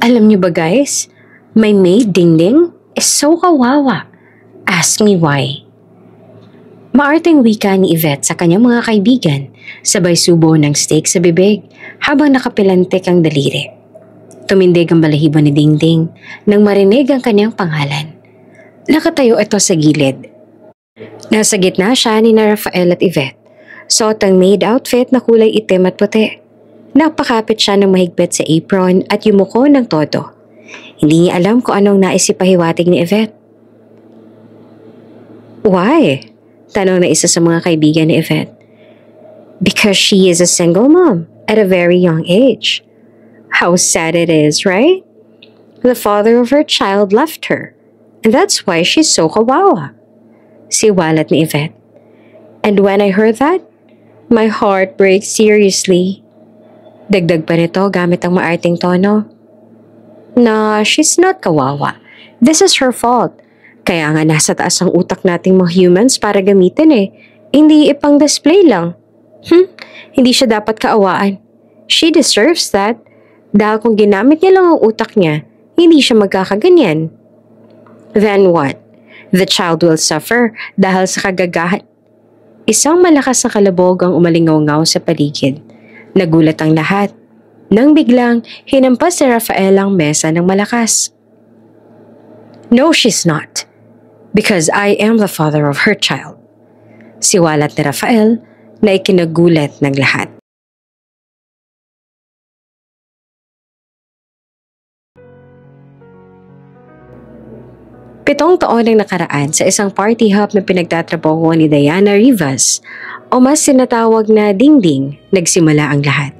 Alam niyo ba guys, my maid Dingding is so kawawa. Ask me why. Maarteng wika ni Yvette sa kanyang mga kaibigan, sabay subo ng steak sa bibig habang nakapilantik ang daliri. Tumindig ang balahibo ni Dingding nang marinig ang kanyang pangalan. Nakatayo ito sa gilid. Nasa gitna siya ni Rafael at Yvette. Suot ang maid outfit na kulay itim at puti. Napakapit siya ng mahigpit sa apron at yumuko ng todo. Hindi niya alam kung anong naisipahiwatig ni Yvette. Why? Tanong na isa sa mga kaibigan ni Yvette. Because she is a single mom at a very young age. How sad it is, right? The father of her child left her, and that's why she's so kawawa. Siwalat ni Yvette. And when I heard that, my heart breaks seriously. Dagdag pa nito gamit ang maarting tono. Na she's not kawawa. This is her fault. Kaya nga nasa taas ang utak nating mga humans para gamitin eh. Hindi ipang display lang. Hindi siya dapat kaawaan. She deserves that. Dahil kung ginamit niya lang ang utak niya, hindi siya magkakaganyan. Then what? The child will suffer dahil sa kagagahan. Isang malakas na kalabog ang umalingaw-ngaw sa paligid. Nagulat ang lahat. Nang biglang, hinampas si Rafael ang mesa ng malakas. No, she's not. Because I am the father of her child. Siwalat ni Rafael na ikinagulat ng lahat. Pitong taon ang nakaraan sa isang party hop na pinagtatrabaho ni Diana Rivas o mas sinatawag na Dingding, nagsimula ang lahat.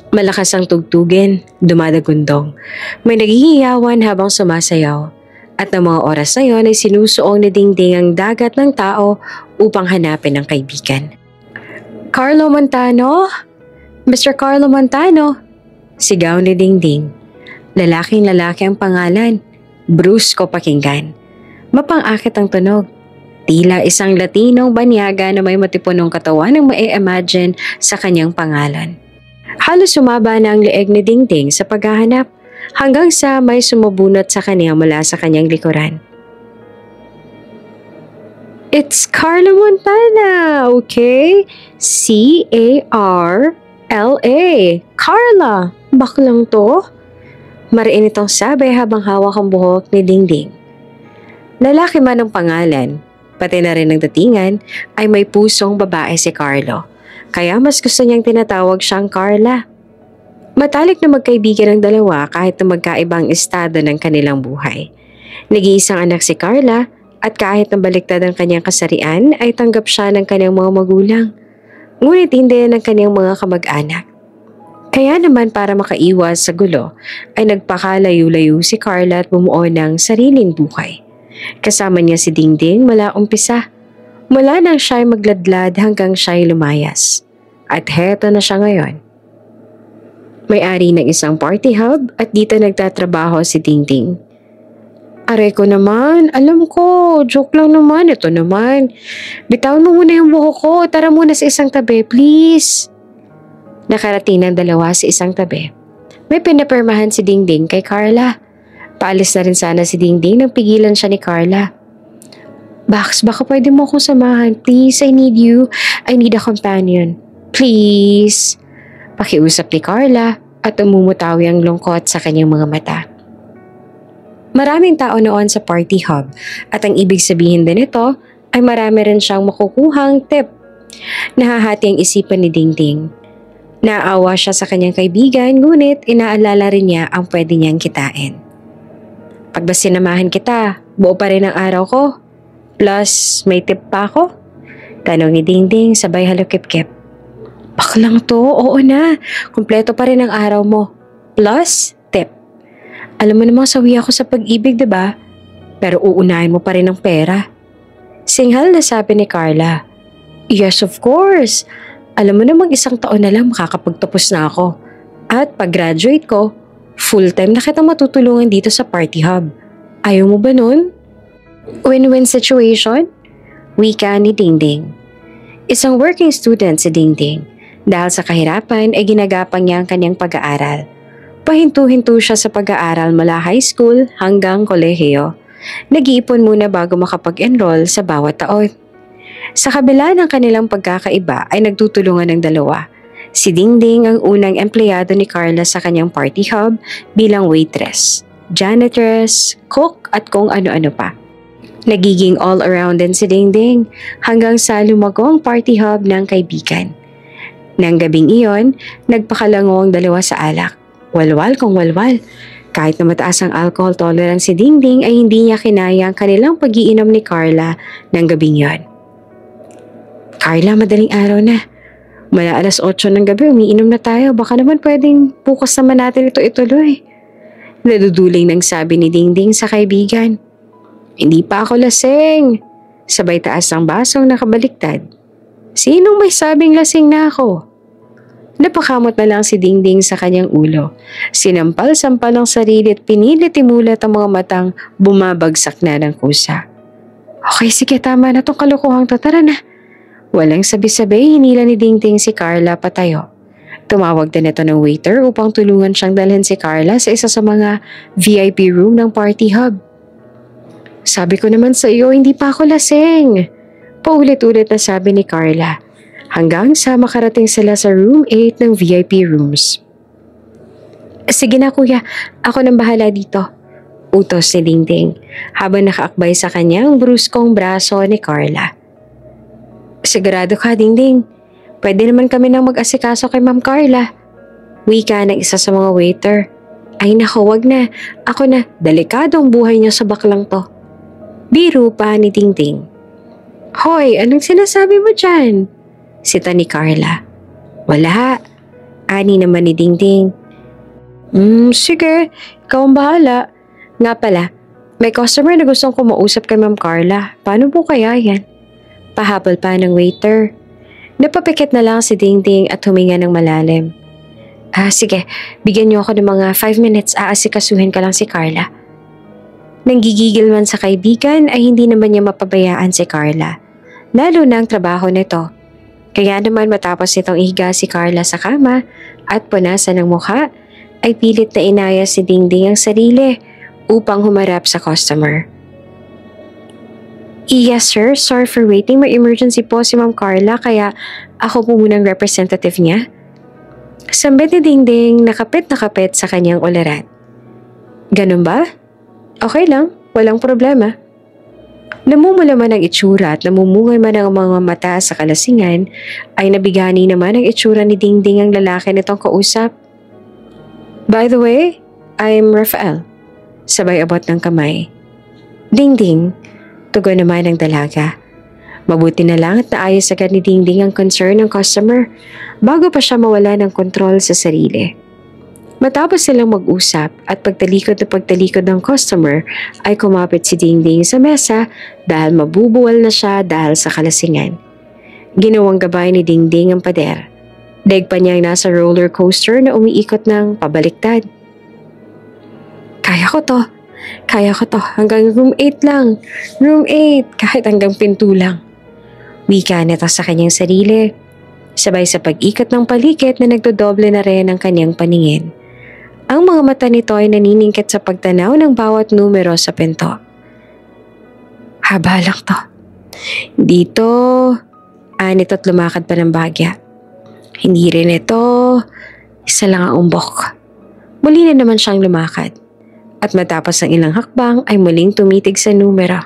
Malakas ang tugtugin, dumadagundong. May naghihiyawan habang sumasayaw. At ng mga oras na yon ay sinusuong ni Dingding ang dagat ng tao upang hanapin ang kaibigan. Carlo Montano? Mr. Carlo Montano? Sigaw ni Dingding. Lalaking-lalaki ang pangalan. Brusko pakinggan. Mapang-akit ang tunog. Tila isang Latinong banyaga na may matipunong katawan ang ma-imagine sa kanyang pangalan. Halos sumaba na ang leeg ni Dingding sa paghahanap hanggang sa may sumubunot sa kanya mula sa kanyang likuran. It's Carla Montana, okay? C-A-R-L-A. Carla, baklang to? Mariin itong sabi habang hawak ang buhok ni Dingding. Lalaki man ang pangalan, pati na rin ang datingan, ay may pusong babae si Carlo. Kaya mas gusto niyang tinatawag siyang Carla. Matalik na magkaibigan ang dalawa kahit na magkaibang estado ng kanilang buhay. Nag-iisang anak si Carla at kahit na baliktad ang kanyang kasarian ay tanggap siya ng kanyang mga magulang. Ngunit hindi ng kanyang mga kamag-anak. Kaya naman para makaiwas sa gulo ay nagpakalayo-layo si Carla at bumuo ng sariling buhay. Kasama niya si Dingding mula umpisa. Mula nang siya'y magladlad hanggang siya'y lumayas. At heto na siya ngayon. May-ari ng isang party hub at dito nagtatrabaho si Dingding. Aray ko naman, alam ko, joke lang naman, ito naman. Bitawan mo muna yung buhok ko, tara muna sa isang tabi, please. Nakarating ng dalawa sa isang tabi. May pinapirmahan si Dingding kay Carla. Paalis na rin sana si Dingding nang pigilan siya ni Carla. Bax, baka pwede mo akong samahan. Please, I need you. I need a companion. Please. Pakiusap ni Carla at umumutawi ang lungkot sa kanyang mga mata. Maraming tao noon sa party hub at ang ibig sabihin din nito ay marami rin siyang makukuhang tip. Nahahati ang isipan ni Dingding. Naawa siya sa kanyang kaibigan ngunit inaalala rin niya ang pwede niyang kitain. Pag ba sinamahan kita, buo pa rin ang araw ko? Plus, may tip pa ako? Tanong ni Dingding sabay halukip-kip. Baklang to, oo na. Kumpleto pa rin ang araw mo. Plus, tip. Alam mo namang sawi ako sa pag-ibig, diba? Pero uunahin mo pa rin ang pera. Singhal na sabi ni Carla. Yes, of course. Alam mo namang isang taon na lang makakapagtapos na ako. At pag-graduate ko, full-time na kitang matutulungan dito sa party hub. Ayaw mo ba nun? Win-win situation? Wika ni Dingding. Isang working student si Dingding. Dahil sa kahirapan ay ginagapang niya ang kanyang pag-aaral. Pahinto-hinto siya sa pag-aaral mula high school hanggang kolehiyo. Nag-iipon muna bago makapag-enroll sa bawat taon. Sa kabila ng kanilang pagkakaiba ay nagtutulungan ng dalawa. Si Dingding ang unang empleyado ni Carla sa kanyang party hub bilang waitress, janitress, cook at kung ano-ano pa. Nagiging all-around din si Dingding hanggang sa lumago ang party hub ng kaibigan. Nang gabing iyon, nagpakalango ang dalawa sa alak. Walwal kung walwal. Kahit na mataas ang alcohol tolerance si Dingding ay hindi niya kinaya ang kanilang pag-iinom ni Carla ng gabing iyon. Carla, madaling araw na. Mula alas 8 ng gabi, umiinom na tayo. Baka naman pwedeng bukas naman natin ito ituloy. Naduduling nang sabi ni Dingding sa kaibigan. Hindi pa ako lasing. Sabay taas ang basong nakabaliktad. Sinong may sabing lasing na ako? Napakamot na lang si Dingding sa kanyang ulo. Sinampal-sampal ang sarili at pinilit imulat ang mga matang bumabagsak na ng kusa. Okay, sige, tama na tong kalokohang to. Tara na. Walang sabi-sabay, hinila ni Dingding si Carla patayo. Tumawag din ito ng waiter upang tulungan siyang dalhin si Carla sa isa sa mga VIP room ng party hub. Sabi ko naman sa iyo, hindi pa ako lasing. Paulit-ulit na sabi ni Carla. Hanggang sa makarating sila sa room 8 ng VIP rooms. Sige na kuya, ako nang bahala dito. Utos ni Dingding habang nakaakbay sa kanyang bruskong braso ni Carla. Sigurado ka, Dingding. Pwede naman kami nang mag-asikaso kay Ma'am Carla. Wika ng isa sa mga waiter. Ay nako, wag na. Ako na, delikado ang buhay niya sa baklang to. Biro pa ni Dingding. Hoy, anong sinasabi mo dyan? Sita ni Carla. Wala. Ani naman ni Dingding. Sige, ikaw ang bahala. Nga pala, may customer na gustong kumausap kay Ma'am Carla. Paano po kaya yan? Pahabol pa ng waiter. Napapikit na lang si Dingding at huminga ng malalim. Sige, bigyan niyo ako ng mga 5 minutes, aasikasuhin ka lang si Carla. Nang gigigil man sa kaibigan ay hindi naman niya mapabayaan si Carla. Lalo na ang trabaho nito. Kaya naman matapos nitong ihiga si Carla sa kama at punasan ng mukha, ay pilit na inaya si Dingding ang sarili upang humarap sa customer. Yes sir, sorry for waiting. May emergency po si Ma'am Carla kaya ako po munang representative niya. Sambit ni Dingding nakapit sa kanyang ularan. Ganun ba? Okay lang, walang problema. Namumula man ang itsura at namumungay man ang mga mata sa kalasingan, ay nabigani naman ang itsura ni Dingding ang lalaki nitong kausap. By the way, I'm Rafael. Sabay abot ng kamay. Dingding, tugon naman ng dalaga. Mabuti na lang at naayos agad ni Dingding ang concern ng customer bago pa siya mawala ng kontrol sa sarili. Matapos silang mag-usap at pagtalikod ng customer ay kumapit si Dingding sa mesa dahil mabubuwal na siya dahil sa kalasingan. Ginawang gabay ni Dingding ang pader. Daig pa niyang nasa roller coaster na umiikot ng pabaliktad. Kaya ko to. Hanggang room 8 lang. Room 8, kahit hanggang pinto lang. Wika nito sa kanyang sarili. Sabay sa pag-ikot ng paligid na nagdodoble na rin ang kanyang paningin. Ang mga mata nito ay naniningkit sa pagtanaw ng bawat numero sa pinto. Haba lang to. Dito, anit at lumakad pa ng bagya. Hindi rin ito, isa lang ang umbok. Muli na naman siyang lumakad. At matapos ang ilang hakbang ay muling tumitig sa numero.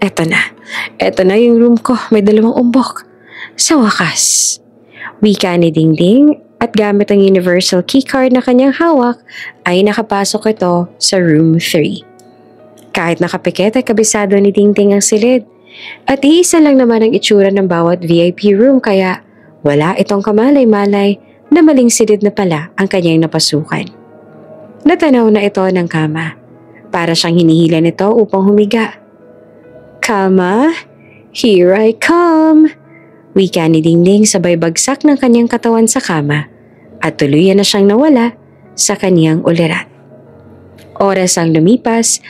Eto na yung room ko, may 2 umbok. Sa wakas, wika ni Dingding at gamit ang universal keycard na kanyang hawak ay nakapasok ito sa room 3. Kahit nakapikit ay kabisado ni Dingding ang silid at iisa lang naman ang itsura ng bawat VIP room kaya wala itong kamalay-malay na maling silid na pala ang kanyang napasukan. Natanaw na ito ng kama. Para siyang hinihila nito upang humiga. Kama, here I come. Wika ni Dingding sabay bagsak ng kanyang katawan sa kama at tuluyan na siyang nawala sa kanyang uliran. Oras ang lumipas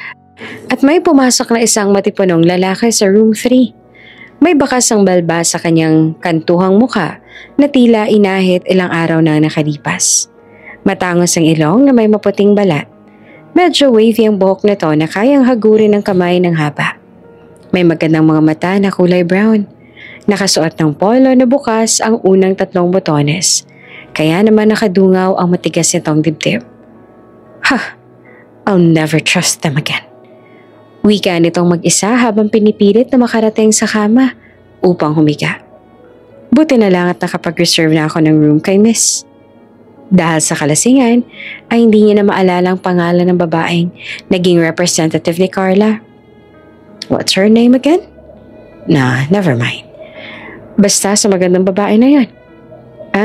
at may pumasok na isang matipunong lalaki sa room 3. May bakas ang balba sa kanyang kantuhang mukha na tila inahit ilang araw na nakalipas. Matangos ang ilong na may maputing balat. Medyo wavy ang buhok nito na kayang hagurin ng kamay ng haba. May magandang mga mata na kulay brown. Nakasuot ng polo na bukas ang unang 3 botones. Kaya naman nakadungaw ang matigas nitong dibdib. I'll never trust them again. Wika nitong mag-isa habang pinipilit na makarating sa kama upang humiga. Buti na lang at nakapag-reserve na ako ng room kay Miss. Dahil sa kalasingan, ay hindi niya na maalala ang pangalan ng babaeng naging representative ni Carla. What's her name again? Nah, never mind. Basta sa magandang babae na yan.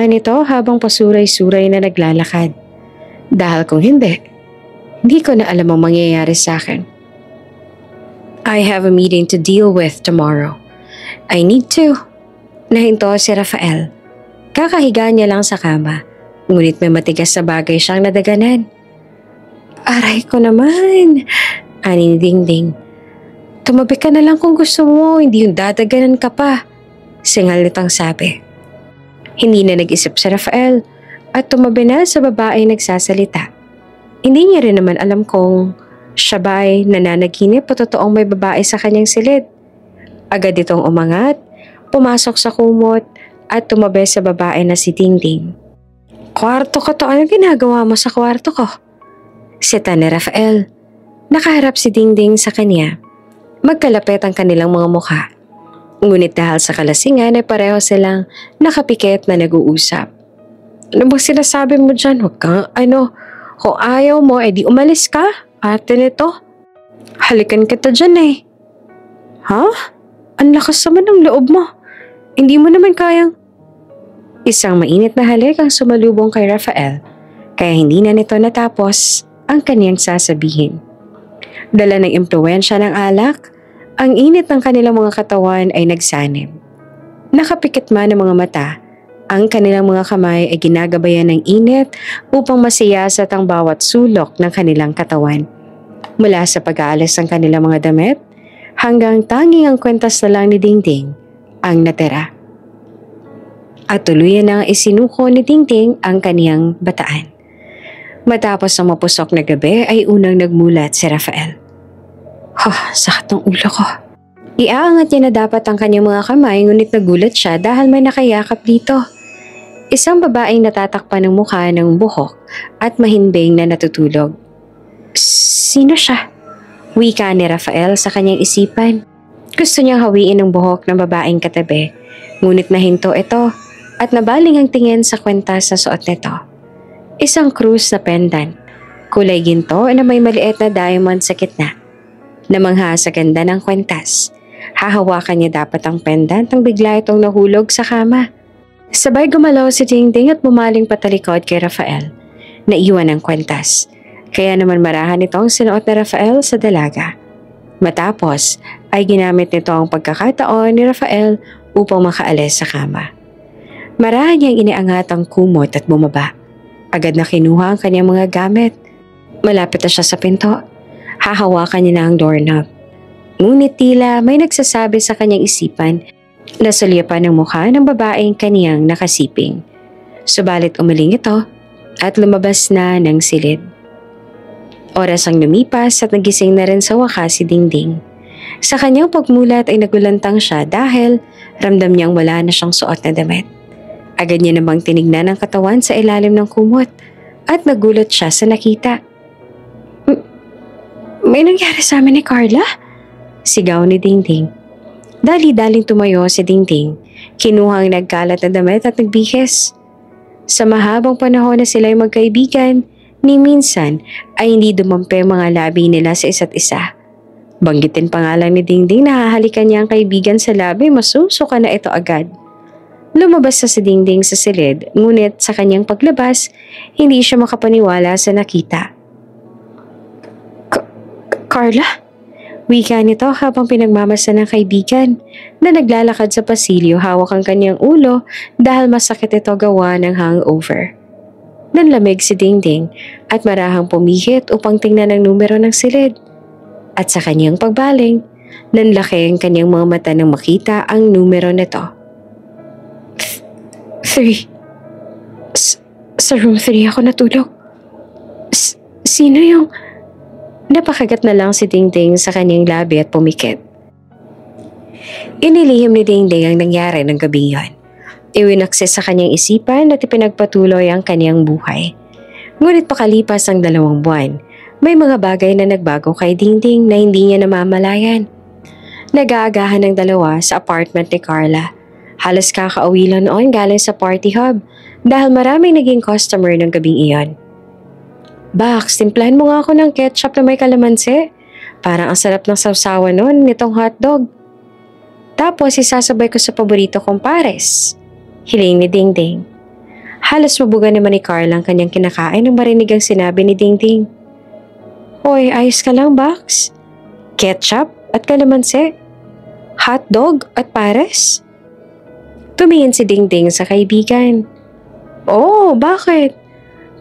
Nito habang pasuray-suray na naglalakad. Dahil kung hindi ko na alam ang mangyayari sa akin. I have a meeting to deal with tomorrow. I need to. Nahinto si Rafael. Kakahiga niya lang sa kama. Ngunit may matigas na bagay siyang nadaganan. Aray ko naman, ani ni Dingding. Tumabi ka na lang kung gusto mo, hindi yung dadaganan ka pa. Singal nitong sabi. Hindi na nag-isip si Rafael at tumabi na sa babae nagsasalita. Hindi niya rin naman alam kung siya ba'y nananaginip o totoong may babae sa kanyang silid. Agad itong umangat, pumasok sa kumot at tumabi sa babae na si Dingding. Kwarto ko to, ano ginagawa mo sa kwarto ko? Sita ni Rafael. Nakaharap si Dingding sa kanya. Magkalapit ang kanilang mga mukha. Ngunit dahil sa kalasingan ay pareho silang nakapikit na nag-uusap. Ano ba sinasabi mo dyan? Huwag kang kung ayaw mo, edi umalis ka. Ate nito. Halikan kita dyan eh. Ha? Ang lakas naman ng loob mo. Hindi mo naman kayang... Isang mainit na halik ang sumalubong kay Rafael, kaya hindi na nito natapos ang kaniyang sasabihin. Dala ng impluwensya ng alak, ang init ng kanilang mga katawan ay nagsanib. Nakapikit man ang mga mata, ang kanilang mga kamay ay ginagabayan ng init upang masiyasat ang bawat sulok ng kanilang katawan. Mula sa pag-aalis ng kanilang mga damit, hanggang tanging ang kwentas na lang ni Dingding ang natira. At tuluyan na isinuko ni Dingding ang kaniyang bataan. Matapos ang mapusok na gabi ay unang nagmulat si Rafael. Sakit ng ulo ko. Iaangat niya na dapat ang kanyang mga kamay ngunit nagulat siya dahil may nakayakap dito. Isang babaeng natatakpan ng mukha ng buhok at mahimbing na natutulog. Sino siya? Wika ni Rafael sa kanyang isipan. Gusto niyang hawiin ang buhok ng babaeng katabi, ngunit nahinto ito at nabaling ang tingin sa kwentas na suot nito. Isang krus na pendant, kulay ginto na may maliit na diamond sa gitna. Namangha sa ganda ng kwentas, hahawakan niya dapat ang pendant nang bigla itong nahulog sa kama. Sabay gumalaw si Dingding at bumaling patalikod kay Rafael, naiwan ang kwentas. Kaya naman marahan itong sinuot na Rafael sa dalaga. Matapos ay ginamit nito ang pagkakataon ni Rafael upang makaalis sa kama. Marahan niyang iniangat ang kumot at bumaba. Agad na kinuha ang kanyang mga gamit. Malapit na siya sa pinto. Hahawakan niya na ang doorknob. Ngunit tila may nagsasabi sa kanyang isipan na sulyapan ng mukha ng babaeng kaniyang nakasiping. Subalit umaling ito at lumabas na ng silid. Oras ang lumipas at nagising na rin sa wakas si Dingding. Sa kanyang pagmulat ay nagulantang siya dahil ramdam niyang wala na siyang suot na damit. Agad niya namang tinignan ang katawan sa ilalim ng kumot at nagulat siya sa nakita. May nangyari sa amin ni Carla? Sigaw ni Dingding. Dali-daling tumayo si Dingding. Kinuhang nagkalat na damit at nagbihis. Sa mahabang panahon na sila'y magkaibigan, ni minsan ay hindi dumampi mga labi nila sa isa't isa. Banggitin pa nga lang ni Dingding na hahalikan niya ang kaibigan sa labi, masusuka na ito agad. Lumabas sa si Dingding sa silid, ngunit sa kanyang paglabas, hindi siya makapaniwala sa nakita. Carla? Wika nito habang pinagmamasa ng kaibigan na naglalakad sa pasilyo hawak ang kanyang ulo dahil masakit ito gawa ng hangover. Nanlamig si Dingding at marahang pumihit upang tingnan ang numero ng silid. At sa kanyang pagbaling, nanlaki ang kanyang mga mata nang makita ang numero nito. 3. Sa room 3 ako natulog. Sino yung... Napakagat na lang si Dingding sa kanyang labi at pumikit. Inilihim ni Dingding ang nangyari ng gabi yon. Iwinakse sa kanyang isipan at ipinagpatuloy ang kanyang buhay. Ngunit pakalipas ang 2 buwan, may mga bagay na nagbago kay Dingding na hindi niya namamalayan. Nag-aagahan ng dalawa sa apartment ni Carla. Halos kakauwi lang noon galing sa party hub dahil maraming naging customer ng gabing iyon. Bax, timplahan mo nga ako ng ketchup na may kalamansi. Parang ang sarap ng sawsawan noon nitong hotdog. Tapos isasabay ko sa paborito kong pares. Hiling ni Dingding. Halos mabuga naman ni Carla ang kanyang kinakain nang marinig ang sinabi ni Dingding. Hoy, ayos ka lang, Bax? Ketchup at kalamansi? Hotdog at pares? Tumingin si Dingding sa kaibigan. Oo, bakit?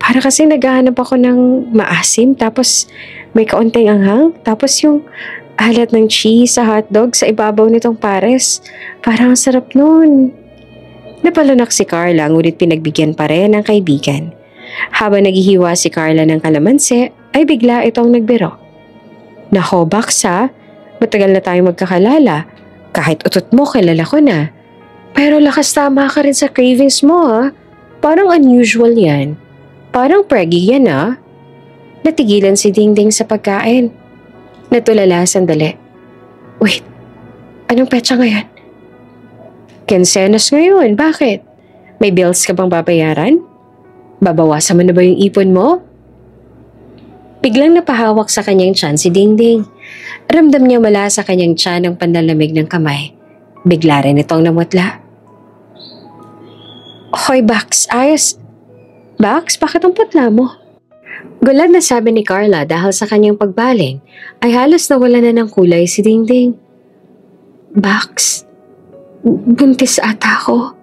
Para kasi naghahanap ako ng maasim tapos may kaunting anghang tapos yung alat ng cheese sa hotdog sa ibabaw nitong pares. Parang sarap nun. Napalunak si Carla ngunit pinagbigyan pa rin ng kaibigan. Habang naghihiwa si Carla ng kalamansi ay bigla itong nagbiro. Nako, Bax ha? Matagal na tayong magkakalala. Kahit utot mo kilala ko na. Pero lakas tama ka rin sa cravings mo ha. Parang unusual yan. Parang preggy yan ah. Natigilan si Dingding sa pagkain. Natulala sandali. Wait, anong petsa ngayon? Quincenas ngayon, bakit? May bills ka bang babayaran? Babawasan mo na ba yung ipon mo? Biglang napahawak sa kanyang tiyan si Dingding. Ramdam niya mula sa kanyang tiyan ang panlalamig ng kamay. Bigla rin itong namutla. Hoy Bax, ayos. Bax, bakit ang putla mo? Gulad na sabi ni Carla dahil sa kanyang pagbaling ay halos nawala na ng kulay si Dingding. Bax, buntis ata ako.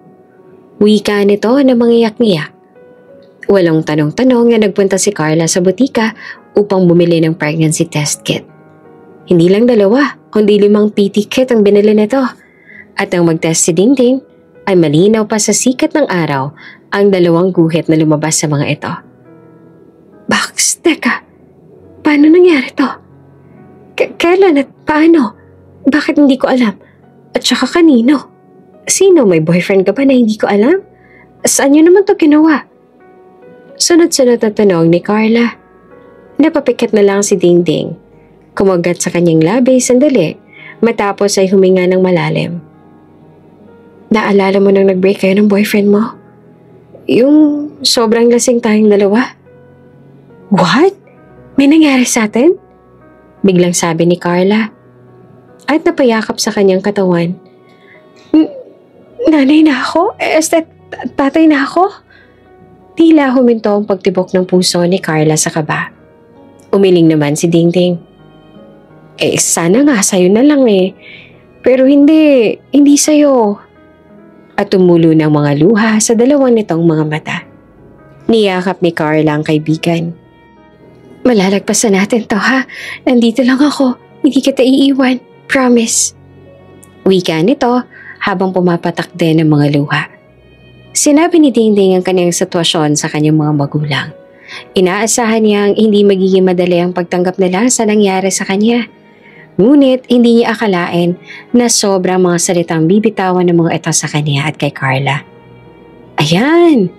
Wika nito na mangiyak-ngiyak. Walang tanong-tanong na nagpunta si Carla sa butika upang bumili ng pregnancy test kit. Hindi lang 2, kundi 5 PT kit ang binili nito. At nang mag-test si Dingding, ay malinaw pa sa sikat ng araw ang 2 guhit na lumabas sa mga ito. Bax, teka, paano nangyari to? Kailan at paano? Bakit hindi ko alam? At saka kanino? Sino, may boyfriend ka ba na hindi ko alam? Saan niyo naman to ginawa? Sunod-sunod na tanong ni Carla. Napapikit na lang si Dingding. Kumagat sa kanyang labi sandali matapos ay huminga ng malalim. Naalala mo nang nag-break kayo ng boyfriend mo? Yung sobrang lasing tayong 2? What? May nangyari sa atin? Biglang sabi ni Carla. At napayakap sa kanyang katawan. Nanay na ako? Tatay na ako? Tila huminto ang pagtibok ng puso ni Carla sa kaba. Umiling naman si Dingding. Sana nga sa'yo na lang eh. Pero hindi sa'yo. At tumulo ng mga luha sa 2 nitong mga mata. Niyakap ni Carla ang kaibigan. Malalagpasan natin to ha. Nandito lang ako. Hindi kita iiwan. Promise. Wika nito habang pumapatak din ng mga luha. Sinabi ni Dingding ang kanyang sitwasyon sa kanyang mga magulang. Inaasahan niyang hindi magiging madali ang pagtanggap nila sa nangyari sa kanya. Ngunit hindi niya akalain na sobrang mga salitang bibitawan ng mga ito sa kanya at kay Carla. Ayan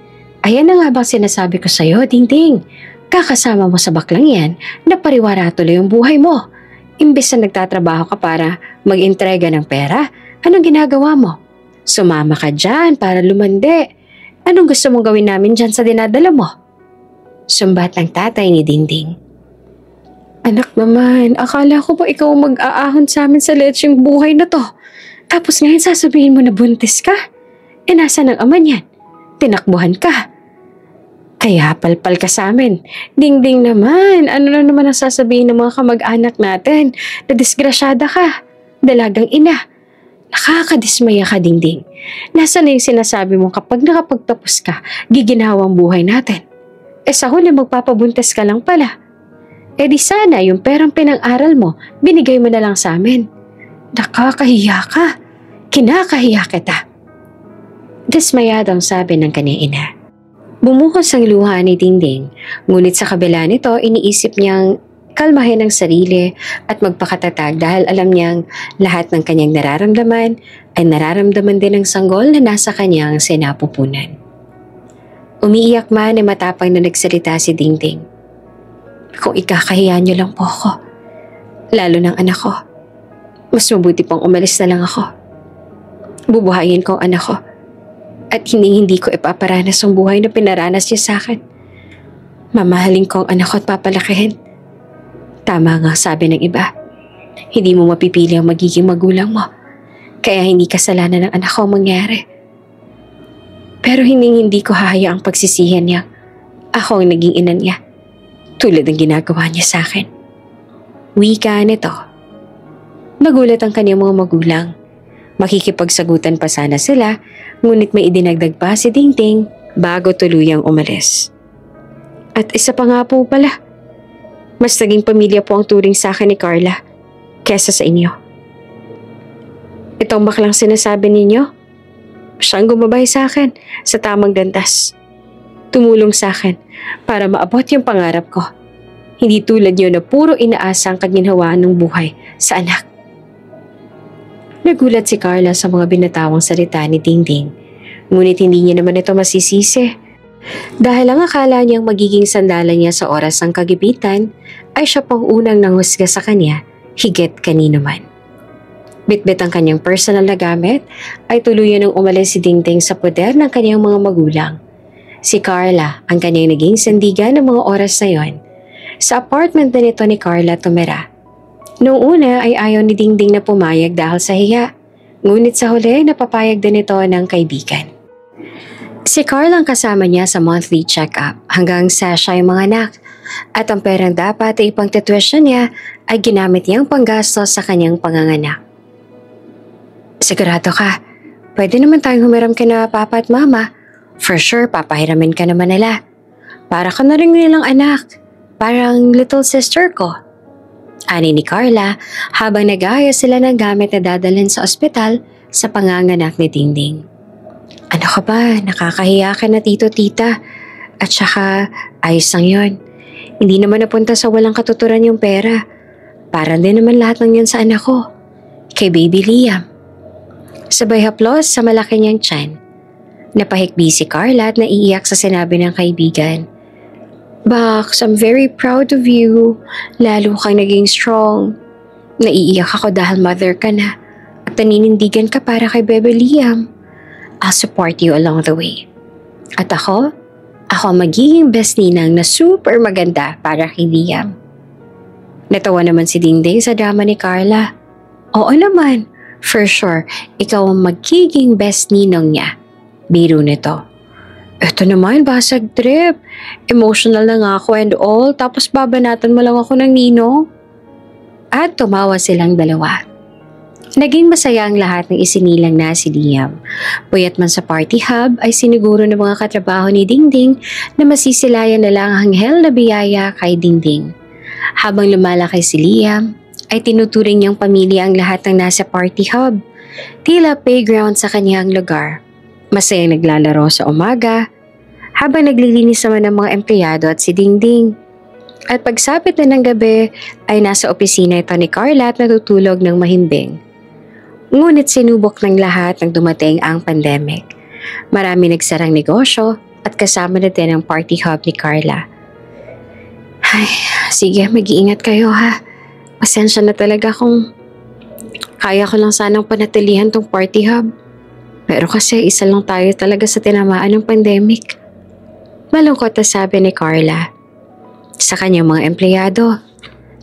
na nga bang sinasabi ko sa'yo, Dingding. Kakasama mo sa baklang yan na pariwara tuloy yung buhay mo. Imbes na nagtatrabaho ka para mag-entrega ng pera, anong ginagawa mo? Sumama ka dyan para lumande. Anong gusto mong gawin namin dyan sa dinadala mo? Sumbat ng tatay ni Dingding. Anak naman, akala ko ba ikaw mag-aahon sa amin sa lecheng buhay na to? Tapos ngayon sasabihin mo na buntis ka? Nasaan ang ama niyan? Tinakbuhan ka. Kaya palpal ka sa amin. Dingding naman, ano na naman ang sasabihin ng mga kamag-anak natin? Na disgrasyada ka. Dalagang ina. Nakakadismaya ka, Dingding. Nasaan na yung sinasabi mo kapag nakapagtapos ka, giginawa ang buhay natin? Sa huli magpapabuntis ka lang pala. Di sana yung perang pinang-aral mo, binigay mo na lang sa amin. Nakakahiya ka. Kinakahiya kita. Dismayadong sabi ng kanyang ina. Bumuhos ang luha ni Dingding, ngunit sa kabila nito iniisip niyang kalmahin ang sarili at magpakatatag dahil alam niyang lahat ng kanyang nararamdaman ay nararamdaman din ng sanggol na nasa kanyang sinapupunan. Umiiyak man ay matapang na nagsalita si Dingding. Kung ikakahiya niyo lang po ako, lalo ng anak ko, mas mabuti pong umalis na lang ako. Bubuhayin ko ang anak ko at hindi ko ipaparanas ang buhay na pinaranas niya sa akin. Mamahalin ko ang anak ko at papalakihin. Tama nga sabi ng iba, hindi mo mapipili ang magiging magulang mo, kaya hindi kasalanan ng anak ko ang mangyari. Pero hindi ko hahayaang pagsisihan niya. Ako ang naging ina niya, tulad ng ginagawa niya sa akin. Wika nito. Nagulat ang kanyang mga magulang. Makikipagsagutan pa sana sila, ngunit may idinagdag pa si Dingding bago tuluyang umalis. At isa pa nga po pala, mas naging pamilya po ang turing sa akin ni Carla kesa sa inyo. Itong baklang sinasabi ninyo, siyang gumabay sa akin sa tamang landas. Tumulong sa akin para maabot yung pangarap ko. Hindi tulad niyo na puro inaasa ang kaginhawaan ng buhay sa anak. Nagulat si Carla sa mga binatawang salita ni Dingding, ngunit hindi niya naman ito masisisi. Dahil ang akala niyang magiging sandalan niya sa oras ng kagipitan ay siya pang unang nanghusga sa kanya, higit kanino man. Bitbit ang kanyang personal na gamit ay tuluyan ng umalis si Dingding sa poder ng kanyang mga magulang. Si Carla ang kanyang naging sandigan ng mga oras na yon. Sa apartment na nito ni Carla tumira. Noong una ay ayaw ni Dingding na pumayag dahil sa hiya, ngunit sa huli napapayag din ito ng kaibigan. Si Carla ang kasama niya sa monthly check-up hanggang sa siya yung mga anak at ang perang dapat ay ipang-tuition niya ay ginamit niyang panggastos sa kanyang panganganak. Sigurado ka, pwede naman tayong humiram kina papa at mama. For sure, papahiramin ka naman nila. Para ka na rin nilang anak, parang little sister ko. Ani ni Carla habang nag-aayos sila ng gamit na dadalhin sa ospital sa panganganak ni Dingding. Ano ka ba? Nakakahiya ka na tito-tita. At saka, ayos lang yun. Hindi naman napunta sa walang katuturan yung pera. Parang din naman lahat ng yun sa anak ko. Kay baby Liam. Sabay haplos sa malaki niyang tiyan. Napahikbi si Carla at naiiyak sa sinabi ng kaibigan. Bax, I'm very proud of you. Lalo kang naging strong. Naiiyak ako dahil mother ka na. At naninindigan ka para kay Bebe Liam. I'll support you along the way. At ako magiging best ninang na super maganda para kay Liam. Natawa naman si Dingding sa drama ni Carla. Oo naman, for sure, ikaw ang magiging best ninong niya. Biro nito. Eto naman, basag trip. Emotional na nga ako and all, tapos babanatan mo lang ako ng ninong. At tumawa silang dalawa. Naging masaya ang lahat ng isinilang na si Liam. Puyat man sa party hub ay siniguro ng mga katrabaho ni Dingding na masisilayan na lang ang anghel na biyaya kay Dingding. Habang lumalaki si Liam, ay tinuturing niyang pamilya ang lahat ng nasa party hub. Tila playground sa kanyang lugar. Masayang naglalaro sa umaga, habang naglilinis naman ng mga empleyado at si Dingding. At pagsapit na ng gabi ay nasa opisina ito ni Carla at natutulog ng mahimbing. Ngunit sinubok ng lahat nang dumating ang pandemic. Marami nagsarang negosyo at kasama na din ang party hub ni Carla. Ay, sige, mag-iingat kayo ha. Pasensya na talaga kung kaya ko lang sanang panatilihan tong party hub. Pero kasi isa lang tayo talaga sa tinamaan ng pandemic. Malungkot na sabi ni Carla. Sa kanyang mga empleyado,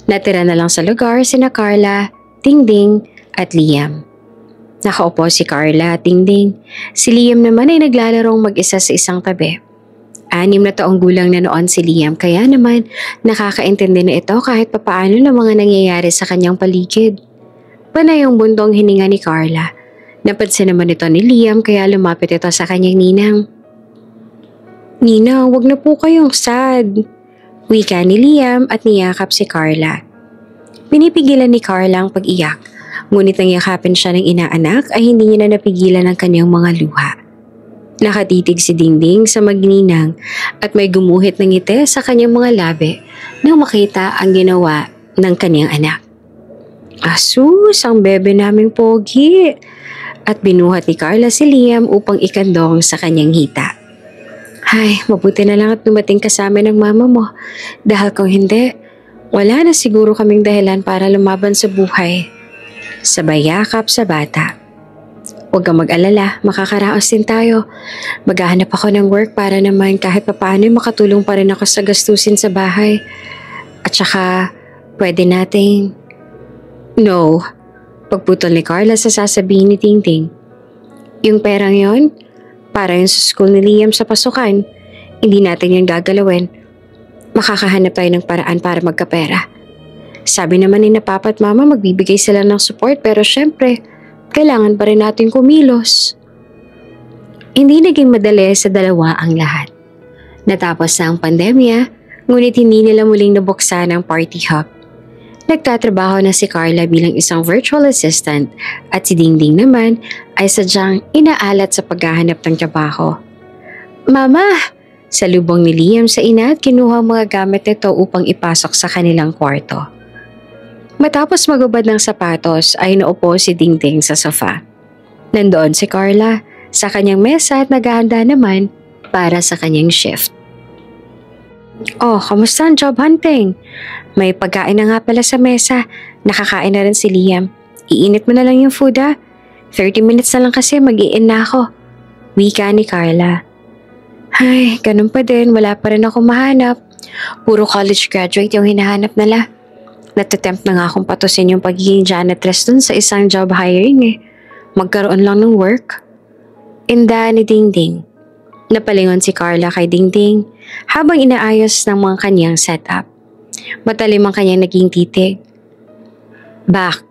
natira na lang sa lugar sina Carla, Dingding at Liam. Nakaupo si Carla at Dingding. Si Liam naman ay naglalarong mag-isa sa isang tabi. 6 na taong gulang na noon si Liam kaya naman nakakaintindi na ito kahit papaano ng mga nangyayari sa kanyang paligid. Panay ang bundong hininga ni Carla. Napansin naman ito ni Liam kaya lumapit ito sa kanyang ninang. Nina, wag na po kayong sad. Wika ni Liam at niyakap si Carla. Pinipigilan ni Carla ang pag-iyak, ngunit nang yakapin siya ng inaanak ay hindi niya na napigilan ang kanyang mga luha. Nakatitig si Dingding sa magninang at may gumuhit ng ngiti sa kanyang mga labi nang makita ang ginawa ng kanyang anak. Asus, ang bebe naming pogi! At binuhat ni Carla si Liam upang ikandong sa kanyang hita. Ay, mabuti na lang at dumating ka sa amin ng mama mo. Dahil kung hindi, wala na siguro kaming dahilan para lumaban sa buhay. Sabay yakap sa bata. Huwag kang mag-alala, makakaraos din tayo. Maghahanap ako ng work para naman kahit papaano makatulong pa rin ako sa gastusin sa bahay. At saka, pwede nating... No, pagputol ni Carla sa sasabihin ni Tingting. Yung perang yon, para yun sa school ni Liam sa pasukan. Hindi natin yung gagalawin. Makakahanap tayo ng paraan para magkapera. Sabi naman ni na Papa at Mama magbibigay sila ng support pero syempre, kailangan pa rin natin kumilos. Hindi naging madali sa dalawa ang lahat. Natapos na ang pandemya, ngunit hindi nila muling nabuksan ang party hop. Nagtatrabaho na si Carla bilang isang virtual assistant at si Dingding naman ay sadyang inaalat sa paghahanap ng trabaho. Mama! Salubong ni Liam sa ina at kinuha ang mga gamit nito upang ipasok sa kanilang kwarto. Matapos magubad ng sapatos ay naupo si Dingding sa sofa. Nandoon si Carla sa kanyang mesa at naghahanda naman para sa kanyang shift. Oh, kamusta ang job hunting? May pagkain na nga pala sa mesa. Nakakain na rin si Liam. Iinit mo na lang yung food ha. 30 minutes na lang kasi mag-i-in na ako. Wika ni Carla. Ay, ganun pa din. Wala pa rin ako mahanap. Puro college graduate yung hinahanap nila. Natatempt na nga akong patusin yung pagiging janitress dun sa isang job hiring eh. Magkaroon lang ng work. Inda ni Dingding. Napalingon si Carla kay Dingding habang inaayos ng mga kanyang setup. Matalim ang kanyang naging titig. Bax,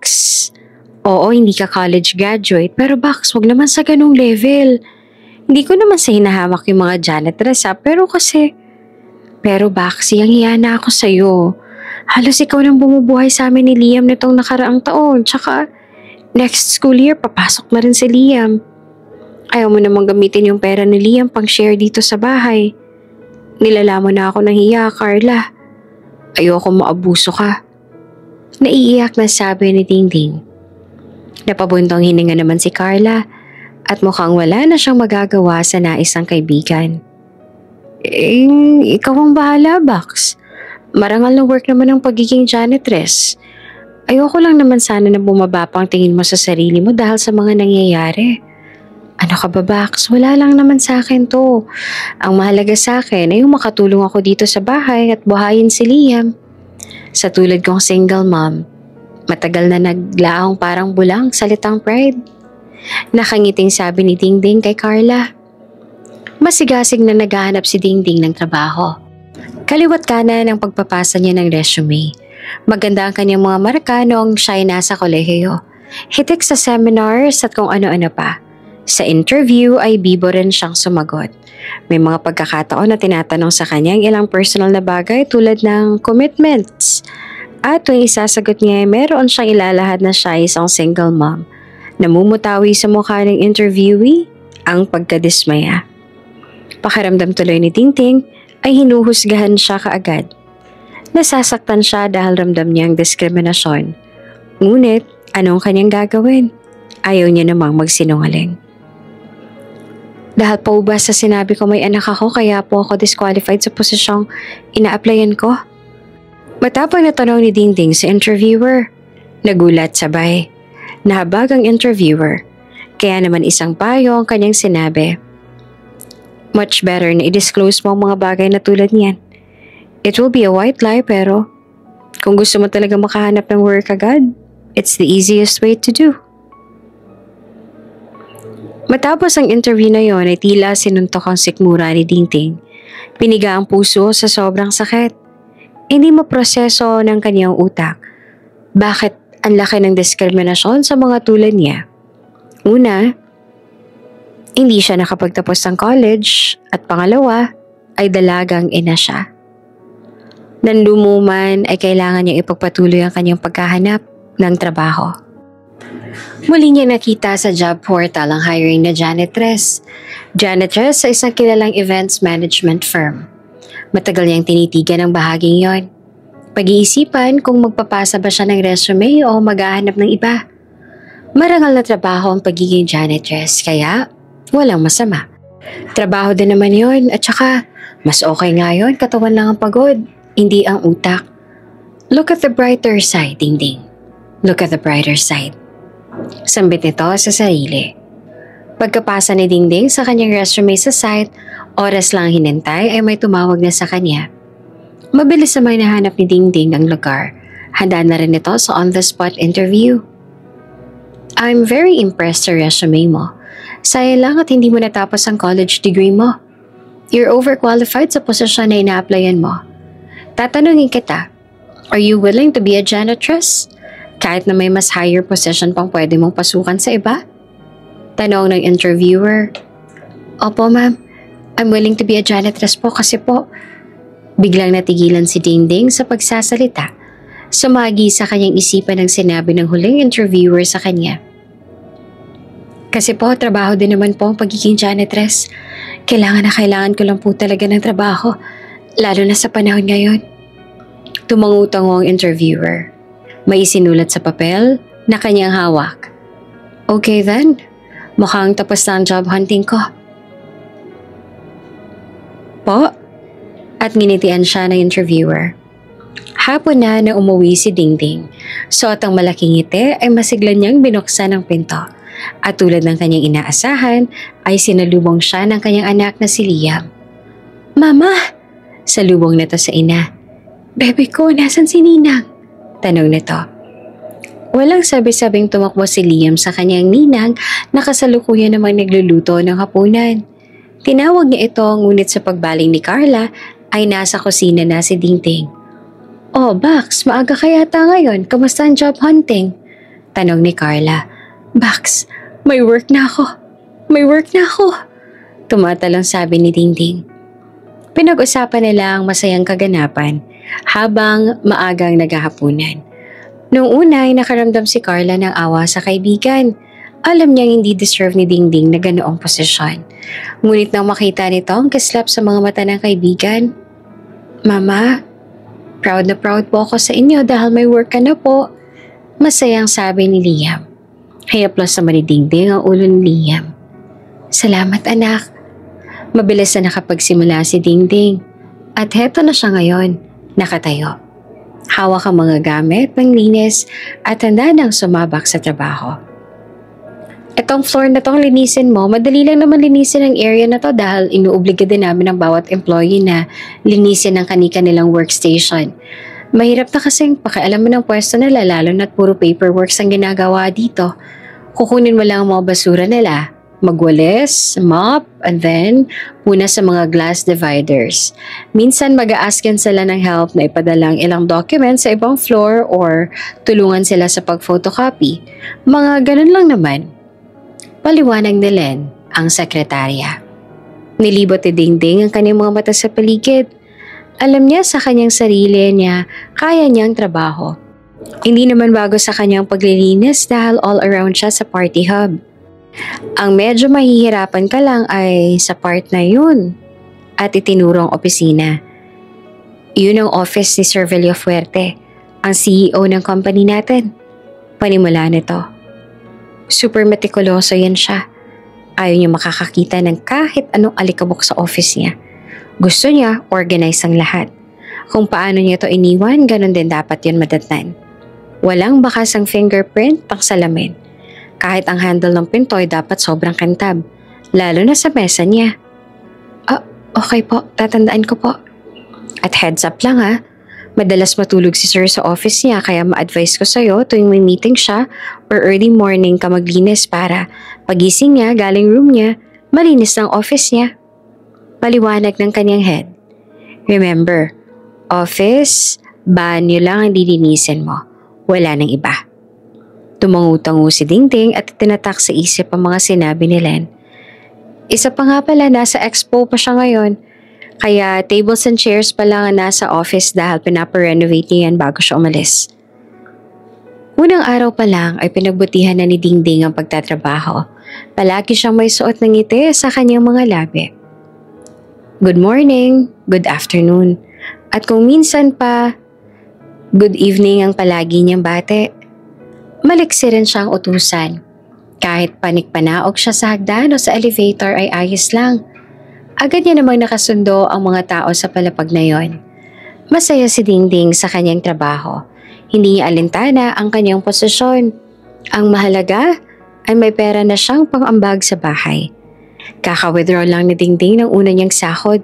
oo hindi ka college graduate pero Bax, wag naman sa ganung level. Hindi ko naman sa hinahamak yung mga janitress pero Bax, hiyang-hiya na ako sa'yo. Halos ikaw nang bumubuhay sa amin ni Liam nitong nakaraang taon. Tsaka, next school year, papasok na rin si Liam. Ayaw mo namang gamitin yung pera ni Liam pang share dito sa bahay. Nilala mo na ako ng hiya, Carla. Ayoko maabuso ka. Naiiyak na sabi ni Dingding. Napabuntong hininga naman si Carla at mukhang wala na siyang magagawa sa naisang kaibigan. Ikaw ang bahala, Bax. Marangal na work naman ang pagiging janitress. Ayoko lang naman sana na bumaba pa ang tingin mo sa sarili mo dahil sa mga nangyayari. Ano ka ba, Bax? Wala lang naman sa akin to. Ang mahalaga sa akin ay yung makatulong ako dito sa bahay at buhayin si Liam. Sa tulad kong single mom, matagal na naglaang parang bulang salitang pride. Nakangiting sabi ni Dingding kay Carla. Masigasig na naghahanap si Dingding ng trabaho. Kaliwat kanan ang pagpapasa niya ng resume. Maganda ang kanyang mga marka noong siya'y nasa kolehiyo. Hitik sa seminars at kung ano-ano pa. Sa interview ay bibo rin siyang sumagot. May mga pagkakataon na tinatanong sa kanya ang ilang personal na bagay tulad ng commitments. At tuwing isasagot niya ay meron siyang ilalahad na siya isang single mom. Namumutawi sa mukha ng interviewee ang pagkadismaya. Pakiramdam tuloy ni Tingting ay hinuhusgahan siya kaagad. Nasasaktan siya dahil ramdam niya ang diskriminasyon. Ngunit, anong kanyang gagawin? Ayaw niya namang magsinungaling. Dahil po ba sa sinabi ko may anak ako kaya po ako disqualified sa posisyong ina-applyan ko? Matapang na tanong ni Dingding sa interviewer. Nagulat sabay. Nahabag ang interviewer. Kaya naman isang payo ang kanyang sinabi. Much better na i-disclose mo ang mga bagay na tulad niyan. It will be a white lie pero kung gusto mo talaga makahanap ng work agad, it's the easiest way to do. Matapos ang interview na yon ay tila sinuntok ang sikmura ni Dingding. Piniga ang puso sa sobrang sakit. Hindi maproseso ng kanyang utak. Bakit ang laki ng diskriminasyon sa mga tulad niya? Una, hindi siya nakapagtapos ng college at pangalawa ay dalagang ina siya. Nanlumuman ay kailangan niyang ipagpatuloy ang kanyang paghahanap ng trabaho. Muli niya nakita sa job portal ang hiring na janitress. Janitress sa isang kilalang events management firm. Matagal niyang tinitigan ang bahaging yon. Pag-iisipan kung magpapasa ba siya ng resume o maghahanap ng iba. Marangal na trabaho ang pagiging janitress kaya walang masama. Trabaho din naman yon at saka mas okay nga yun, katawan lang ang pagod, hindi ang utak. Look at the brighter side, Dingding. Look at the brighter side. Sambit nito sa sarili. Pagkapasa ni Dingding sa kanyang resume sa site, oras lang hinintay ay may tumawag na sa kanya. Mabilis na may nahanap ni Dingding ang lugar. Handa na rin ito sa on-the-spot interview. I'm very impressed sa resume mo. Sayang lang at hindi mo natapos ang college degree mo. You're overqualified sa posisyon na ina-applyan mo. Tatanungin kita, are you willing to be a janitress? Kahit na may mas higher position pang pwede mong pasukan sa iba? Tanong ng interviewer. Opo ma'am, I'm willing to be a janitress po kasi po. Biglang natigilan si Dingding sa pagsasalita. Sumagi sa kanyang isipan ang sinabi ng huling interviewer sa kanya. Kasi po, trabaho din naman po ang pagiging janitress. Kailangan ko lang po talaga ng trabaho, lalo na sa panahon ngayon. Tumangutango ang interviewer. May isinulat sa papel na kanyang hawak. Okay then, mukhang tapos na ang job hunting ko. Po? At nginitian siya ng interviewer. Hapon na umuwi si Dingding. Suot ang malaking ngiti ay masigla niyang binuksan ang pinto. At tulad ng kanyang inaasahan ay sinalubong siya ng kanyang anak na si Liam. Mama! Salubong nito sa ina. Bebe ko, nasan si Ninang? Tanong nito. Walang sabi-sabing tumakbo si Liam sa kanyang ninang na kasalukuyan namang nagluluto ng hapunan. Tinawag niya ito ngunit sa pagbaling ni Carla ay nasa kusina na si Dingding. Oh, Bax, maaga ka yata ngayon. Kamusta ang job hunting? Tanong ni Carla. Bax, may work na ako. May work na ako. Tumatalong sabi ni Dingding. Pinag-usapan nila ang masayang kaganapan habang maagang naghahapunan. Noong una ay nakaramdam si Carla ng awa sa kaibigan. Alam niyang hindi deserve ni Dingding na ganoong posisyon. Ngunit nang makita nito ang kislap sa mga mata ng kaibigan, Mama, proud na proud po ako sa inyo dahil may work ka na po. Masayang sabi ni Liam. Hayaplos naman ni Dingding ang ulo ni Liam. Salamat anak. Mabilis na nakapagsimula si Dingding. At heto na siya ngayon, nakatayo. Hawak ang mga gamit, panglinis at handa nang sumabak sa trabaho. Itong floor na tong linisin mo, madali lang naman linisin ang area na to dahil inuobliga din namin ang bawat employee na linisin ang kani-kanilang workstation. Mahirap na kasing pakialaman ng pwesto nila lalo na't puro paperwork ang ginagawa dito. Kukunin mo lang ang mga basura nila, magwalis, mop, and then puna sa mga glass dividers. Minsan mag-a-askin sila ng help na ipadalang ilang documents sa ibang floor or tulungan sila sa pag-photocopy. Mga ganun lang naman. Paliwanag ni Len, ang sekretarya. Nilibot ni Dingding ang kanyang mga mata sa paligid. Alam niya sa kanyang sarili niya, kaya niyang trabaho. Hindi naman bago sa kanyang paglilinis dahil all around siya sa party hub. Ang medyo mahihirapan ka lang ay sa part na yun at itinurong opisina. Yun ang office ni Sir Villafuerte, ang CEO ng company natin. Panimula nito. Super metikuloso yan siya. Ayaw niya makakakita ng kahit anong alikabok sa office niya. Gusto niya organize ang lahat. Kung paano niya ito iniwan, ganun din dapat yun madatnan. Walang bakas ang fingerprint pang salamin. Kahit ang handle ng pintoy dapat sobrang kantab, lalo na sa mesa niya. Okay po, tatandaan ko po. At heads up lang ha, madalas matulog si sir sa office niya kaya ma-advise ko sa'yo tuwing may meeting siya or early morning ka maglinis para pagising niya galing room niya, malinis ng office niya. Paliwanag ng kanyang head. Remember, office, banyo lang ang dilinisin mo. Wala nang iba. Tumangutango si Dingding at tinatak sa isip ang mga sinabi ni Len. Isa pa nga pala, nasa expo pa siya ngayon. Kaya tables and chairs pa lang nasa office dahil pinaparenovate niya yan bago siya umalis. Unang araw pa lang ay pinagbutihan na ni Dingding ang pagtatrabaho. Palagi siyang may suot ng ngiti sa kanyang mga labi. Good morning, good afternoon, at kung minsan pa, good evening ang palagi niyang bate. Maliksi rin siyang utusan. Kahit panik-panaog siya sa hagdan o sa elevator ay ayos lang. Agad niya namang nakasundo ang mga tao sa palapag na yon. Masaya si Dingding sa kanyang trabaho. Hindi niya alintana ang kanyang posisyon. Ang mahalaga ay may pera na siyang pang-ambag sa bahay. Kaka-withdraw lang ni Dingding ng una niyang sahod.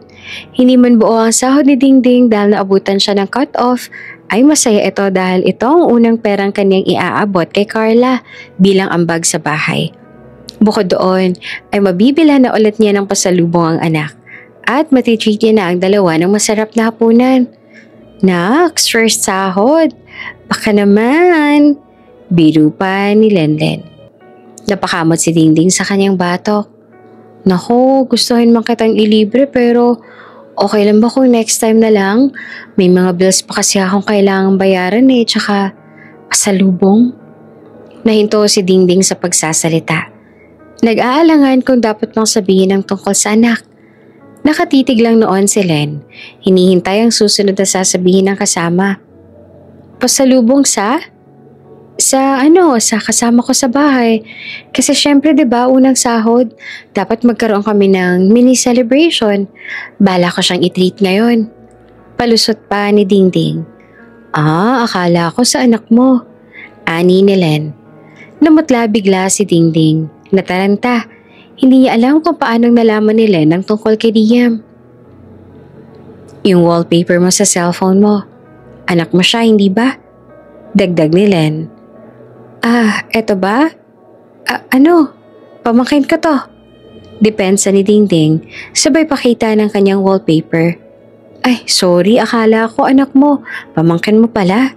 Hindi man buo ang sahod ni Dingding dahil naabutan siya ng cut-off, ay masaya ito dahil ito ang unang perang kanyang iaabot kay Carla bilang ambag sa bahay. Bukod doon, ay mabibila na ulit niya ng pasalubong ang anak at matitreat niya na ang dalawa ng masarap na hapunan. Naks, first sahod. Baka naman. Biro pa ni Lenlen. Napakamot si Dingding sa kanyang batok. Naku, gustuhin man kitang ilibre pero okay lang ba kung next time na lang? May mga bills pa kasi akong kailangang bayaran tsaka pasalubong. Nahinto si Dingding sa pagsasalita. Nag-aalangan kung dapat mang sabihin ang tungkol sa anak. Nakatitig lang noon si Len. Hinihintay ang susunod na sasabihin ng kasama. Pasalubong sa kasama ko sa bahay. Kasi syempre 'di ba unang sahod, dapat magkaroon kami ng mini celebration. Bala ko siyang i-treat ngayon. Palusot pa ni Dingding. Akala ko sa anak mo. Ani ni Len. Namutla bigla si Dingding. Nataranta. Hindi niya alam kung paanong nalaman ni Len ang tungkol kay Liam. Yung wallpaper mo sa cellphone mo. Anak mo siya, hindi ba? Dagdag ni Len. Eto ba? Pamangkin ka to. Depensa ni Dingding, sabay pakita ng kanyang wallpaper. Ay, sorry, akala ko anak mo. Pamangkin mo pala.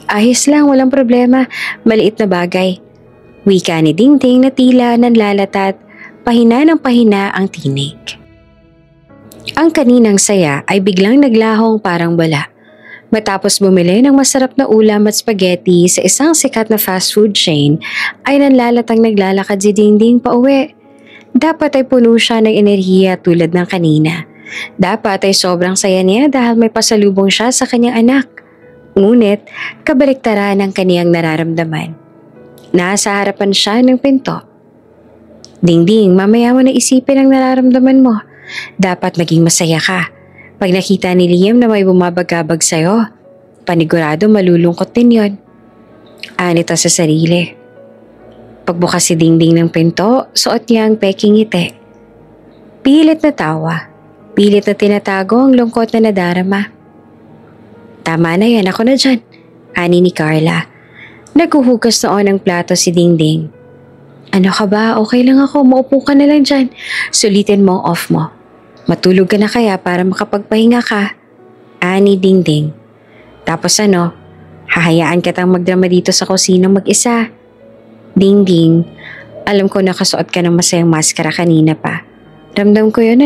Ayos lang, walang problema. Maliit na bagay. Wika ni Dingding na tila nanlalatat, pahina ng pahina ang tinig. Ang kaninang saya ay biglang naglahong parang wala. Matapos bumili ng masarap na ulam at spaghetti sa isang sikat na fast food chain, ay nanlalatang naglalakad si Dingding pa uwi. Dapat ay puno siya ng enerhiya tulad ng kanina. Dapat ay sobrang saya niya dahil may pasalubong siya sa kanyang anak. Ngunit, kabaliktaran ang kaniyang nararamdaman. Nasa harapan siya ng pinto. Dingding, mamaya mo na isipin ang nararamdaman mo. Dapat maging masaya ka. Pag nakita ni Liam na may bumabagabag sa'yo, panigurado malulungkot din yon. Anito sa sarili. Pagbukas si Dingding ng pinto, suot niya ang peking ngiti. Pilit na tawa. Pilit na tinatago ang lungkot na nadarama. Tama na yan, ako na dyan. Ani ni Carla. Naghuhugas noon ng plato si Dingding. Ano ka ba? Okay lang ako. Maupo ka na lang dyan. Sulitin mo ang off mo. Matulog ka na kaya para makapagpahinga ka. Ani Dingding. Tapos hahayaan kitang magdrama dito sa kusina mag-isa. Dingding, alam ko nakasuot ka ng masayang maskara kanina pa. Ramdam ko yun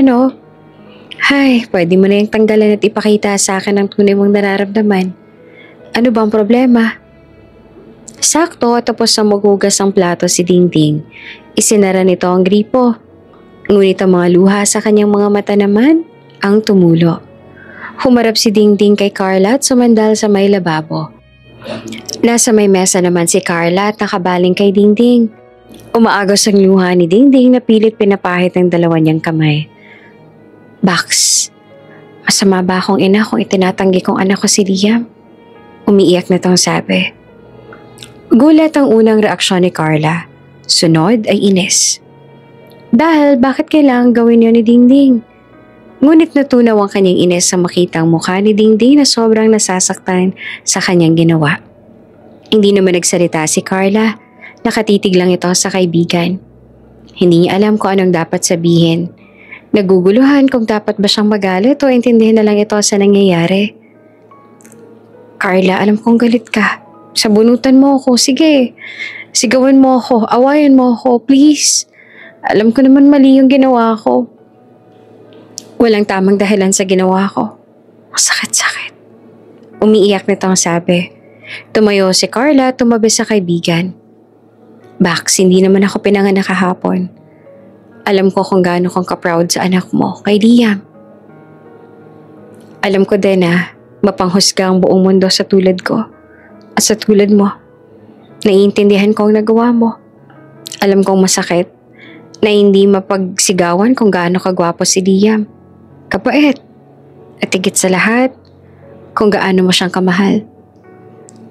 Hay, pwede mo na yung tanggalan at ipakita sa akin ang tunay mong nararamdaman. Ano bang problema? Sakto tapos sa maghugas ang plato si Dingding. Isinara nito ang gripo. Ngunit ang mga luha sa kanyang mga mata naman ang tumulo. Humarap si Dingding kay Carla at sumandal sa may lababo. Nasa may mesa naman si Carla at nakabaling kay Dingding. Umaagos ang luha ni Dingding na pilit pinapahit ng dalawa niyang kamay. Bax, masama ba akong ina kung itinatanggi kong anak ko si Liam? Umiiyak na tong sabi. Gulat ang unang reaksyon ni Carla. Sunod ay inis. Dahil bakit kailangan gawin yun ni Dingding? Ngunit natunaw ang kanyang inis sa makitang mukha ni Dingding na sobrang nasasaktan sa kanyang ginawa. Hindi naman nagsalita si Carla. Nakatitig lang ito sa kaibigan. Hindi niya alam kung anong dapat sabihin. Naguguluhan kung dapat ba siyang magalit o intindihin na lang ito sa nangyayari. Carla, alam kong galit ka. Sabunutan mo ako, sige. Sigawan mo ako, awayan mo ako, please. Alam ko naman mali yung ginawa ko. Walang tamang dahilan sa ginawa ko. Masakit-sakit. Umiiyak nito ang sabi. Tumayo si Carla at tumabi sa kaibigan. Bax, hindi naman ako pinanganak kahapon. Alam ko kung gaano kang ka-proud sa anak mo, kay Liam. Alam ko din na mapanghusga ang buong mundo sa tulad ko at sa tulad mo. Naiintindihan ko ang nagawa mo. Alam kong masakit na hindi mapagsigawan kung gaano kagwapo si Liam. Kapait. At higit sa lahat, kung gaano mo siyang kamahal.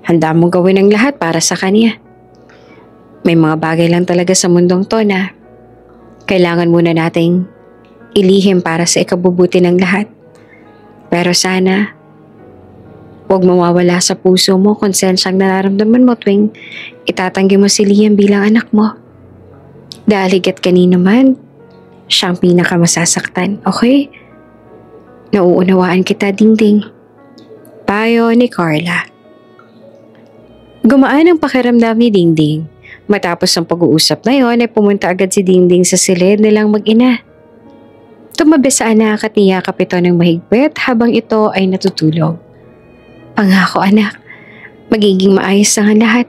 Handa mong gawin ang lahat para sa kanya. May mga bagay lang talaga sa mundong to na kailangan muna nating ilihim para sa ikabubuti ng lahat. Pero sana, huwag mawawala sa puso mo kung sensyang nararamdaman mo tuwing itatanggi mo si Liam bilang anak mo. Dahil higit kanino man, siyang pinakamasasaktan, okay? Nauunawaan kita, Dingding. Payo ni Carla. Gumaan ang pakiramdam ni Dingding. Matapos ang pag-uusap na yon ay pumunta agad si Dingding sa silid nilang mag-ina. Tumabi sa anak at niyakap ito ng mahigpit habang ito ay natutulog. Pangako anak, magiging maayos ang lahat.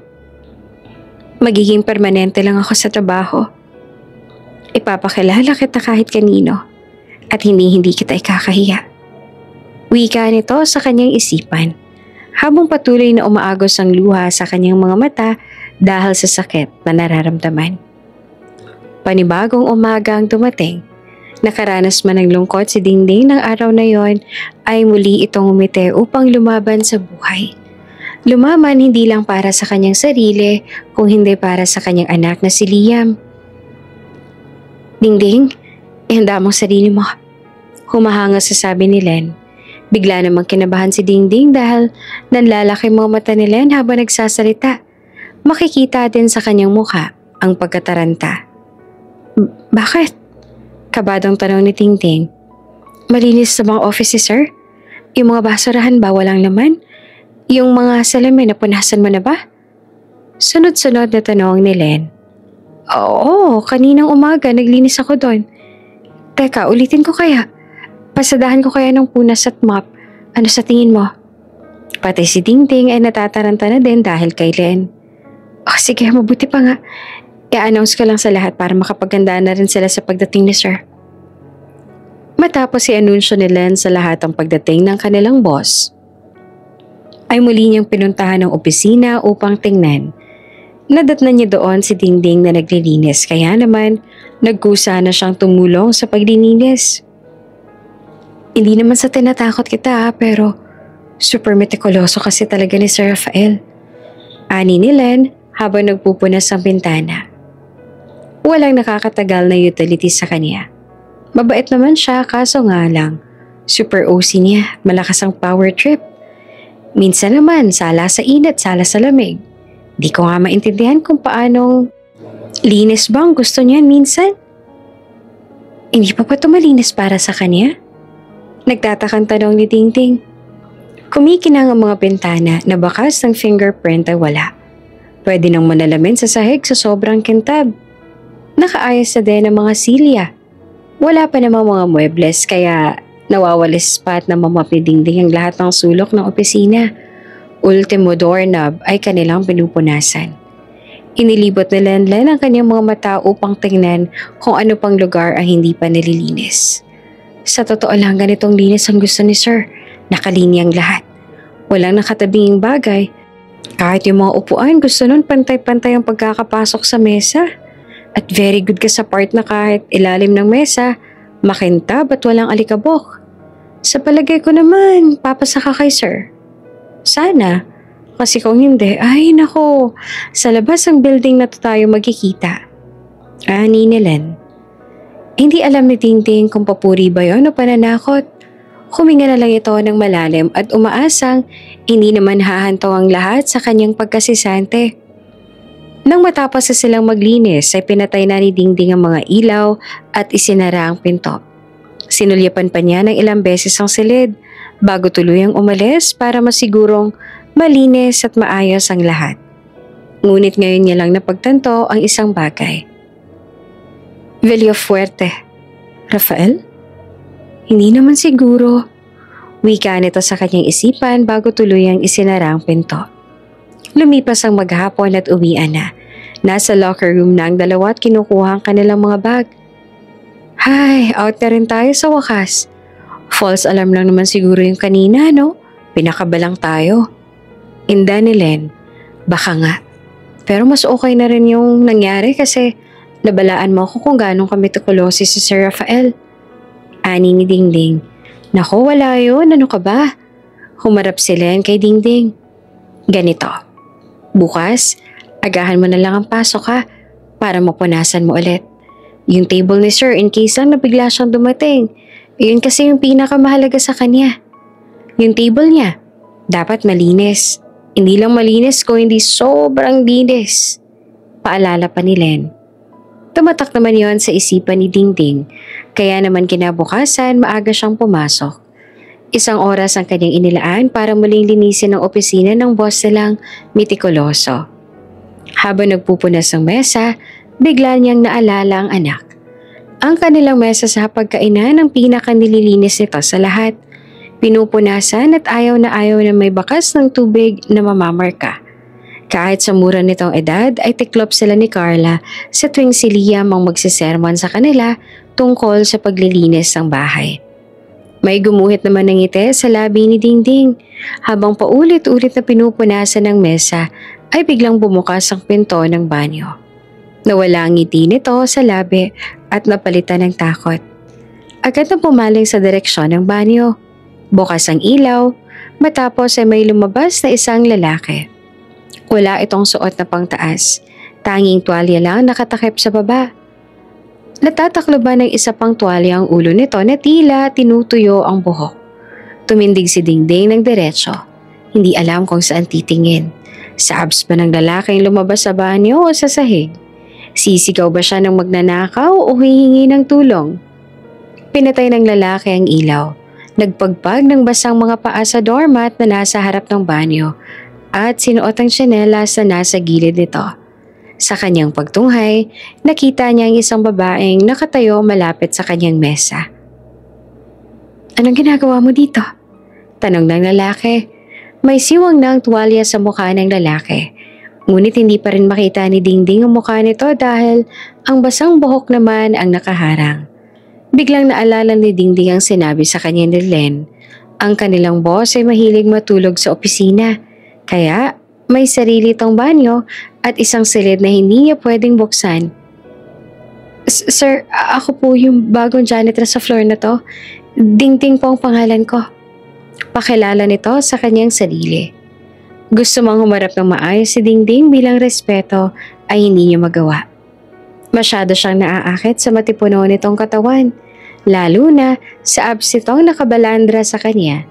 Magiging permanente lang ako sa trabaho. Ipapakilala kita kahit kanino at hindi kita ikakahiya. Wika nito sa kanyang isipan habang patuloy na umaagos ang luha sa kanyang mga mata dahil sa sakit na nararamdaman. Panibagong umaga ang dumating. Nakaranas man ng lungkot si Dingding ng araw na yon ay muli itong umite upang lumaban sa buhay. Lumaban hindi lang para sa kanyang sarili kung hindi para sa kanyang anak na si Liam. Dingding, ihanda mong sarili mo. Humahanga sa sabi ni Len. Bigla namang kinabahan si Dingding dahil nanlalaki mga mata ni Len habang nagsasalita. Makikita din sa kanyang mukha ang pagkataranta. Bakit? Kabadong tanong ni Dingding. Malinis sa mga office, sir? Yung mga basurahan ba walang laman? Yung mga salamin na punasan mo na ba? Sunod-sunod na tanong ni Len. Oo, kaninang umaga naglinis ako doon. Teka, ulitin ko kaya. Pasadahan ko kaya ng punas at mop. Ano sa tingin mo? Pati si Dingding ay natataranta na din dahil kay Len. Oh, sige, mabuti pa nga. I-announce ko lang sa lahat para makapagandaan na rin sila sa pagdating ni sir. Matapos i-anunsyo ni Len sa lahat ang pagdating ng kanilang boss, ay muli niyang pinuntahan ng opisina upang tingnan. Nadatnan niya doon si Dingding na naglilinis kaya naman nagkusa na siyang tumulong sa paglilinis. Hindi naman sa tinatakot kita pero super metikuloso kasi talaga ni Sir Rafael. Ani ni Len habang nagpupunas ang bintana. Walang nakakatagal na utility sa kanya. Mabait naman siya kaso nga lang, super OC niya, malakas ang power trip. Minsan naman, sala sa init, sala sa lamig. Di ko nga maintindihan kung paanong linis bang gusto niyan minsan. Hindi pa ito malinis para sa kanya? Nagtatakang tanong ni Dingding. Kumikinang ang mga bintana na bakas ng fingerprint ay wala. Pwede nang manalamin sa sahig sa sobrang kintab. Nakaayos na din ang mga silya. Wala pa namang mga muebles kaya nawawalis pa at namamap ni Dingding ang lahat ng sulok ng opisina. Ultimo doorknob ay kanilang pinupunasan. Inilibot ni Len ang kanyang mga mata upang tingnan kung ano pang lugar ang hindi pa nililinis. Sa totoo lang ganitong linis ang gusto ni Sir. Nakalinya ang lahat. Walang nakatabinging bagay. Kahit yung mga upuan gusto nun pantay-pantay ang pagkakapasok sa mesa. At very good ka sa part na kahit ilalim ng mesa, makintab at walang alikabok. Sa palagay ko naman, papasa ka kay Sir. Sana. Kasi kung hindi, ay nako, sa labas ng building na to tayo magkikita. Ani ni Len. Hindi alam ni Dingding kung papuri ba yun o pananakot. Huminga na lang ito ng malalim at umaasang hindi naman hahantaw ang lahat sa kanyang pagkasisante. Nang matapos na silang maglinis ay pinatay na ni Dingding ang mga ilaw at isinara ang pinto. Sinulyapan pa niya ng ilang beses ang silid bago tuluyang umalis para masigurong malinis at maayos ang lahat. Ngunit ngayon niya lang napagtanto ang isang bagay. Villafuerte. Rafael? Hindi naman siguro. Wika nito sa kanyang isipan bago tuluyang isinara ang pinto. Lumipas ang maghapon at uwian na. Nasa locker room na ang dalawa at kinukuha ang kanilang mga bag. Hay, out na rin tayo sa wakas. False alarm lang naman siguro yung kanina, no? Pinakabalang tayo. Inda ni Len. Baka nga. Pero mas okay na rin yung nangyari kasi nabalaan mo ako kung gano'ng kami tukulosi si Sir Rafael. Ani ni Dingding. Naku, wala yun. Ano ka ba? Humarap si Len kay Dingding. Ganito. Bukas, agahan mo na lang ang pasok ha para mapunasan mo ulit. Yung table ni Sir in case lang na bigla siyang dumating. Yun kasi yung pinakamahalaga sa kanya. Yung table niya, dapat malinis. Hindi lang malinis kung hindi sobrang linis. Paalala pa ni Len. Tumatak naman yon sa isipan ni Dingding. Kaya naman kinabukasan maaga siyang pumasok. Isang oras ang kanyang inilaan para muling linisin ang opisina ng boss nilang mitikuloso. Habang nagpupunas ng mesa, bigla niyang naalala ang anak. Ang kanilang mesa sa pagkainan ang pinakanililinis nito sa lahat. Pinupunasan at ayaw na may bakas ng tubig na mamamarka. Kahit sa mura nitong edad ay tiklop sila ni Carla sa tuwing si Liam ang magsisermon sa kanila tungkol sa paglilinis ng bahay. May gumuhit naman ng ngiti sa labi ni Dingding. Habang paulit-ulit na pinupunasan ng mesa ay biglang bumukas ang pinto ng banyo. Nawala ang ngiti nito sa labi at napalitan ng takot. Agad na pumaling sa direksyon ng banyo. Bukas ang ilaw, matapos ay may lumabas na isang lalaki. Wala itong suot na pangtaas, tanging tuwalya lang nakatakip sa baba. Natatakloban ng isa pang tuwalya ang ulo nito na tila tinutuyo ang buhok. Tumindig si Dingding ng diretso, hindi alam kung saan titingin. Sa abs ba ng lalaking lumabas sa banyo o sa sahig? Sisigaw ba siya ng magnanakaw o hihingi ng tulong? Pinatay ng lalaki ang ilaw. Nagpagpag ng basang mga paa sa doormat na nasa harap ng banyo at sinuot ang tsinelas na nasa gilid nito. Sa kanyang pagtunghay, nakita niya ang isang babaeng nakatayo malapit sa kanyang mesa. Anong ginagawa mo dito? Tanong ng lalaki. May siwang na ang tuwalya sa mukha ng lalaki. Ngunit hindi pa rin makita ni Dingding ang mukha nito dahil ang basang buhok naman ang nakaharang. Biglang naalala ni Dingding ang sinabi sa kanya ni Len. Ang kanilang boss ay mahilig matulog sa opisina. Kaya may sarili itong banyo at isang silid na hindi niya pwedeng buksan. Sir, ako po yung bagong janitor sa floor na to. Dingding po ang pangalan ko. Pakilala nito sa kanyang sarili. Gusto mang humarap ng maayos si Dingding bilang respeto ay hindi niya magawa. Masyado siyang naaakit sa matipuno nitong katawan, lalo na sa abs nitong nakabalandra sa kanya.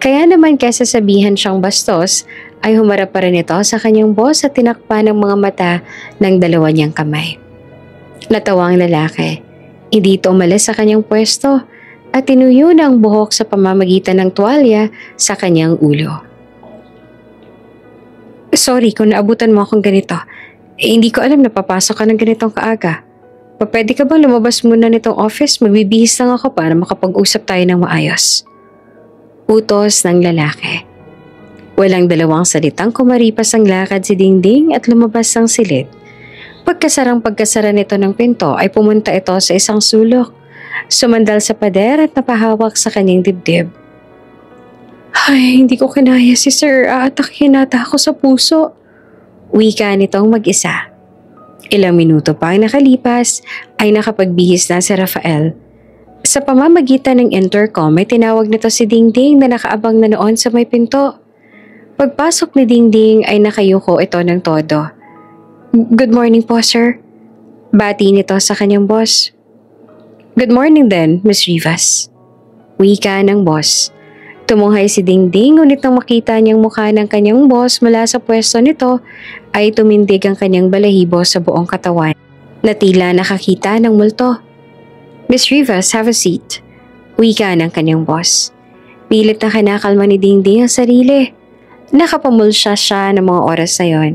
Kaya naman kaysa sabihan siyang bastos, ay humarap pa rin ito sa kanyang boss at tinakpan ng mga mata ng dalawa niyang kamay. Natawa ang lalaki. Hindi ito umalis sa kanyang pwesto at tinuyo na ang buhok sa pamamagitan ng tuwalya sa kanyang ulo. Sorry kung naabutan mo akong ganito. Hindi ko alam na papasok ka ng ganitong kaaga. Pwede ka bang lumabas muna nitong office? Magbibihis lang ako para makapag-usap tayo ng maayos. Utos ng lalaki. Walang dalawang salitang kumaripas ang lakad si Dingding at lumabas ang silid. Pagkasara nito ng pinto ay pumunta ito sa isang sulok. Sumandal sa pader at napahawak sa kanyang dibdib. Ay, hindi ko kinaya si Sir. Aatakin nata ako sa puso. Wika nitong mag-isa. Ilang minuto pa ang nakalipas ay nakapagbihis na si Rafael. Sa pamamagitan ng intercom ay tinawag nito si Dingding na nakaabang na noon sa may pinto. Pagpasok ni Dingding ay nakayuko ito ng todo. Good morning po, sir. Bati nito sa kanyang boss. Good morning din, Miss Rivas. Wika ng boss. Tumunghay si Dingding ngunit nang makita niyang mukha ng kanyang boss mula sa pwesto nito ay tumindig ang kanyang balahibo sa buong katawan na tila nakakita ng multo. Miss Rivas, have a seat. Wika ng kanyang boss. Pilit na kinakalma ni Dingding ang sarili. Nakapamulsya siya ng mga oras na yon.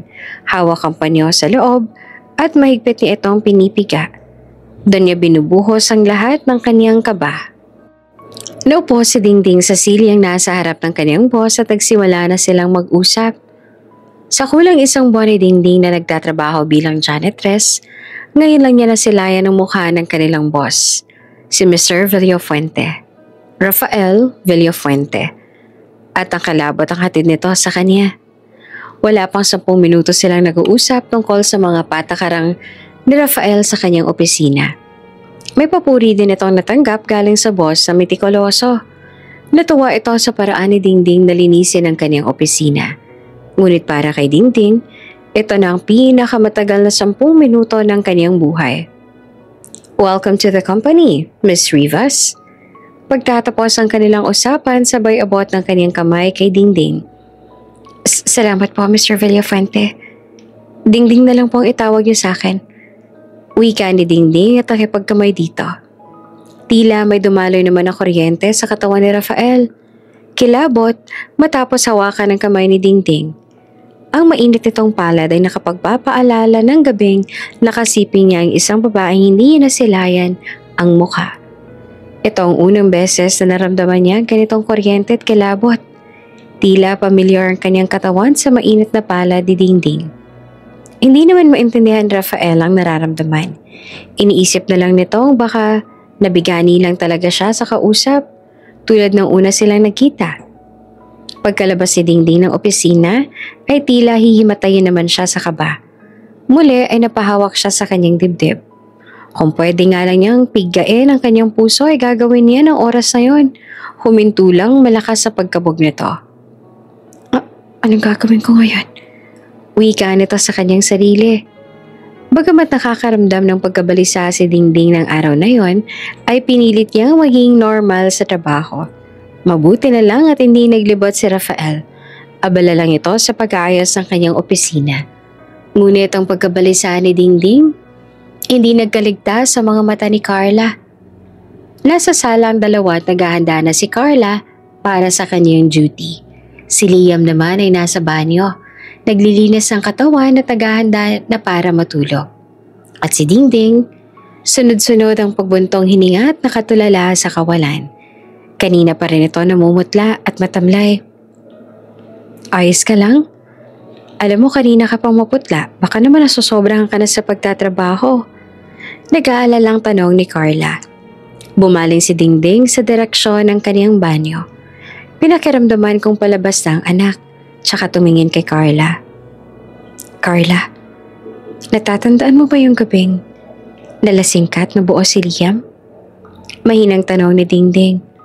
Hawak ang panyo sa loob at mahigpit niya itong pinipiga. Doon niya binubuhos ang lahat ng kanyang kaba. Naupo si Dingding sa silyang nasa harap ng kanyang boss at nagsimula na silang mag-usap. Sa kulang isang buwan ni Dingding na nagtatrabaho bilang janitress, ngayon lang niya nasilayan ang mukha ng kanilang boss, si Mr. Villafuente, Rafael Villafuente, at ang kalabot ang hatid nito sa kanya. Wala pang 10 minuto silang nag-uusap tungkol sa mga patakarang ni Rafael sa kanyang opisina. May papuri din itong natanggap galing sa boss sa mitikuloso. Natuwa ito sa paraan ni Dingding na linisin ang kanyang opisina. Ngunit para kay Dingding, ito na ang pinakamatagal na 10 minuto ng kanyang buhay. "Welcome to the company, Miss Rivas." Pagtatapos ang kanilang usapan, sabay abot ng kanyang kamay kay Dingding. Salamat po, Mr. Villafuente. Dingding na lang po ang itawag niyo sa akin." Wika ni Dingding at nakipagkamay dito. Tila may dumaloy naman ang kuryente sa katawan ni Rafael. Kilabot matapos hawakan ng kamay ni Dingding. Ang mainit nitong palad ay nakapagpapaalala ng gabing nakasiping niya ang isang babaeng hindi niya nasilayan ang mukha. Ito ang unang beses na naramdaman niya ganitong kuryente at kilabot. Tila pamilyar ang kanyang katawan sa mainit na palad ni Dingding. Hindi naman maintindihan Rafael ang nararamdaman. Iniisip na lang nitong baka nabigani lang talaga siya sa kausap tulad ng una silang nagkita. Pagkalabas si Dingding ng opisina ay tila hihimatayin naman siya sa kaba. Muli ay napahawak siya sa kanyang dibdib. Kung pwede nga lang niyang piggain ang kanyang puso ay gagawin niya ng oras na yon. Huminto lang malakas sa pagkabog nito. Anong gagawin ko ngayon? Wika nito sa kanyang sarili. Bagamat nakakaramdam ng pagkabalisa si Dingding ng araw na yon, ay pinilit niyang maging normal sa trabaho. Mabuti na lang at hindi naglibot si Rafael. Abala lang ito sa pag-aayos ng kanyang opisina. Ngunit ang pagkabalisa ni Dingding, hindi nagkaligtas sa mga mata ni Carla. Nasa sala ang dalawa at naghahanda na si Carla para sa kanyang duty. Si Liam naman ay nasa banyo. Naglilinis ang katawan at naghahanda na para matulog. At si Dingding, sunod-sunod ang pagbuntong hininga at nakatulala sa kawalan. Kanina pa rin ito namumutla at matamlay. Ayos ka lang? Alam mo kanina ka pang maputla, baka naman nasusobrahan ka na sa pagtatrabaho. Nag-aalalang tanong ni Carla. Bumaling si Dingding sa direksyon ng kaniyang banyo. Pinakiramdaman kong palabas na ang anak, tsaka tumingin kay Carla. Carla, natatandaan mo ba yung gabing nalasing ka at nabuo si Liam? Mahinang tanong ni Dingding.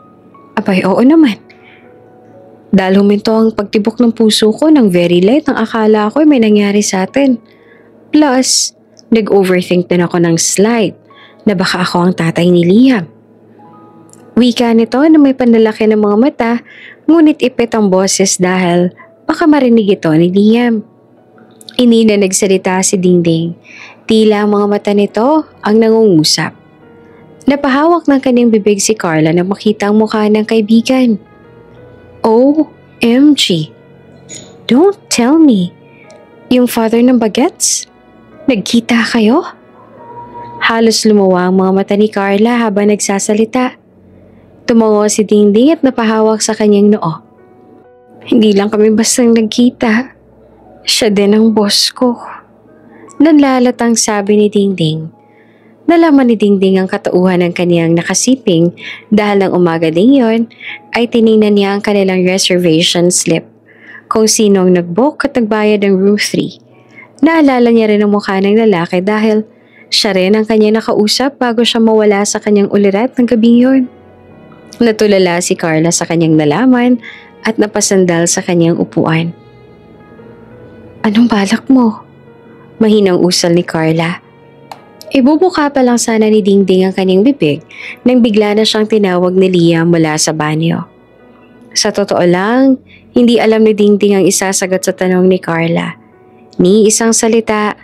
Abay, oo naman. Dahil huminto ang pagtibok ng puso ko ng very light, ang akala ko may nangyari sa atin. Plus, nag-overthink din ako ng slight na baka ako ang tatay ni Liam. Wika nito na may panlalaki ng mga mata, ngunit ipit ang boses dahil baka marinig ito ni Liam. Hindi na nagsalita si Dingding. Tila ang mga mata nito ang nangungusap. Napahawak ng kanyang bibig si Carla na makita ang mukha ng kaibigan. OMG! Don't tell me! Yung father ng bagets? Nagkita kayo? Halos lumuwa ang mga mata ni Carla habang nagsasalita. Tumango si Dingding at napahawak sa kanyang noo. Hindi lang kami bastang nagkita. Siya din ang boss ko. Nanlalatang sabi ni Dingding. Nalaman ni Dingding ang katauhan ng kaniyang nakasiping dahil ng umaga ding yon ay tiningnan niya ang kanilang reservation slip kung sinong nag-book at nagbayad ng room 3. Naalala niya rin ang mukha ng lalaki dahil siya rin ang kanyang nakausap bago siya mawala sa kanyang ulirat ng gabing yon. Natulala si Carla sa kanyang nalaman at napasandal sa kanyang upuan. Anong balak mo? Mahinang usal ni Carla. Ibubuka pa lang sana ni Dingding ang kanyang bibig nang bigla na siyang tinawag ni Liam mula sa banyo. Sa totoo lang, hindi alam ni Dingding ang isasagot sa tanong ni Carla. Ni isang salita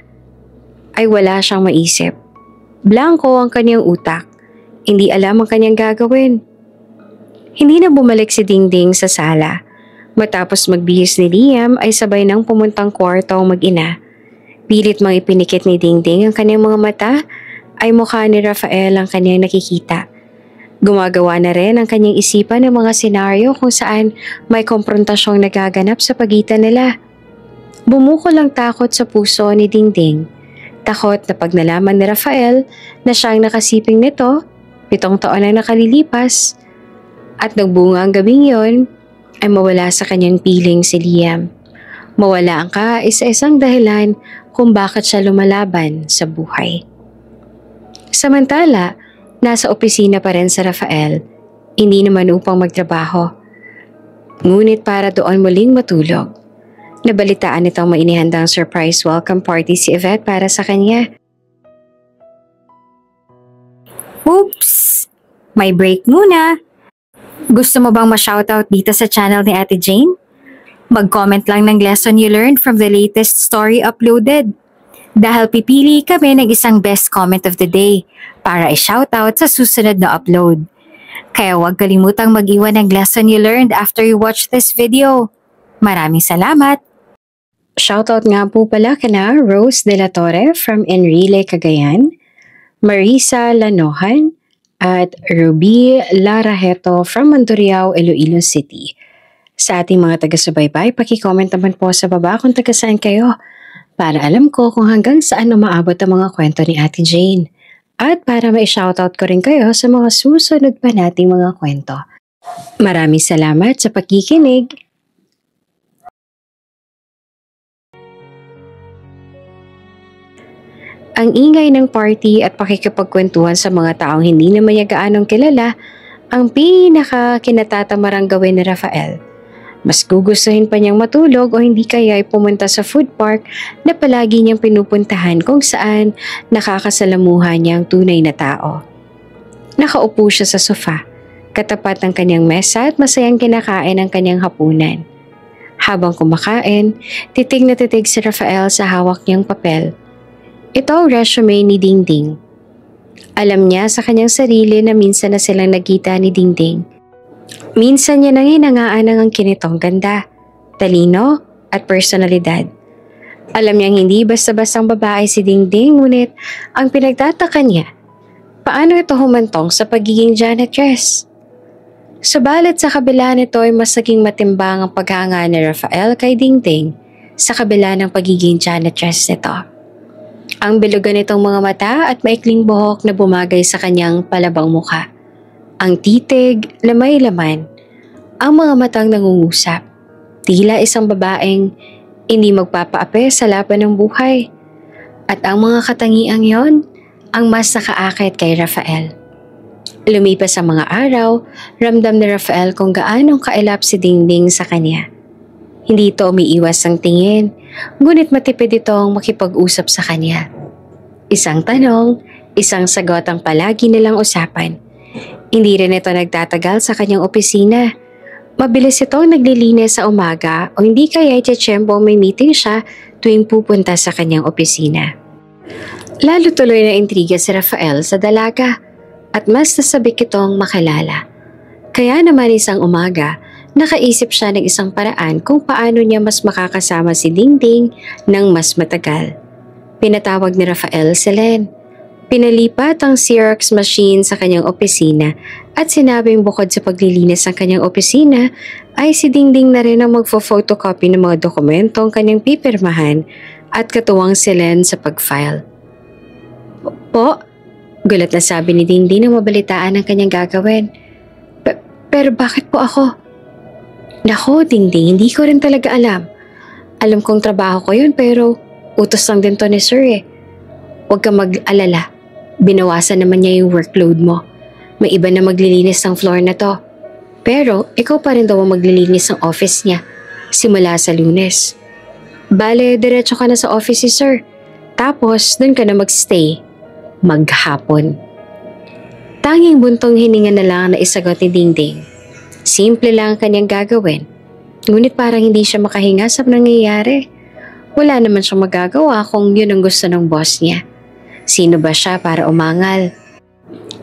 ay wala siyang maisip. Blanko ang kanyang utak. Hindi alam ang kanyang gagawin. Hindi na bumalik si Dingding sa sala. Matapos magbihis ni Liam ay sabay nang pumuntang kwarto ang mag-ina. Pilit mang ipinikit ni Dingding ang kanyang mga mata ay mukha ni Rafael ang kanyang nakikita. Gumagawa na rin ang kanyang isipan ng mga senaryo kung saan may komprontasyong nagaganap sa pagitan nila. Bumuko lang takot sa puso ni Dingding. Takot na pag nalaman ni Rafael na siya ang nakasiping nito, 7 taon na nakalilipas, at nagbunga ang gabing yon, ay mawala sa kanyang piling si Liam. Mawala ang kaisa-isang dahilan kung bakit siya lumalaban sa buhay. Samantala, nasa opisina pa rin si Rafael, hindi naman upang magtrabaho. Ngunit para doon muling matulog. Nabalitaan nitong may inihandang surprise welcome party si Yvette para sa kanya. Oops! May break muna. Gusto mo bang ma-shoutout dito sa channel ni Ate Jane? Mag-comment lang ng lesson you learned from the latest story uploaded. Dahil pipili kami ng isang best comment of the day para i-shoutout sa susunod na upload. Kaya huwag kalimutang mag-iwan ng lesson you learned after you watch this video. Maraming salamat! Shoutout nga po pala kana Rose De La Torre from Enrile, Cagayan, Marisa Lanohan, at Ruby Larajeto from Mandurriao, Iloilo City. Sa ating mga taga-subaybay, paki-comment naman po sa baba kung taga saan kayo para alam ko kung hanggang saan umaabot ang mga kwento ni Ate Jane at para ma-shoutout ko rin kayo sa mga susunod pa nating mga kwento. Maraming salamat sa pagkikinig! Ang ingay ng party at pakikipagkwentuhan sa mga taong hindi naman niya gaanong kilala ang pinaka-kinatatamarang gawin ni Rafael. Mas gugustuhin pa niyang matulog o hindi kaya ay pumunta sa food park na palagi niyang pinupuntahan kung saan nakakasalamuhan niya ang tunay na tao. Nakaupo siya sa sofa, katapat ng kanyang mesa at masayang kinakain ang kanyang hapunan. Habang kumakain, titig na titig si Rafael sa hawak niyang papel. Ito ang resume ni Dingding. Alam niya sa kanyang sarili na minsan na silang nagkita ni Dingding. Minsan niya nang hinangaan ang kinitong ganda, talino at personalidad. Alam niyang hindi basta-bastang babae si Dingding, ngunit ang pinagtataka niya, paano ito humantong sa pagiging janitress? Subalit sa kabila nito ay mas naging matimbang ang paghanga ni Rafael kay Dingding sa kabila ng pagiging janitress nito. Ang bilugan nitong mga mata at maikling buhok na bumagay sa kanyang palabang mukha. Ang titig na may laman. Ang mga matang nangungusap. Tila isang babaeng hindi magpapaapi sa laban ng buhay. At ang mga katangiang yon ang mas nakaakit kay Rafael. Lumipas ang mga araw, ramdam ni Rafael kung gaanong kailap si Dingding sa kanya. Hindi ito umiiwas ang tingin, ngunit matipid itong makipag-usap sa kanya. Isang tanong, isang sagot ang palagi nilang usapan. Hindi rin ito nagtatagal sa kanyang opisina. Mabilis itong naglilinis sa umaga o hindi kaya itiyempo may meeting siya tuwing pupunta sa kanyang opisina. Lalo tuloy na intriga si Rafael sa dalaga at mas nasabik itong makilala. Kaya naman isang umaga, nakaisip siya ng isang paraan kung paano niya mas makakasama si Dingding ng mas matagal. Pinatawag ni Rafael si Len. Pinalipat ang Xerox machine sa kanyang opisina at sinabing bukod sa paglilinis ng kanyang opisina ay si Dingding na rin ang magfo-photocopy ng mga dokumentong kanyang pipirmahan at katuwang si Len sa pag-file. Po? Gulat na sabi ni Dingding nang mabalitaan ang kanyang gagawin. Pero bakit po ako? Nako, Dingding, hindi ko rin talaga alam. Alam kong trabaho ko yun pero utos lang din to ni Sir eh. Huwag kang mag-alala. Binawasan naman niya yung workload mo. May iba na maglilinis ng floor na to. Pero ikaw pa rin daw ang maglilinis ng office niya simula sa Lunes. Bale, diretso ka na sa office si Sir. Tapos dun ka na magstay. Maghapon. Tanging buntong hininga na lang na isagot ni Dingding. Simple lang ang kanyang gagawin. Ngunit parang hindi siya makahinga sa nangyayari. Wala naman siyang magagawa kung yun ang gusto ng boss niya. Sino ba siya para umangal?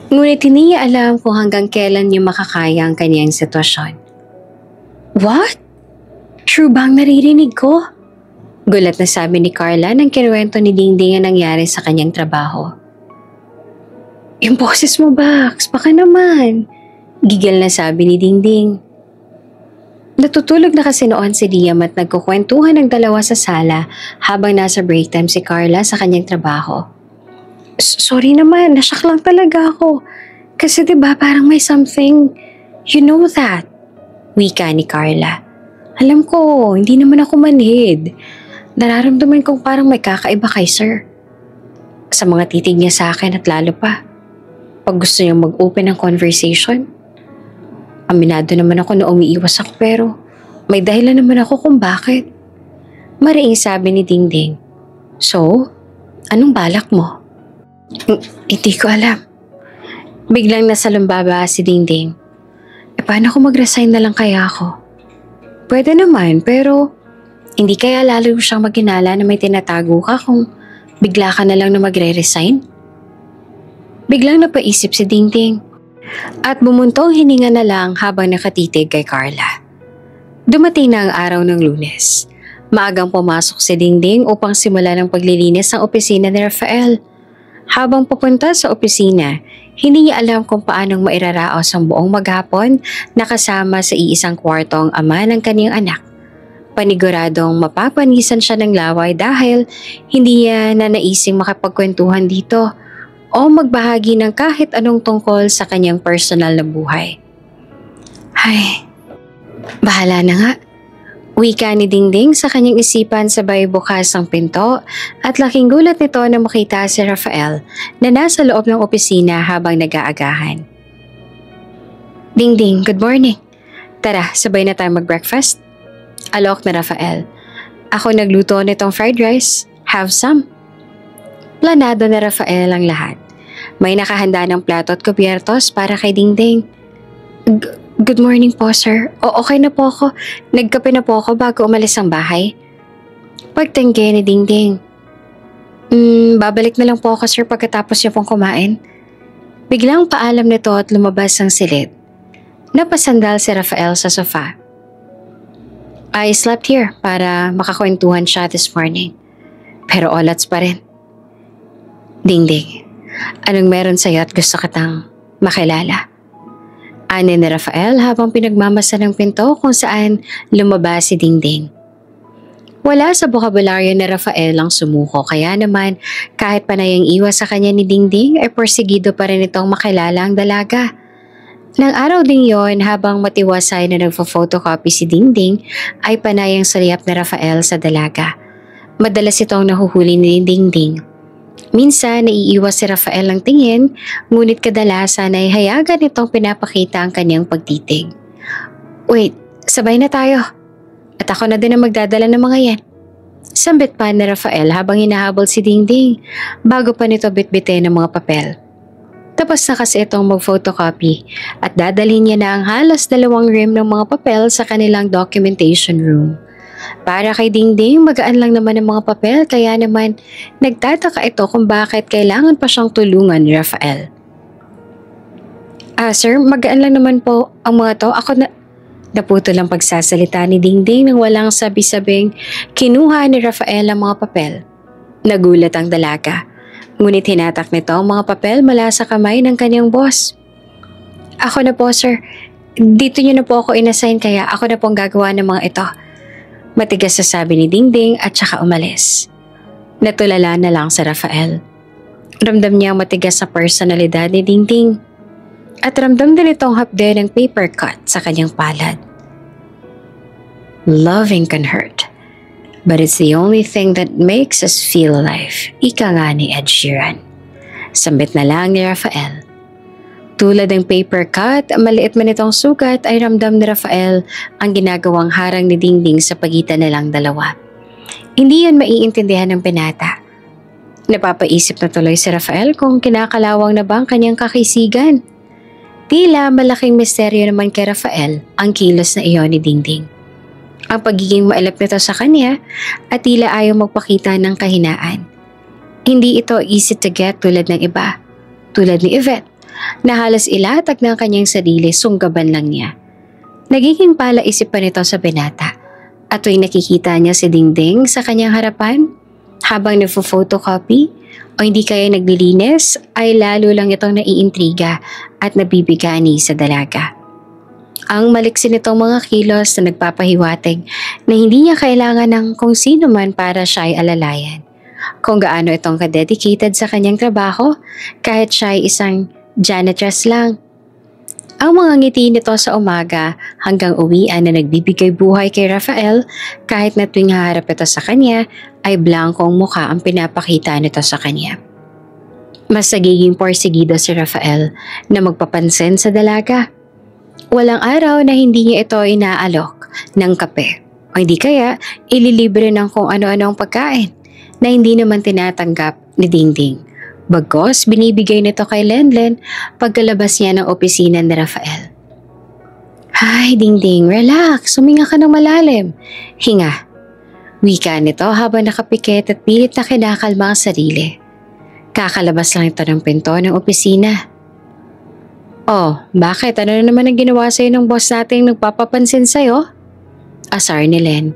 Ngunit hindi niya alam kung hanggang kailan niya makakaya ang kanyang sitwasyon. What? True bang naririnig ko? Gulat na sabi ni Carla nang kinuwento ni Dingding ang nangyari sa kanyang trabaho. Yung boses mo, Bax, baka naman. Gigil na sabi ni Dingding. Natutulog na kasi noon si Liam at nagkukwentuhan ng dalawa sa sala habang nasa break time si Carla sa kanyang trabaho. Sorry naman, nasyak lang talaga ako. Kasi 'di ba parang may something, you know that. Wika ni Carla. Alam ko, hindi naman ako manhid. Nararamdaman kong parang may kakaiba kay sir. Sa mga titig niya sa akin at lalo pa, pag gusto niyang mag-open ng conversation. Aminado naman ako na umiiwas ako pero may dahilan naman ako kung bakit. Mariing sabi ni Dingding. So, anong balak mo? Hindi ko alam. Biglang nasa lumbaba si Dingding. Paano kung mag-resign na lang kaya ako? Pwede naman pero hindi kaya lalo siyang maginala na may tinatago ka kung bigla ka na lang na magre-resign? Biglang napaisip si Dingding at bumuntong hininga na lang habang nakatitig kay Carla. Dumating na ang araw ng Lunes. Maagang pumasok si Dingding upang simulan ang paglilinis ng opisina ni Rafael. Habang pupunta sa opisina, hindi niya alam kung paanong mairaraos ang buong maghapon na kasama sa iisang kwarto ang ama ng kaniyang anak. Paniguradong mapapanisan siya ng laway dahil hindi niya nanaising makapagkwentuhan dito o magbahagi ng kahit anong tungkol sa kanyang personal na buhay. Ay, bahala na nga. Wika ni Dingding sa kanyang isipan sabay bukas ang pinto at laking gulat nito na makita si Rafael na nasa loob ng opisina habang nag-aagahan. Dingding, good morning. Tara, sabay na tayo mag-breakfast. Alok na Rafael. Ako nagluto nitong fried rice. Have some. Planado na Rafael ang lahat. May nakahanda ng plato at kubyertos para kay Dingding. Good morning po, sir. Okay na po ako. Nagkape na po ako bago umalis ang bahay. Pagtanggi ni Dingding. Babalik na lang po ako, sir, pagkatapos niya pong kumain. Biglang paalam nito at lumabas ang silid. Napasandal si Rafael sa sofa. I slept here para makakwentuhan siya this morning. Pero olats pa rin. Dingding, anong meron sa'yo at gusto kitang makilala? Ani ni Rafael habang pinagmamasa ng pinto kung saan lumabas si Dingding. Wala sa bokabularyo ni Rafael ang sumuko kaya naman kahit panayang iwas sa kanya ni Dingding ay porsigido pa rin itong makilala ang dalaga. Nang araw ding yon habang matiwasay na nagpo-photocopy si Dingding ay panayang saliyap ni Rafael sa dalaga. Madalas itong nahuhuli ni Dingding. Minsan naiiwas si Rafael ng tingin, ngunit kadalasan ay hayagan itong pinapakita ang kanyang pagtitig. Wait, sabay na tayo. At ako na din ang magdadala ng mga yan. Sambit pa ni Rafael habang hinahabol si Dingding bago pa nito bitbitin ng mga papel. Tapos na kasi itong mag-photocopy at dadalhin niya na ang halos 2 rim ng mga papel sa kanilang documentation room. Para kay Dingding, magaan lang naman ang mga papel kaya naman nagtataka ito kung bakit kailangan pa siyang tulungan ni Rafael. Sir, magaan lang naman po ang mga to. Ako na... Naputol ang pagsasalita ni Dingding nang walang sabi-sabing kinuha ni Rafael ang mga papel. Nagulat ang dalaga. Ngunit hinatak nito ang mga papel mula sa kamay ng kanyang boss. Ako na po, sir. Dito niyo na po ako inassign kaya ako na po ang gagawa ng mga ito. Matigas na sabi ni Dingding at saka umalis. Natulala na lang si Rafael. Ramdam niya ang matigas na personalidad ni Dingding. At ramdam din itong hapde ng paper cut sa kanyang palad. Loving can hurt, but it's the only thing that makes us feel alive. Ika nga ni Ed Sheeran. Sambit na lang ni Rafael. Tulad ng paper cut, maliit man itong sugat ay ramdam ni Rafael ang ginagawang harang ni Dingding sa pagitan nilang dalawa. Hindi yan maiintindihan ng binata. Napapaisip na tuloy si Rafael kung kinakalawang na ba ang kanyang kakisigan. Tila malaking misteryo naman kay Rafael ang kilos na iyon ni Dingding. Ang pagiging mailap nito sa kanya at tila ayaw magpakita ng kahinaan. Hindi ito easy to get tulad ng iba, tulad ni Yvette, na halos ilatag ng kanyang sarili sunggaban lang niya. Nagiging palaisip pa nito sa binata at tuwing nakikita niya si Dingding sa kanyang harapan habang nagpo-photocopy o hindi kaya naglilinis ay lalo lang itong naiintriga at nabibigani sa dalaga. Ang maliksi nitong mga kilos na nagpapahiwatig na hindi niya kailangan ng kung sino man para siya ay alalayan. Kung gaano itong kadedicated sa kanyang trabaho kahit siya ay isang janitress lang. Ang mga ngiti nito sa umaga hanggang uwian na nagbibigay buhay kay Rafael kahit na tuwing haharap ito sa kanya ay blankong mukha ang pinapakita nito sa kanya. Mas nagiging porsigido si Rafael na magpapansin sa dalaga. Walang araw na hindi niya ito inaalok ng kape o hindi kaya ililibre ng kung ano-ano ang pagkain na hindi naman tinatanggap ni Dingding. Bagos, binibigay nito kay Lenlen pagkalabas niya ng opisina ni Rafael. Hi Dingding, relax, huminga ka ng malalim. Hinga. Wika nito habang nakapikit at pilit na kinakalma ang sarili. Kakalabas lang ito ng pinto ng opisina. Oh, bakit? Ano na naman ang ginawa sa'yo ng boss nating nagpapapansin sa'yo? Asar ni Len.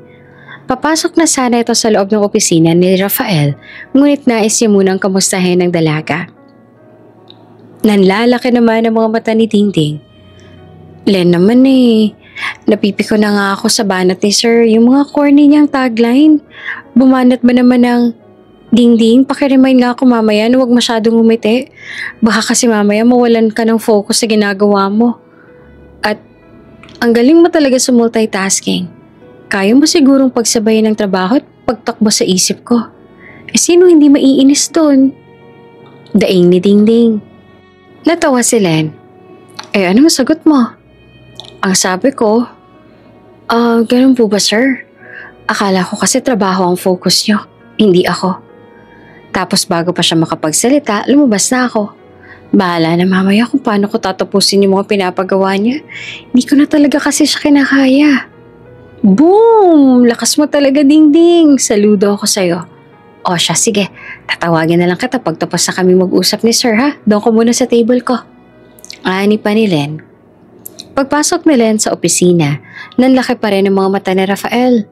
Papasok na sana ito sa loob ng opisina ni Rafael, ngunit nais niya munang kamustahin ng dalaga. Nanlalaki naman ang mga mata ni Dingding. Len naman napipiko na nga ako sa banat ni Sir, yung mga corny niyang tagline. Bumanat ba naman ng Dingding, pakiremind nga ako mamaya na huwag masyadong umiti. Baka kasi mamaya mawalan ka ng focus sa ginagawa mo. At ang galing mo talaga sa multitasking. Kaya mo sigurong pagsabayin ng trabaho at pagtakbo sa isip ko. Sino hindi maiinis doon? Daing ni Dingding. Natawa si Len. Ano sagot mo? Ang sabi ko, ganun po ba sir? Akala ko kasi trabaho ang focus niyo, hindi ako. Tapos bago pa siya makapagsalita, lumabas na ako. Bahala na mamaya kung paano ko tatapusin yung mga pinapagawa niya. Hindi ko na talaga kasi siya kinakaya. Boom! Lakas mo talaga, Dingding. Saludo ako sa'yo. O siya, sige. Tatawagin na lang kita pag tapos na kami mag-usap ni Sir ha. Doon ko muna sa table ko. Ani pa ni Len. Pagpasok ni Len sa opisina, nanlaki pa rin ang mga mata ni Rafael.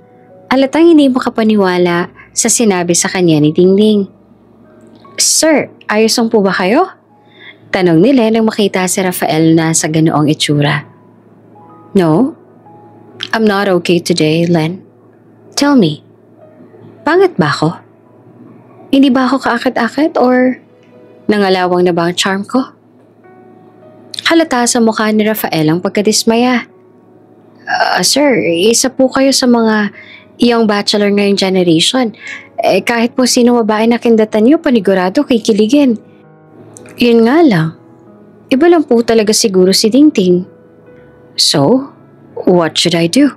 Alatang hindi makapaniwala sa sinabi sa kanya ni Dingding. Sir, ayos lang po ba kayo? Tanong ni Len nang makita si Rafael na sa ganoong itsura. No, I'm not okay today, Len. Tell me, pangit ba ako? Hindi ba ako kaakit-akit or nangalawang na ba ang charm ko? Halata sa mukha ni Rafael ang pagkadismaya. Sir, isa po kayo sa mga iyong bachelor ngayong generation. Kahit po sino babae na kindatan niyo, panigurado kikiligin. Yun nga lang, iba lang po talaga siguro si Dingding. So, what should I do?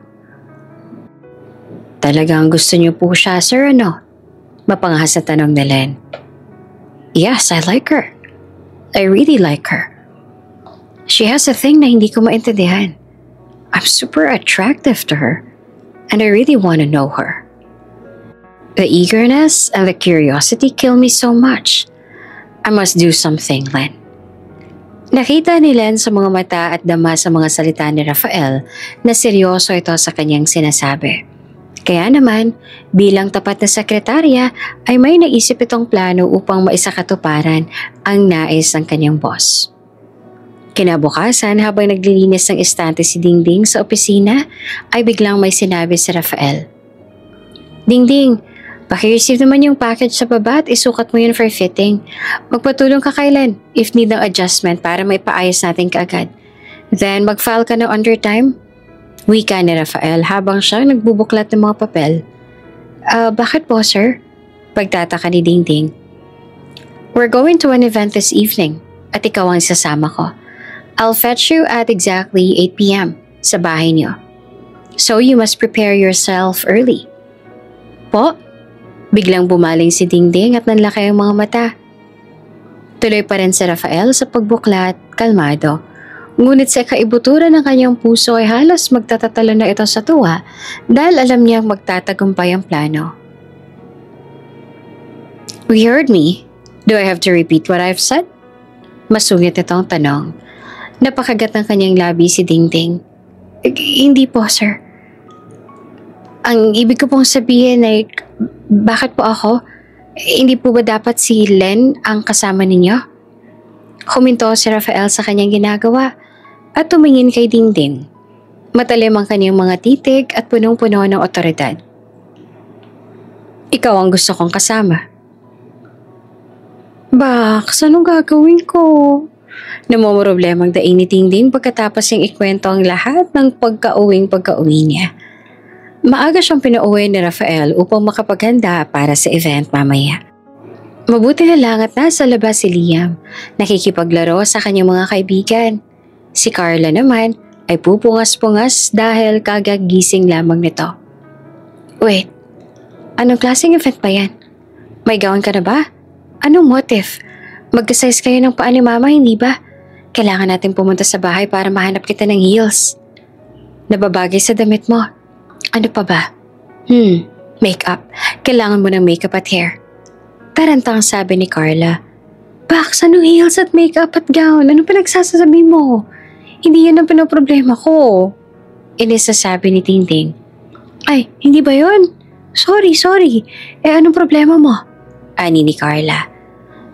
Talagang gusto niyo po siya, sir, ano? Mapangahas na tanong ni Len. Yes, I like her. I really like her. She has a thing na hindi ko maintindihan. I'm super attractive to her, and I really want to know her. The eagerness and the curiosity kill me so much. I must do something, Len. Nakita ni Len sa mga mata at dama sa mga salita ni Rafael na seryoso ito sa kanyang sinasabi. Kaya naman, bilang tapat na sekretarya ay may naisip itong plano upang maisakatuparan ang nais ng kanyang boss. Kinabukasan habang naglilinis ng estante si Dingding sa opisina ay biglang may sinabi si Rafael. Dingding, paki-receive naman yung package sa baba at isukat mo yun for fitting. Magpatulong ka kay Len if need ng adjustment para may paayos natin kaagad. Then mag-file ka ng undertime. Wika ni Rafael habang siyang nagbubuklat ng mga papel. Bakit po sir? Pagtataka ni Dingding. We're going to an event this evening at ikaw ang sasama ko. I'll fetch you at exactly 8 p.m. sa bahay niyo. So you must prepare yourself early. Po? Biglang bumaling si Dingding at nanlaki ang mga mata. Tuloy pa rin si Rafael sa pagbuklat, kalmado. Ngunit sa kaibuturan ng kanyang puso ay halos magtatatalo na ito sa tuwa dahil alam niyang magtatagumpay ang plano. You heard me? Do I have to repeat what I've said? Masungit itong tanong. Napakagat ng kanyang labi si Dingding. Hindi po, sir. Ang ibig ko pong sabihin ay, bakit po ako? Hindi po ba dapat si Len ang kasama ninyo? Huminto si Rafael sa kanyang ginagawa at tumingin kay Dingding. Matalim ang kanyang mga titig at punong-puno ng otoridad. Ikaw ang gusto kong kasama. Baks, anong gagawin ko? Namumroblemang daing ni Dingding pagkatapos niyang ikwento ang lahat ng pagka-uwi niya. Maaga siyang pinauwi ni Rafael upang makapaghanda para sa event mamaya. Mabuti na lang at nasa labas si Liam, nakikipaglaro sa kanyang mga kaibigan. Si Carla naman ay pupungas-pungas dahil kagagising lamang nito. Wait, anong klaseng event ba yan? May gown ka na ba? Anong motive? Mag-size kayo ng paa ni Mama, hindi ba? Kailangan natin pumunta sa bahay para mahanap kita ng heels. Nababagay sa damit mo. Ano pa ba? Makeup. Kailangan mo ng makeup at hair. Tarantang sabi ni Carla. Baks, anong heels at makeup at gown? Ano pinagsasasabi mo? Hindi yan ang pinoproblema ko. Inis na sabi ni Dingding. Ay, hindi ba yun? Sorry. Anong problema mo? Ani ni Carla.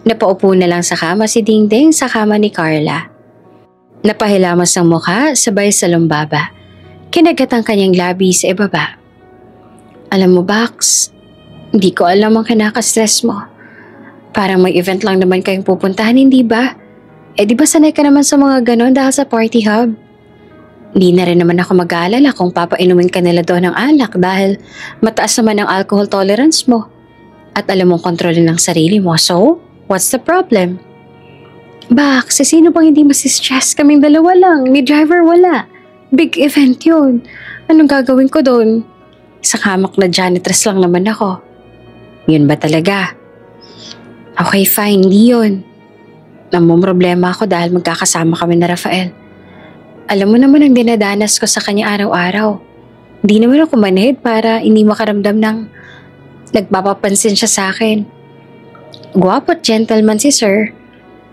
Napaupo na lang sa kama si Dingding sa kama ni Carla. Napahilamas ang mukha sabay sa lumbaba. Kinagat ang kanyang labi sa ibaba. Alam mo, Bax, hindi ko alam ang kinakastress mo. Parang may event lang naman kayong pupuntahan, hindi ba? Di ba sanay ka naman sa mga ganon dahil sa party hub? Hindi na rin naman ako mag-aalala kung papainumin ka nila doon ng alak dahil mataas naman ang alcohol tolerance mo. At alam mong kontrolin ang sarili mo, so what's the problem? Bax, sino bang hindi masistress? Kaming dalawa lang, may driver wala. Big event yun. Anong gagawin ko doon? Sa hamak na janitress lang naman ako. Yun ba talaga? Okay, fine, hindi yun. Namumroblema ako dahil magkakasama kami na Rafael. Alam mo naman ang dinadanas ko sa kanya araw-araw. Hindi naman ako manhid para hindi makaramdam ng nagpapapansin siya sa akin. Gwapo at gentleman si sir.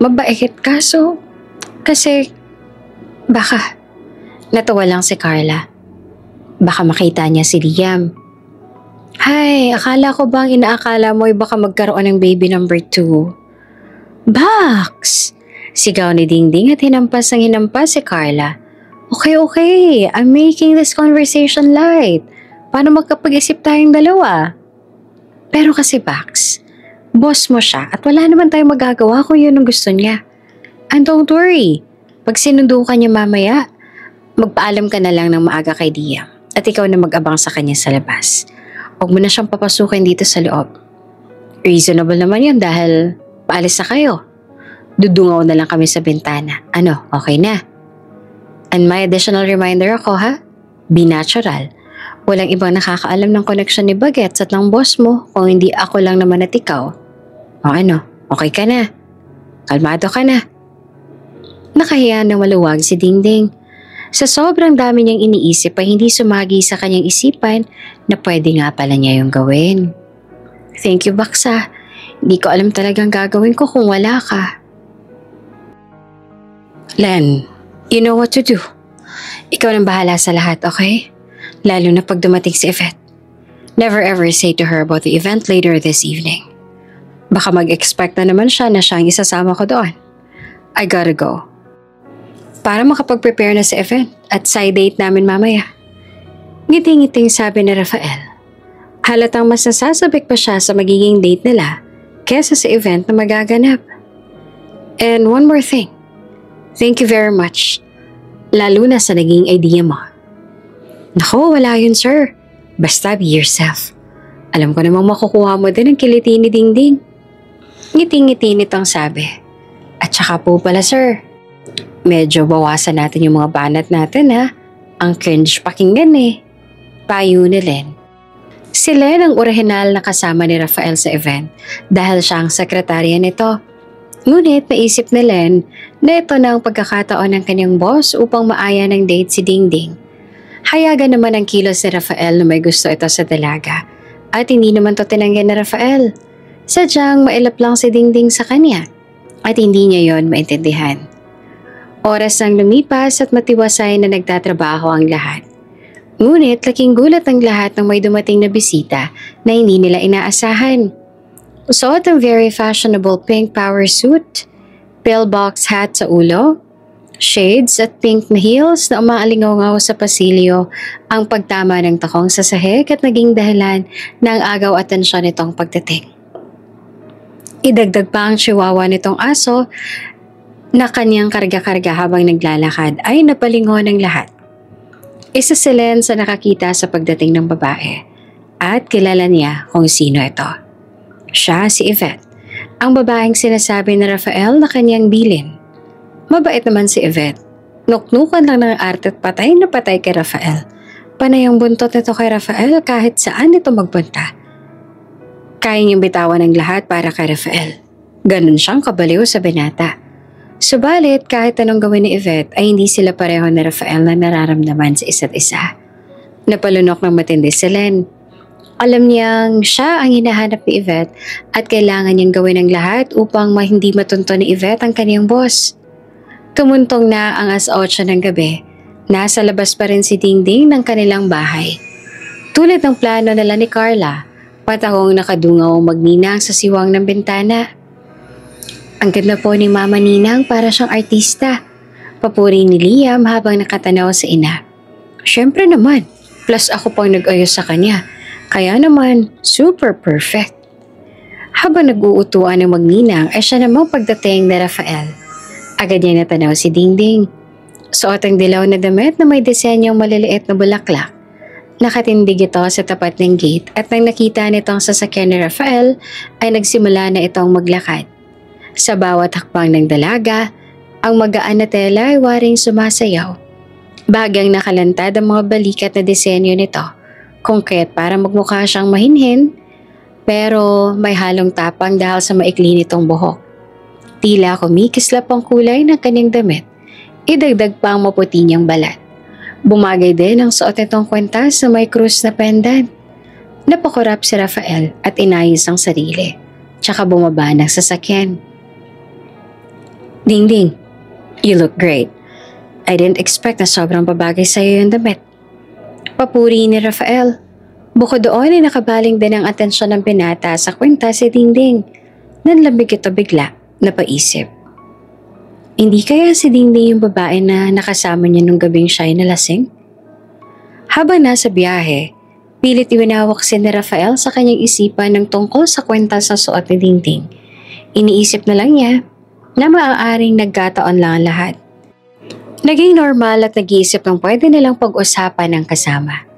Mabait kaso. Kasi baka. Natawa lang si Carla. Baka makita niya si Liam. Hay, akala ko bang inaakala mo ay baka magkaroon ng baby number 2? Bax! Sigaw ni Dingding at hinampas si Carla. Okay. I'm making this conversation light. Paano magkapag-isip tayong dalawa? Pero kasi Bax, boss mo siya at wala naman tayong magagawa kung yun ang gusto niya. And don't worry, pag sinundo ka niya mamaya, magpaalam ka na lang ng maaga kay Dia at ikaw na mag-abang sa kanya sa labas. Huwag mo na siyang papasukin dito sa loob. Reasonable naman yun dahil paalis na kayo. Dudungaw na lang kami sa bintana. Ano, okay na? And my additional reminder ako ha, be natural. Walang ibang nakakaalam ng connection ni Bagets at ng boss mo kung hindi ako lang naman at ikaw. O ano, okay ka na? Kalmado ka na? Nakahiya ng maluwag si Dingding. Sa sobrang dami niyang iniisip ay hindi sumagi sa kanyang isipan na pwede nga pala niya yung gawin. Thank you, Baksa. Hindi ko alam talagang gagawin ko kung wala ka. Len, you know what to do. Ikaw nang bahala sa lahat, okay? Lalo na pag dumating si Yvette. Never ever say to her about the event later this evening. Baka mag-expect na naman siya na siyang isasama ko doon. I gotta go. Para makapag-prepare na sa event at side date namin mamaya. Ngiting-ngiting sabi ni Rafael. Halatang mas nasasabik pa siya sa magiging date nila kesa sa event na magaganap. And one more thing. Thank you very much. Lalo na sa naging idea mo. Naku, wala yun sir. Basta be yourself. Alam ko namang makukuha mo din ang kiliti ni Dingding. Ngiti-ngiti nitong sabi. At saka po pala sir. Medyo bawasan natin yung mga banat natin ha. Ang cringe pakinggan eh. Payo ni Len. Si Len ang orihinal na kasama ni Rafael sa event dahil siya ang sekretarya nito. Ngunit naisip ni Len na ito na ang pagkakataon ng kanyang boss upang maaya ng date si Dingding. Hayagan naman ang kilos ni Rafael na may gusto ito sa dalaga at hindi naman to tinanggihan ni Rafael. Sadyang mailap lang si Dingding sa kanya at hindi niya yon maintindihan. Oras nang lumipas at matiwasay na nagtatrabaho ang lahat. Ngunit laking gulat ang lahat nang may dumating na bisita na hindi nila inaasahan. Suot ang very fashionable pink power suit, pillbox hat sa ulo, Shades at pink na heels na umaalingaw sa pasilyo ang pagtama ng takong sa sahig at naging dahilan ng agaw atensyon nitong pagdating. Idagdag pa ang chihuahua nitong aso na kanyang karga-karga habang naglalakad ay napalingon ng lahat. Isa si Len sa nakakita sa pagdating ng babae at kilala niya kung sino ito. Siya si Yvette, ang babaeng sinasabi ni Rafael na kanyang bilin. Mabait naman si Yvette. Nuknukan lang ng arte at patay na patay kay Rafael. Panay ang buntot nito kay Rafael kahit saan ito magpunta. Kaya niyang bitawan ng lahat para kay Rafael. Ganun siyang kabaliw sa binata. Subalit kahit anong gawin ni Yvette ay hindi sila pareho ni Rafael na nararamdaman sa isa't isa. Napalunok ng matindi si Len. Alam niyang siya ang hinahanap ni Yvette at kailangan niyang gawin ang lahat upang hindi matunto ni Yvette ang kaniyang boss. Tumuntong na ang 8 ng gabi. Nasa labas pa rin si Dingding ng kanilang bahay. Tulad ng plano nila ni Carla, patahong nakadungaw magninang sa siwang ng bintana. Ang ganda po ni Mama Ninang para siyang artista. Papuri ni Liam habang nakatanaw sa ina. Siyempre naman, plus ako pang nag-ayos sa kanya. Kaya naman, super perfect. Habang nag-uutuan ng magninang ay siya namang pagdating ni Rafael. Agad niya natanaw si Dingding. Suot ang dilaw na damit na may disenyong maliliit na bulaklak. Nakatindig ito sa tapat ng gate at nang nakita nitong sasakyan ni Rafael ay nagsimula na itong maglakad. Sa bawat hakbang ng dalaga, ang magaan na tela ay waring sumasayaw. Bagyang nakalantad ang mga balikat na disenyo nito, konkret para magmukha siyang mahinhin, pero may halong tapang dahil sa maikli nitong buhok. Tila kumikislap ang kulay ng kanyang damit. Idagdag pa ang maputi niyang balat. Bumagay din ang suot nitong kwentas na may krus na pendant. Napakurap si Rafael at inayos ang sarili. Tsaka bumaba ng sasakyan. Dingding, you look great. I didn't expect na sobrang babagay sa'yo yung damit. Papuri ni Rafael. Bukod doon ay nakabaling din ang atensyon ng binata sa kwentas si Dingding. Nanlamig ito bigla. Napaisip. Hindi kaya si Dingding yung babae na nakasama niya nung gabing siya'y nalasing? Habang nasa biyahe, pilit iwinawak si ni Rafael sa kanyang isipan ng tungkol sa kwenta sa suot ni Dingding. Iniisip na lang niya na maaaring nagkataon lang ang lahat. Naging normal at nag-iisip ng pwede nilang pag-usapan ng kasama.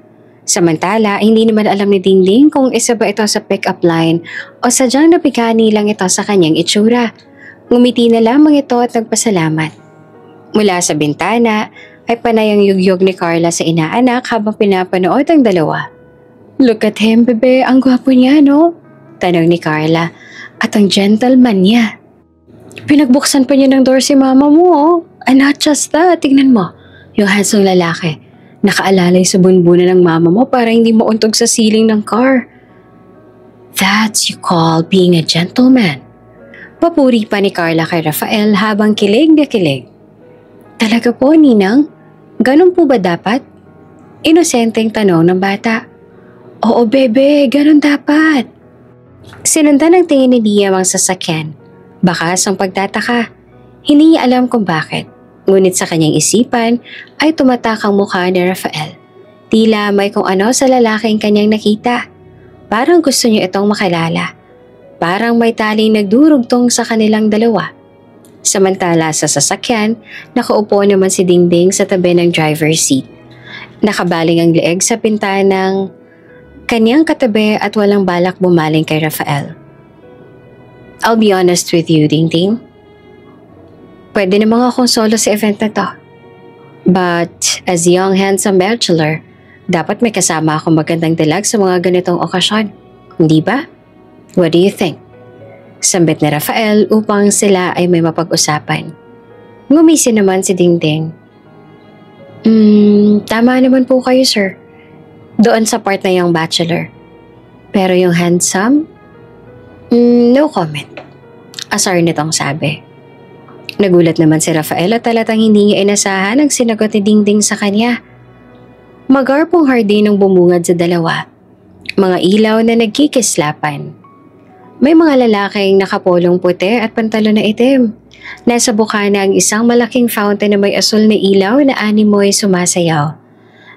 Samantala, hindi naman alam ni Dingding kung isa ba ito sa pick-up line o sadyang napigani lang ito sa kanyang itsura. Ngumiti na lamang ito at nagpasalamat. Mula sa bintana ay panay ang yugyog ni Carla sa inaanak habang pinapanood ang dalawa. Look at him, bebe. Ang gwapo niya, no? Tanong ni Carla. At ang gentleman niya. Pinagbuksan pa niya ng door si mama mo, oh. And not just that, tignan mo. Yung handsome lalaki. Nakaalalay sa bunbunan ng mama mo para hindi mauntog sa ceiling ng car. That's you call being a gentleman. Papuri pa ni Carla kay Rafael habang kilig na kilig. Talaga po, Ninang? Ganun po ba dapat? Inosenteng tanong ng bata. Oo, bebe, ganun dapat. Sinundan ng tingin ni Liam ang sasakyan. Bakas ang pagtataka. Hindi niya alam kung bakit. Ngunit sa kanyang isipan ay tumatak ang mukha ni Rafael. Tila may kung ano sa lalaking kanyang nakita. Parang gusto niya itong makilala. Parang may taling nagdurugtong sa kanilang dalawa. Samantala sa sasakyan, nakaupo naman si Dingding sa tabi ng driver's seat. Nakabaling ang leeg sa pinta ng kanyang katabi at walang balak bumaling kay Rafael. I'll be honest with you, Dingding. Pwede namang akong solo sa event na to. But as a young handsome bachelor, dapat may kasama akong magandang dalag sa mga ganitong okasyon. Hindi ba? What do you think? Sambit ni Rafael upang sila ay may mapag-usapan. Ngumisi naman si Dingding. Tama naman po kayo, sir. Doon sa part na yung bachelor. Pero yung handsome? No comment. Asar nitong sabi. Nagulat naman si Rafael at talatang hindi niya inasahan ang sinagot ni Dingding sa kanya. Magarpong hardin ang bumungad sa dalawa. Mga ilaw na nagkikislapan. May mga lalaking nakapolong puti at pantalon na itim. Nasa bukana ang isang malaking fountain na may asul na ilaw na animoy sumasayaw.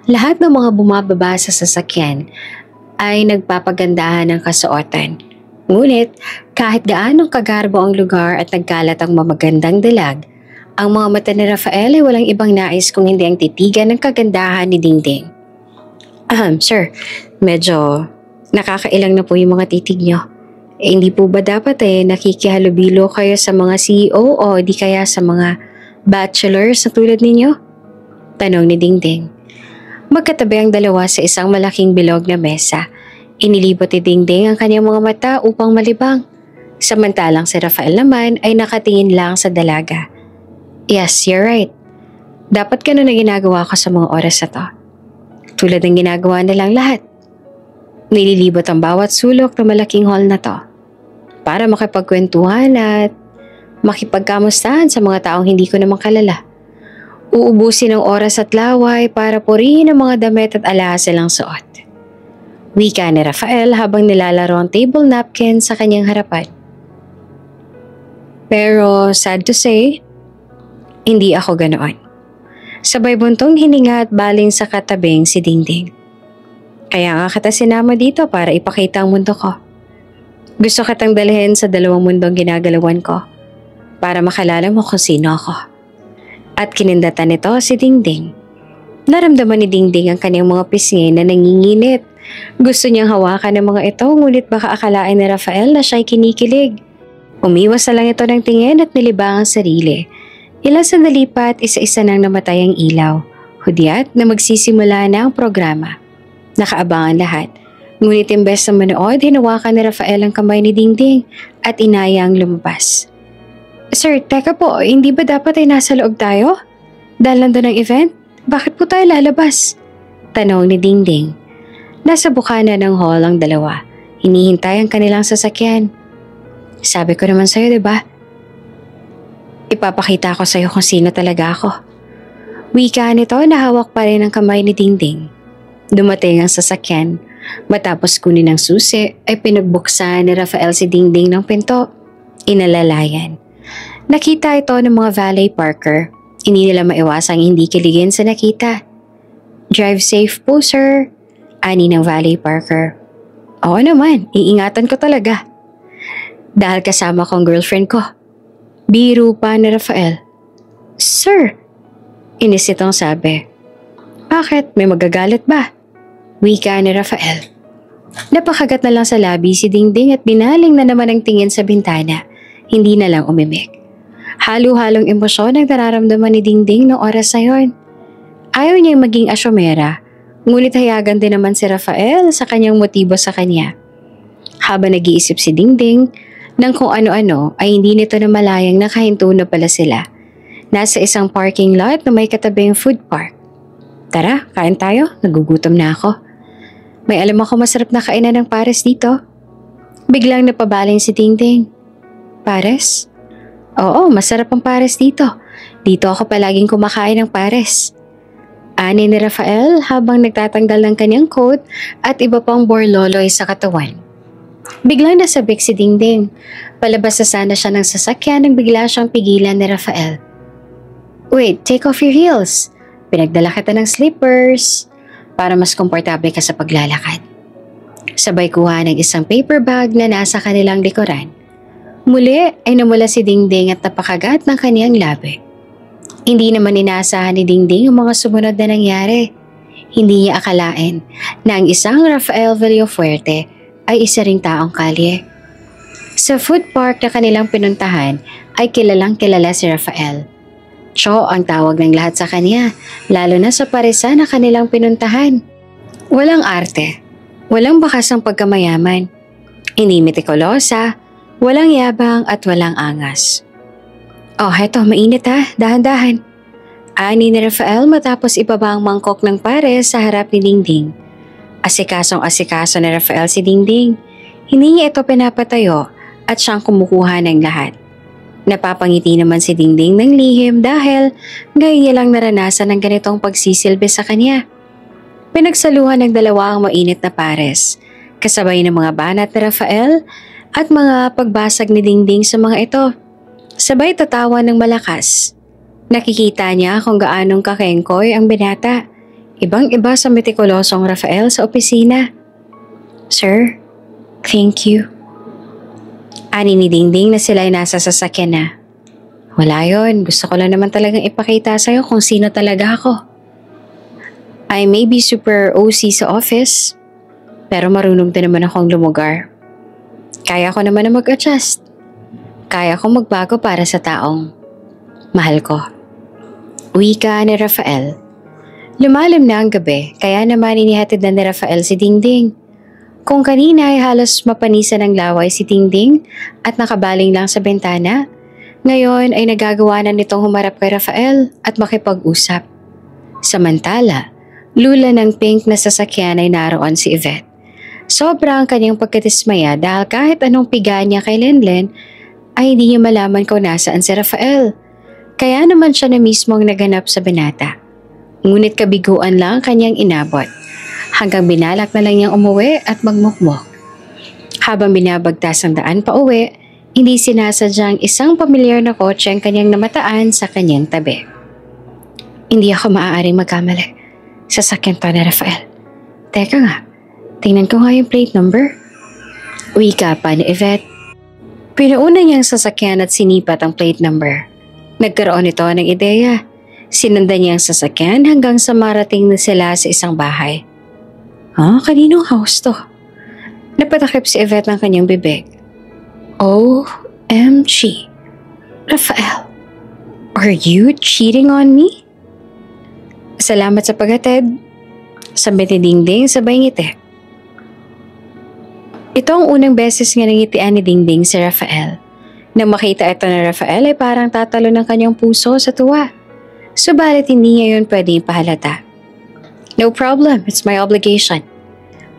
Lahat ng mga bumababa sa sasakyan ay nagpapagandahan ng kasuotan. Ngunit kahit gaanong kagarbo ang lugar at nagkalat ang mamagandang dalag, ang mga mata ni Rafael ay walang ibang nais kung hindi ang titigan ng kagandahan ni Dingding. Sir, medyo nakakailang na po yung mga titig nyo. Hindi po ba dapat nakikihalubilo kayo sa mga CEO o di kaya sa mga bachelors na tulad ninyo? Tanong ni Dingding. Magkatabi ang dalawa sa isang malaking bilog na mesa. Inilibot ni Dingding ang kanyang mga mata upang malibang. Samantalang si Rafael naman ay nakatingin lang sa dalaga. Yes, you're right. Dapat ganun na ginagawa ko sa mga oras na to. Tulad ng ginagawa nilang lahat. Nililibot ang bawat sulok ng malaking hall na to para makipagkwentuhan at makipagkamustahan sa mga taong hindi ko naman kalala. Uubusin ang oras at laway para purihin ang mga damit at alahas silang suot. Wika ni Rafael habang nilalaro ang table napkin sa kanyang harapan. Pero sad to say, hindi ako ganoon. Sabay buntong hininga at baling sa katabing si Dingding. Kaya nga kita sinama dito para ipakita ang mundo ko. Gusto kitang dalhin sa dalawang mundong ginagalawan ko para makalala mo kung sino ako. At kinindatan nito si Dingding. Naramdaman ni Dingding ang kanyang mga pisngi na nanginginit. Gusto niyang hawakan ng mga ito ngunit baka akalain ni Rafael na siya'y kinikilig. Umiwas na lang ito ng tingin at nilibang ang sarili. Ilang sandali pa at isa-isa nang namatay ang ilaw. Hudyat na magsisimula na ang programa. Nakaabangan lahat. Ngunit imbes na manood, hinawakan ni Rafael ang kamay ni Dingding at inayang lumabas. Sir, teka po, hindi ba dapat ay nasa loob tayo? Dahil nandun ang event, bakit po tayo lalabas? Tanong ni Dingding. Nasa bukana ng hall ang dalawa. Hinihintay ang kanilang sasakyan. Sabi ko naman sa'yo, diba? Ipapakita ko sa'yo kung sino talaga ako. Wika nito na hawak pa rin ang kamay ni Dingding. Dumating ang sasakyan. Matapos kunin ang susi, ay pinagbuksan ni Rafael si Dingding ng pinto. Inalalayan. Nakita ito ng mga valet parker. Hindi nila maiwasang hindi kiligin sa nakita. Drive safe po, sir. Ani ng valet parker. Oo naman, iingatan ko talaga. Dahil kasama ko ang girlfriend ko. Biro pa ni Rafael. Sir! Inis itong sabi. Bakit? May magagalit ba? Wika ni Rafael. Napakagat na lang sa labi si Dingding at binaling na naman ang tingin sa bintana. Hindi na lang umimik. Halo-halong emosyon ang nararamdaman ni Dingding noong oras na yon. Ayaw niyang maging asyomera, ngunit hayagan din naman si Rafael sa kanyang motibo sa kanya. Habang nag-iisip si Dingding ng kung ano-ano ay hindi nito na malayang nakahinto na pala sila. Nasa isang parking lot na may katabing food park. Tara, kain tayo. Nagugutom na ako. May alam ako masarap na kainan ng pares dito. Biglang napabaling si Dingding. Pares? Oo, masarap ang pares dito. Dito ako palaging kumakain ng pares. Ani ni Rafael habang nagtatanggal ng kanyang coat at iba pang borloloy sa katawan. Biglang nasabik si Dingding. Palabas na sana siya ng sasakyan nang bigla siyang pigilan ni Rafael. Wait, take off your heels. Pinagdala kita ng slippers para mas komportable ka sa paglalakad. Sabay kuha ng isang paper bag na nasa kanilang likuran. Muli ay namula si Dingding at napakagat ng kaniyang labi. Hindi naman inaasahan ni Dingding ang mga sumunod na nangyari. Hindi niya akalain na ang isang Rafael Villafuerte ay isa ring taong kalye. Sa food park na kanilang pinuntahan ay kilalang kilala si Rafael. Cho ang tawag ng lahat sa kanya, lalo na sa paresan na kanilang pinuntahan. Walang arte, walang bakas ang pagkamayaman. Hindi metikulosa, walang yabang at walang angas. Oh, heto, mainit ha, dahan-dahan. Ani ni Rafael matapos ibaba ang mangkok ng pares sa harap ni Dingding. Asikasong-asikaso ni Rafael si Dingding. Hindi niya ito pinapatayo at siyang kumukuha ng lahat. Napapangiti naman si Dingding ng lihim dahil ngayon niya lang naranasan ng ganitong pagsisilbi sa kanya. Pinagsaluhan ng dalawa ang mainit na pares. Kasabay ng mga banat ni Rafael at mga pagbasag ni Dingding sa mga ito. Sabay tatawa ng malakas. Nakikita niya kung gaanong kakengkoy ang binata. Ibang-iba sa metikulosong Rafael sa opisina. "Sir, thank you." Ani ni Dingding na sila ay nasa sasakyan na. "Wala yon, gusto ko lang naman talagang ipakita sa'yo kung sino talaga ako. I may be super OC sa office, pero marunong din naman akong lumugar. Kaya ko naman na mag-adjust. Kaya kong magbago para sa taong mahal ko." Wika ni Rafael. Lumalim na ang gabi, kaya naman inihatid na ni Rafael si Dingding. Kung kanina ay halos mapanisan ng laway si Dingding at nakabaling lang sa bintana, ngayon ay nagagawa na nitong humarap kay Rafael at makipag-usap. Samantala, lula ng pink na sasakyan ay naroon si Yvette. Sobrang kanyang pagkatismaya dahil kahit anong piga niya kay Lenlen ay hindi niya malaman kung nasaan si Rafael. Kaya naman siya na mismo ang naganap sa binata. Ngunit kabiguan lang kanyang inabot. Hanggang binalak na lang niyang umuwi at magmukmok. Habang binabagtas ang daan pa uwi, hindi sinasadyang isang pamilyar na kotse ang kanyang namataan sa kanyang tabi. "Hindi ako maaaring magkamali. Sasakyan pa ni Rafael. Teka nga, tingnan ko nga yung plate number." Wika pa ni Yvette. Pinuuna niyang sasakyan at sinipat ang plate number. Nagkaroon ito ng ideya. Sinundan niya ang sasakyan hanggang sa marating na sila sa isang bahay. Kaninong house to? Napatakip si Yvette ng kanyang bibig. OMG. Rafael, are you cheating on me? Salamat sa paghatid. Sabi ni Dingding sabay ngiti. Ito ang unang beses nga nangitian ni Dingding si Rafael. Nang makita ito na Rafael ay parang tatalo ng kanyang puso sa tuwa. Subalit hindi niya yun pwedeng ipahalata. "No problem, it's my obligation."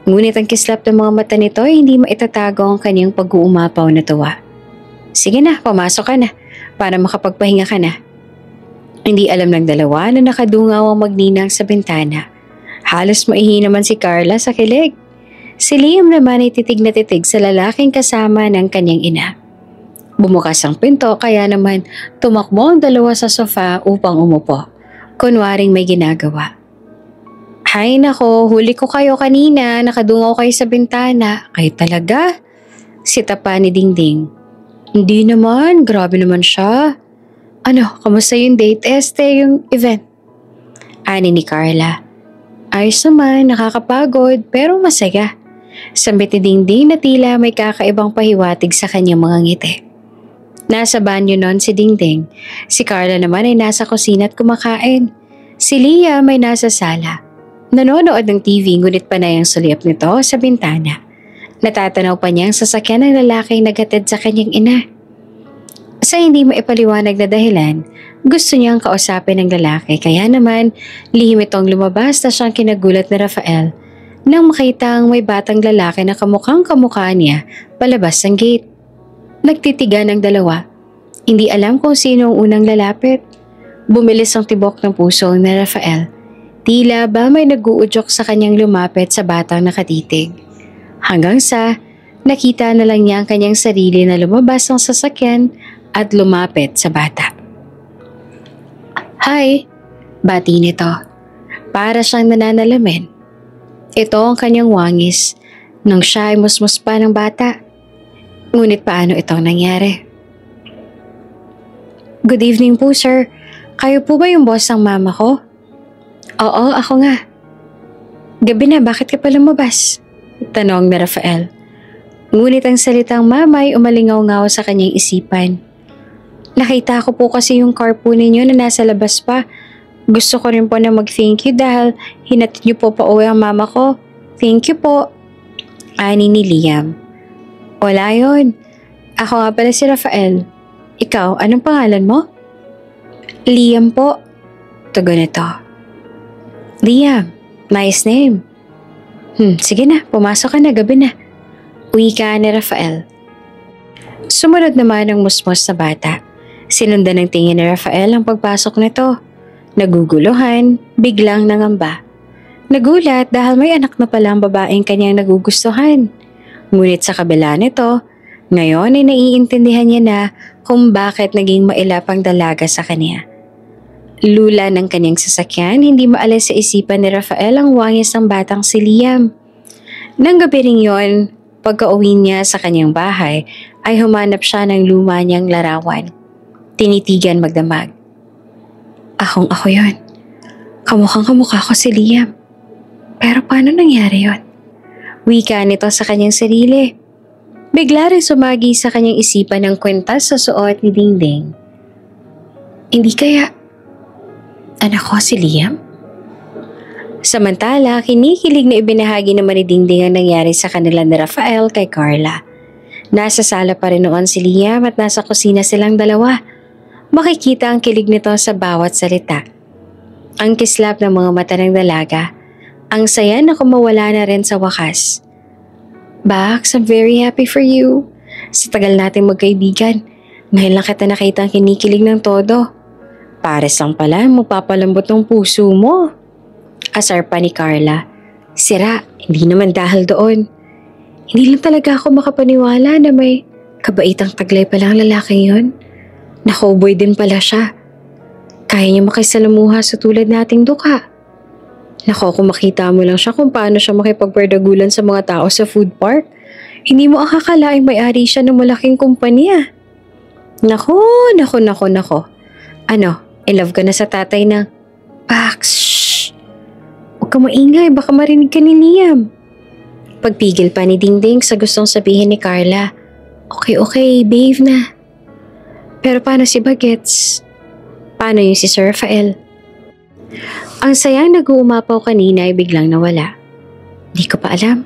Ngunit ang kislap ng mga mata nito ay hindi maitatago ang kanyang pag-uumapaw na tuwa. "Sige na, pumasok ka na para makapagpahinga ka na." Hindi alam ng dalawa na nakadungaw ang magninang sa bintana. Halos maihi naman si Carla sa kilig. Si Liam naman ay titig na titig sa lalaking kasama ng kanyang ina. Bumukas ang pinto kaya naman tumakbo ang dalawa sa sofa upang umupo. Kunwaring may ginagawa. "Hay nako, huli ko kayo kanina, nakadungaw kayo sa bintana." "Kayo talaga?" Sita pa ni Dingding. "Hindi naman, grabe naman siya." "Ano, kamusta yung date? Yung event?" Ani ni Carla. "Ayos naman, nakakapagod pero masaya." Sambit ni Dingding na tila may kakaibang pahiwatig sa kanyang mga ngiti. Nasa banyo noon si Dingding. Si Carla naman ay nasa kusina at kumakain. Si Liam ay nasa sala. Nanonood ng TV ngunit panay ang sulyap nito sa bintana. Natatanaw pa niya ang sasakyan ng lalaking naghatid sa kanyang ina. Sa hindi maipaliwanag na dahilan, gusto niyang kausapin ng lalaki kaya naman lihim itong lumabas na siyang kinagulat ni Rafael nang makita ang may batang lalaki na kamukhang kamukha niya palabas ng gate. Nagtitigan ang dalawa. Hindi alam kung sino ang unang lalapit. Bumilis ang tibok ng puso ni Rafael. Tila ba may nag-uudyok sa kanyang lumapit sa batang nakatitig. Hanggang sa nakita na lang niya ang kanyang sarili na lumabas ng sasakyan at lumapit sa bata. "Hi!" Bati nito. Para siyang nananalamin. Ito ang kanyang wangis nang siya ay musmus pa ng bata. Ngunit paano itong nangyari? "Good evening po, sir. Kayo po ba yung boss ng mama ko?" "Oo, ako nga." "Gabi na, bakit ka pa lumabas?" Tanong ni Rafael. Ngunit ang salitang mama ay umalingaw-ngaw sa kanyang isipan. "Nakita ko po kasi yung car po ninyo na nasa labas pa. Gusto ko rin po na mag-thank you dahil hinatid niyo po pa uwi ang mama ko. Thank you po." Ani ni Liam. "Wala yun. Ako nga pala si Rafael. Ikaw, anong pangalan mo?" "Liam po." Tugon ito. "Liam, nice name." Sige na, pumasok ka na, gabi na." Wika ni Rafael. Sumunod naman ang musmos na bata. Sinundan ng tingin ni Rafael ang pagpasok nito. Naguguluhan, biglang nangamba. Nagulat dahil may anak na pala ang babaeng kanyang nagugustuhan. Ngunit sa kabila nito, Ngayon ay naiintindihan niya na kung bakit naging mailap ang dalaga sa kanya. Lula ng kanyang sasakyan, hindi maalis sa isipan ni Rafael ang wangis ng batang si Liam. Nang gabi rin yon, pagka-uwi niya sa kanyang bahay, ay humanap siya ng luma niyang larawan. Tinitigan magdamag. Ako yon. Kamukhang kamukha ko si Liam. Pero paano nangyari yon? Wika nito sa kanyang sarili. Bigla rin sumagi sa kanyang isipan ang kwintas sa suot ni Dingding. Hindi kaya anak ko si Liam? Samantala, kinikilig na ibinahagi naman ni Dingding ang nangyari sa kanila ni Rafael kay Carla. Nasa sala pa rin noon si Liam at nasa kusina silang dalawa. Makikita ang kilig nito sa bawat salita. Ang kislap ng mga mata ng dalaga. Ang saya na kumawala na rin sa wakas. Bax, I'm very happy for you. Sa tagal nating magkaibigan, ngayon lang kita nakita ang kinikilig ng todo. Pares lang pala, magpapalambot ng puso mo. Asar pa ni Carla. Sira, hindi naman dahil doon. Hindi lang talaga ako makapaniwala na may kabaitang taglay pala ang lalaking yun. Na-cowboy din pala siya. Kaya niya makisalamuha sa tulad nating duka. Nako, kung makita mo lang siya kung paano siya makipagperdagulan sa mga tao sa food park, hindi mo akakalaing may-ari siya ng malaking kumpanya. Nako. Ano, in love ka na sa tatay na, Pax, shh! Huwag ka maingay, baka marinig ka ni Liam. Pagpigil pa ni Dingding sa gustong sabihin ni Carla, Okay, behave na. Pero paano si Bagets? Paano yung si Sir Rafael? Ang sayang nag-uumapaw kanina ay biglang nawala. Di ko pa alam.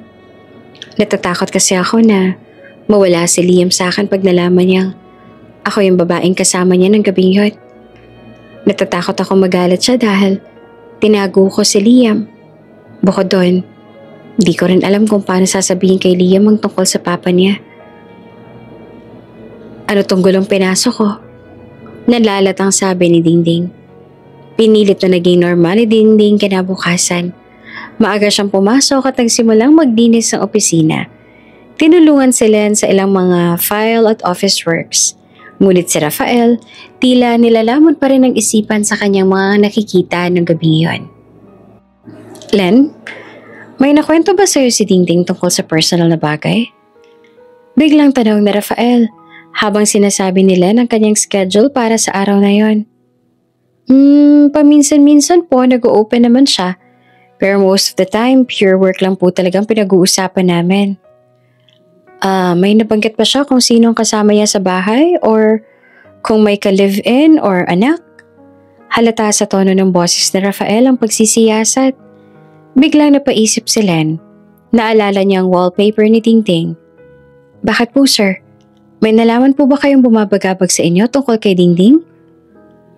Natatakot kasi ako na mawala si Liam sa akin pag nalaman niyang ako yung babaeng kasama niya ng gabing yun. Natatakot ako magalit siya dahil tinago ko si Liam. Bukod doon, di ko rin alam kung paano sasabihin kay Liam ang tungkol sa papa niya. Ano tong gulong pinasok ko? Nalalatang sabi ni Dingding. Pinilit na naging normal ni Dingding kinabukasan. Maaga siyang pumasok at nagsimulang magdinis ng opisina. Tinulungan sila sa ilang mga file at office works. Ngunit si Rafael, tila nilalamon pa rin ang isipan sa kanyang mga nakikita ng gabi yon. Len, may nakwento ba sa'yo si Dingding tungkol sa personal na bagay? Biglang tanong ni Rafael habang sinasabi ni Len ang kanyang schedule para sa araw na yon. Paminsan-minsan po nag-o-open naman siya. Pero most of the time, pure work lang po talagang pinag-uusapan namin. May nabanggit pa siya kung sinong kasama niya sa bahay or kung may ka-live-in or anak? Halata sa tono ng boses ni Rafael ang pagsisiyasat. Biglang napaisip si Len. Naalala niya ang wallpaper ni Dingding. Bakit po sir? May nalaman po ba kayong bumabagabag sa inyo tungkol kay Dingding?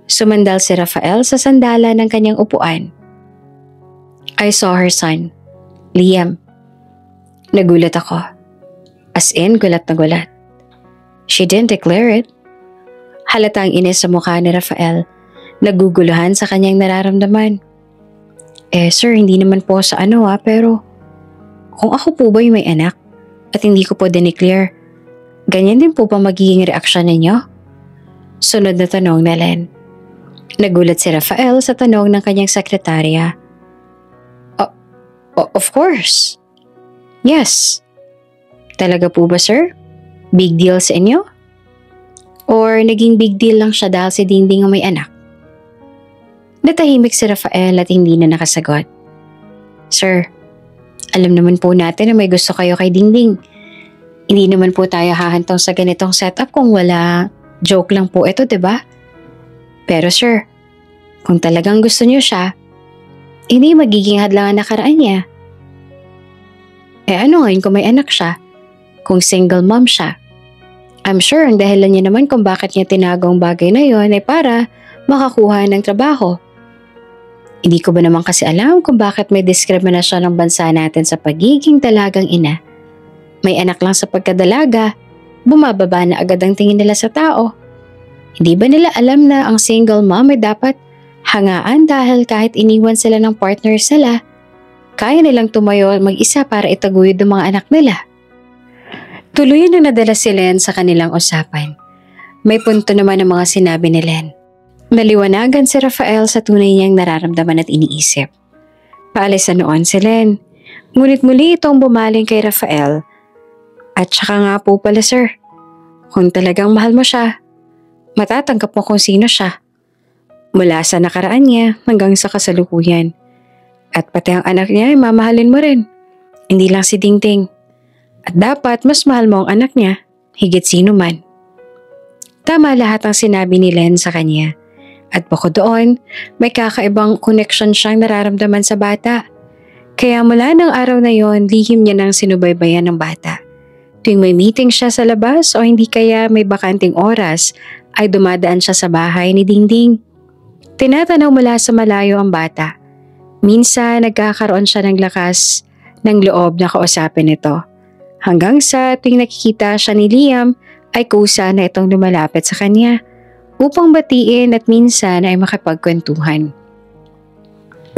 Sumandal si Rafael sa sandala ng kanyang upuan. I saw her son, Liam. Nagulat ako. As in, gulat na gulat. She didn't declare it. Halatang inis sa mukha ni Rafael, naguguluhan sa kanyang nararamdaman. Sir, hindi naman po sa pero kung ako po ba yung may anak at hindi ko po dineclare, ganyan din po ba magiging reaksyon ninyo? Sunod na tanong na Len. Nagulat si Rafael sa tanong ng kanyang sekretarya. Of course. Yes. Talaga po ba sir? Big deal sa inyo? Or naging big deal lang siya dahil si Dingding ang may anak? Natahimik si Rafael at hindi na nakasagot. Sir, alam naman po natin na may gusto kayo kay Dingding. Hindi naman po tayo hahantong sa ganitong setup kung wala. Joke lang po ito, diba? Pero sir, kung talagang gusto niyo siya, hindi magiging hadlangan na karaan niya. Ano ngayon kung may anak siya? Kung single mom siya? I'm sure ang dahilan niya naman kung bakit niya tinagong bagay na yon ay para makakuha ng trabaho. Hindi ko ba naman kasi alam kung bakit may diskriminasyon ng bansa natin sa pagiging dalagang ina. May anak lang sa pagkadalaga, bumababa na agad ang tingin nila sa tao. Hindi ba nila alam na ang single mom ay dapat hangaan dahil kahit iniwan sila ng partner sila, kaya nilang tumayo mag-isa para itaguyod ang mga anak nila? Tuluyan na nadala si Len sa kanilang usapan. May punto naman ang mga sinabi ni Len. Naliwanagan si Rafael sa tunay niyang nararamdaman at iniisip. Paalis na noon si Len. Ngunit muli itong bumaling kay Rafael. At saka nga po pala sir, kung talagang mahal mo siya, matatanggap mo kung sino siya. Mula sa nakaraan niya hanggang sa kasalukuyan. At pati ang anak niya ay mamahalin mo rin. Hindi lang si Dingding. At dapat mas mahal mo ang anak niya, higit sino man. Tama lahat ang sinabi ni Len sa kanya. At bukod doon, may kakaibang connection siyang nararamdaman sa bata. Kaya mula ng araw na yon, lihim niya nang sinubaybayan ng bata. Tuwing may meeting siya sa labas o hindi kaya may bakanting oras, ay dumadaan siya sa bahay ni Dingding. Tinatanaw mula sa malayo ang bata. Minsan nagkakaroon siya ng lakas ng loob na kausapin ito. Hanggang sa tuwing nakikita siya ni Liam, ay kusa na itong lumalapit sa kanya upang batiin at minsan ay makipagkwentuhan.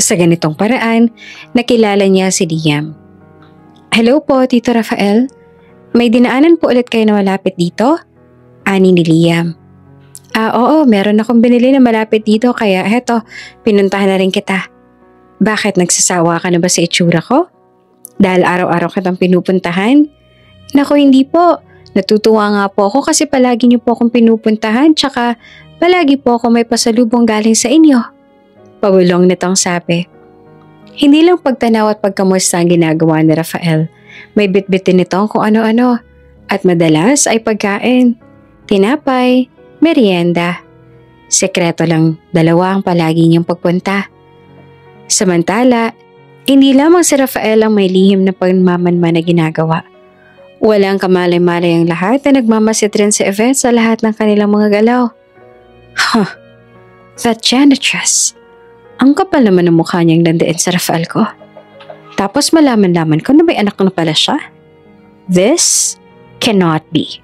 Sa ganitong paraan, nakilala niya si Liam. Hello po, Tito Rafael. May dinaanan po ulit kayo na malapit dito? Ani ni Liam. Oo, meron akong binili na malapit dito kaya heto, pinuntahan na rin kita. Bakit nagsasawa ka na ba sa itsura ko? Dahil araw-araw kitang pinupuntahan? Naku, hindi po. Natutuwa nga po ako kasi palagi niyo po akong pinupuntahan tsaka palagi po ako may pasalubong galing sa inyo. Pabulong nitong sabi. Hindi lang pagtanaw at pagkamusta ang ginagawa ni Rafael. May bitbitin nito kung ano-ano at madalas ay pagkain, tinapay, merienda. Sekreto lang dalawa ang palagi niyang pagpunta. Samantala, hindi lamang si Rafael ang may lihim na pagmamanman na ginagawa. Walang kamalay-malay ang lahat na nagmamasid rin si Yvette sa lahat ng kanilang mga galaw. That janitress. Ang kapal naman ng mukha niyang landiin sa Rafael ko. Tapos malaman-laman ko na may anak na pala siya. This cannot be.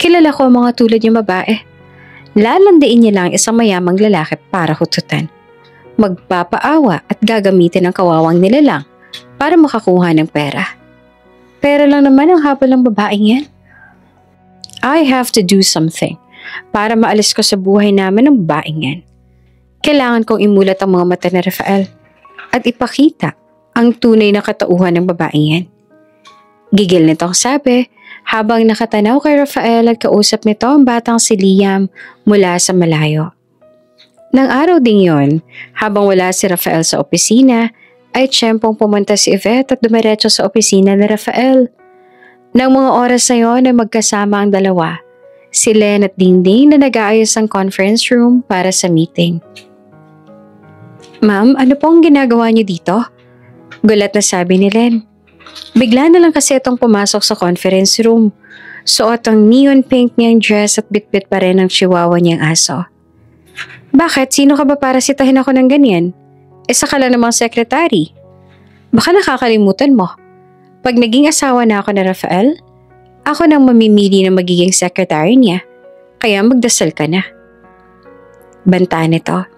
Kilala ko ang mga tulad niyang babae. Lalandiin niya lang isang mayamang lalaki para hututan. Magpapaawa at gagamitin ang kawawang nilalang para makakuha ng pera. Pera lang naman ang habol ng babaeng yan. I have to do something para maalis ko sa buhay namin ng babaeng yan. Kailangan kong imulat ang mga mata ni Rafael at ipakita ang tunay na katauhan ng babaeng yan. Gigil nitong sabi habang nakatanaw kay Rafael at kausap nito ang batang si Liam mula sa malayo. Nang araw ding yon, habang wala si Rafael sa opisina, ay tiyempong pumunta si Yvette at dumiretso sa opisina ni Rafael. Nang mga oras na yon ay magkasama ang dalawa, si Len at Dingding na nag-aayos ng conference room para sa meeting. Ma'am, ano pong ginagawa niyo dito? Gulat na sabi ni Len. Bigla na lang kasi itong pumasok sa conference room. Suot ang neon pink niyang dress at bitbit pa rin ang chihuahua niyang aso. Bakit? Sino ka ba para sitahin ako ng ganyan? Isa ka lang namang sekretary. Baka nakakalimutan mo. Pag naging asawa na ako ni Rafael, ako nang mamimili na magiging secretary niya. Kaya magdasal ka na. Banta nito.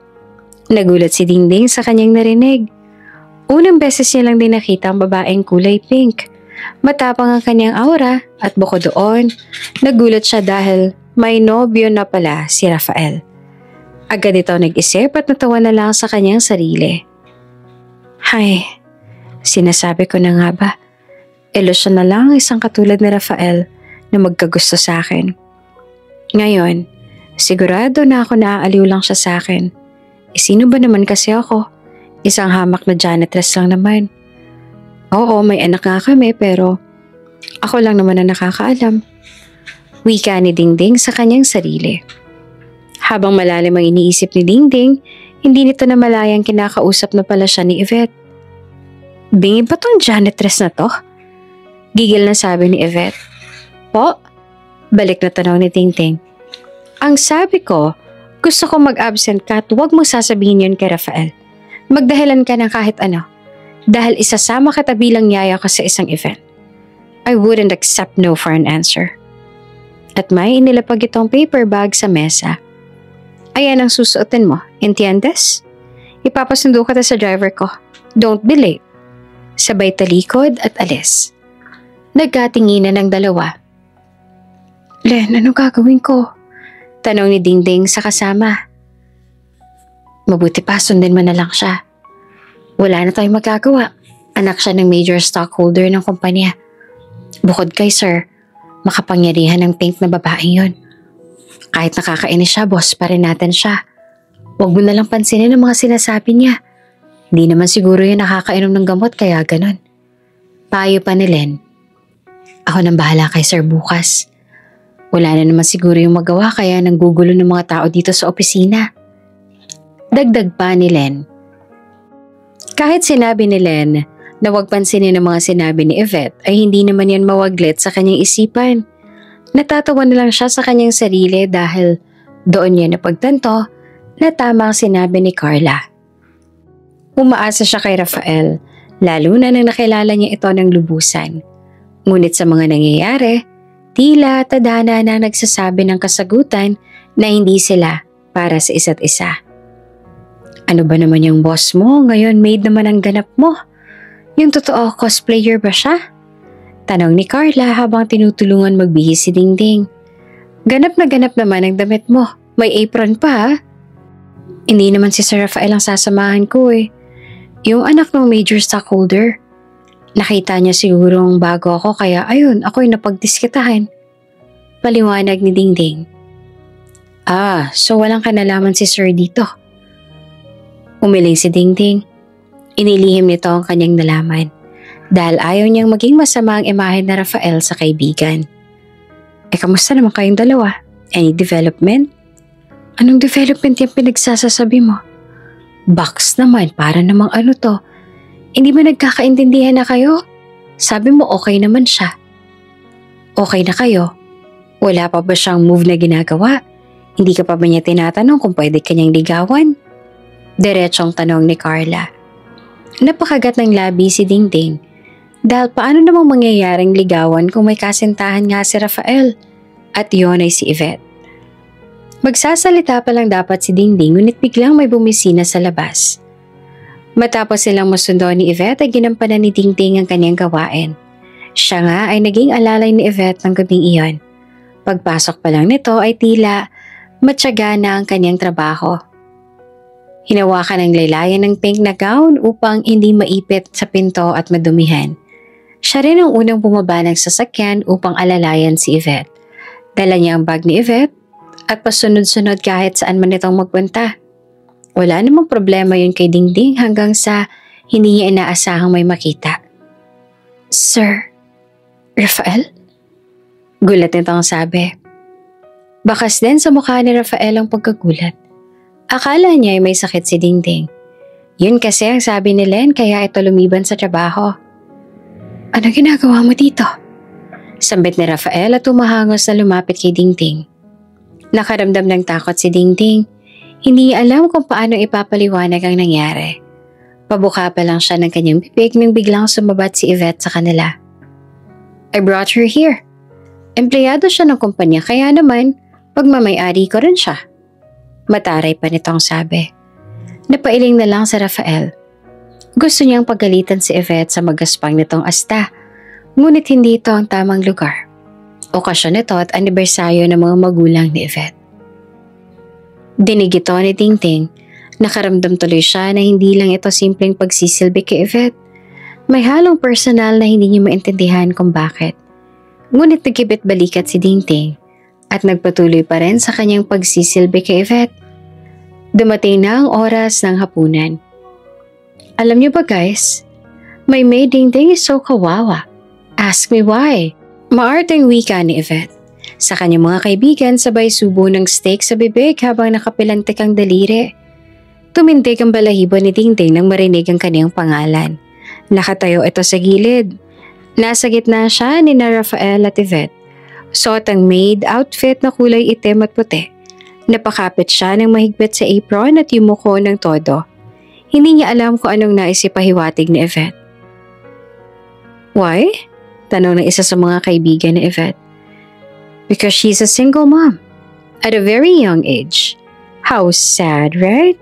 Nagulat si Dingding sa kanyang narinig. Unang beses niya lang din nakita ang babaeng kulay pink. Matapang ang kanyang aura at bukod doon, nagulat siya dahil may nobyo na pala si Rafael. Agad ito nag-isip at natawa na lang sa kanyang sarili. Hay, sinasabi ko na nga ba, ilusyon na lang isang katulad ni Rafael na magkagusto sa akin. Ngayon, sigurado na ako naaaliw lang siya sa akin. Sino ba naman kasi ako? Isang hamak na janitress lang naman. Oo, may anak nga kami pero ako lang naman ang nakakaalam. Wika ni Dingding sa kanyang sarili. Habang malalim ang iniisip ni Dingding, hindi nito na malayang kinakausap na pala siya ni Yvette. Bingi ba tong janitress na to? Gigil na sabi ni Yvette. Po? Balik na tanong ni Dingding. Ang sabi ko, gusto ko mag-absent ka at huwag mong sasabihin yun kay Rafael. Magdahilan ka ng kahit ano. Dahil isasama kita bilang yaya ka sa isang event. I wouldn't accept no for an answer. At may inilapag itong paper bag sa mesa. Ayan ang susuotin mo, entiendes? Ipapasundo ka sa driver ko. Don't be late. Sabay talikod at alis. Nagkatinginan ng dalawa. Len, anong gagawin ko? Tanong ni Dingding sa kasama. Mabuti pa, sundin mo na lang siya. Wala na tayong magagawa. Anak siya ng major stockholder ng kumpanya. Bukod kay sir, makapangyarihan ng pink na babaeng yun. Kahit nakakainis siya, boss pa rin natin siya. Huwag mo na lang pansinin ang mga sinasabi niya. Hindi naman siguro yun nakakainom ng gamot kaya ganon. Payo pa ni Len. Ako nang bahala kay sir bukas. Wala na naman siguro yung magawa kaya nanggugulo ng mga tao dito sa opisina. Dagdag pa ni Len. Kahit sinabi ni Len na huwag pansinin ang mga sinabi ni Yvette ay hindi naman yan mawaglit sa kanyang isipan. Natatawa na lang siya sa kanyang sarili dahil doon niya napagtanto na tama ang sinabi ni Carla. Umaasa siya kay Rafael, lalo na nang nakilala niya ito ng lubusan. Ngunit sa mga nangyayari, tila tadhana na nagsasabi ng kasagutan na hindi sila para sa isa't isa. Ano ba naman yung boss mo? Ngayon maid naman ang ganap mo. Yung totoo cosplayer ba siya? Tanong ni Carla habang tinutulungan magbihis si Dingding. Ganap na ganap naman ang damit mo. May apron pa ha? Hindi naman si Sir Rafael ang sasamahan ko eh. Yung anak ng major stockholder. Nakita niya sigurong bago ako kaya ayun, ako'y napagdiskitahan. Paliwanag ni Dingding. So walang kanalaman si Sir dito. Umiling si Dingding. Inilihim nito ang kanyang nalaman dahil ayaw niyang maging masama ang imahe na Rafael sa kaibigan. Kamusta naman kayong dalawa? Any development? Anong development yung pinagsasasabi mo? Box naman, para namang ano to? Hindi ba nagkakaintindihan na kayo? Sabi mo okay naman siya. Okay na kayo? Wala pa ba siyang move na ginagawa? Hindi ka pa ba niya tinatanong kung pwede kanyang ligawan? Diretsong tanong ni Carla. Napakagat ng labi si Dingding. Dahil paano namang mangyayaring ligawan kung may kasintahan nga si Rafael at yun ay si Yvette. Magsasalita pa lang dapat si Dingding ngunit biglang may bumisina sa labas. Matapos silang masundo ni Yvette ay ginampanan ni Dingding ang kanyang gawain. Siya nga ay naging alalay ni Yvette ng gabing iyon. Pagpasok pa lang nito ay tila matyaga na ang kanyang trabaho. Hinawakan ng laylayan ng pink na gown upang hindi maipit sa pinto at madumihan. Siya rin ang unang bumaba ng sasakyan upang alalayan si Yvette. Dala niya ang bag ni Yvette at pasunod-sunod kahit saan man itong magpunta. Wala namang problema yun kay Dingding hanggang sa hindi niya inaasahang may makita. Sir, Rafael? Gulat nitong sabi. Bakas din sa mukha ni Rafael ang pagkagulat. Akala niya ay may sakit si Dingding. Yun kasi ang sabi ni Len kaya ito lumiban sa trabaho. Ano ginagawa mo dito? Sambit ni Rafael at tumahangos na lumapit kay Dingding. Nakaramdam ng takot si Dingding. Hindi alam kung paano ipapaliwanag ang nangyari. Pabuka pa lang siya ng kanyang bibig nang biglang sumabat si Yvette sa kanila. I brought her here. Empleyado siya ng kumpanya kaya naman pagmamay-ari ko rin siya. Mataray pa nitong sabi. Napailing na lang sa Rafael. Gusto niyang pagalitan si Yvette sa magaspang nitong asta, ngunit hindi ito ang tamang lugar. Okasyon nito at anibersaryo ng mga magulang ni Yvette. Dinig ito ni Dingding. Nakaramdam tuloy siya na hindi lang ito simpleng pagsisilbi kay Yvette. May halong personal na hindi niya maintindihan kung bakit. Ngunit nagkibit balikat si Dingding at nagpatuloy pa rin sa kanyang pagsisilbi kay Yvette. Dumating na ang oras ng hapunan. Alam niyo ba guys, my maid Dingding is so kawawa. Ask me why. Maarteng wika ni Yvette. Sa kanyang mga kaibigan sabay subo ng steak sa bibig habang nakapilantik ang daliri. Tumindig ang balahibo ni Dingding nang marinig ang kanyang pangalan. Nakatayo ito sa gilid. Nasa gitna siya ni Rafael at Yvette. Suot ang maid outfit na kulay itim at puti. Napakapit siya ng mahigpit sa apron at yumuko ng todo. Hindi niya alam kung anong naisipahiwatig ni Yvette. Why? Tanong ng isa sa mga kaibigan ni Yvette. Because she's a single mom. At a very young age. How sad, right?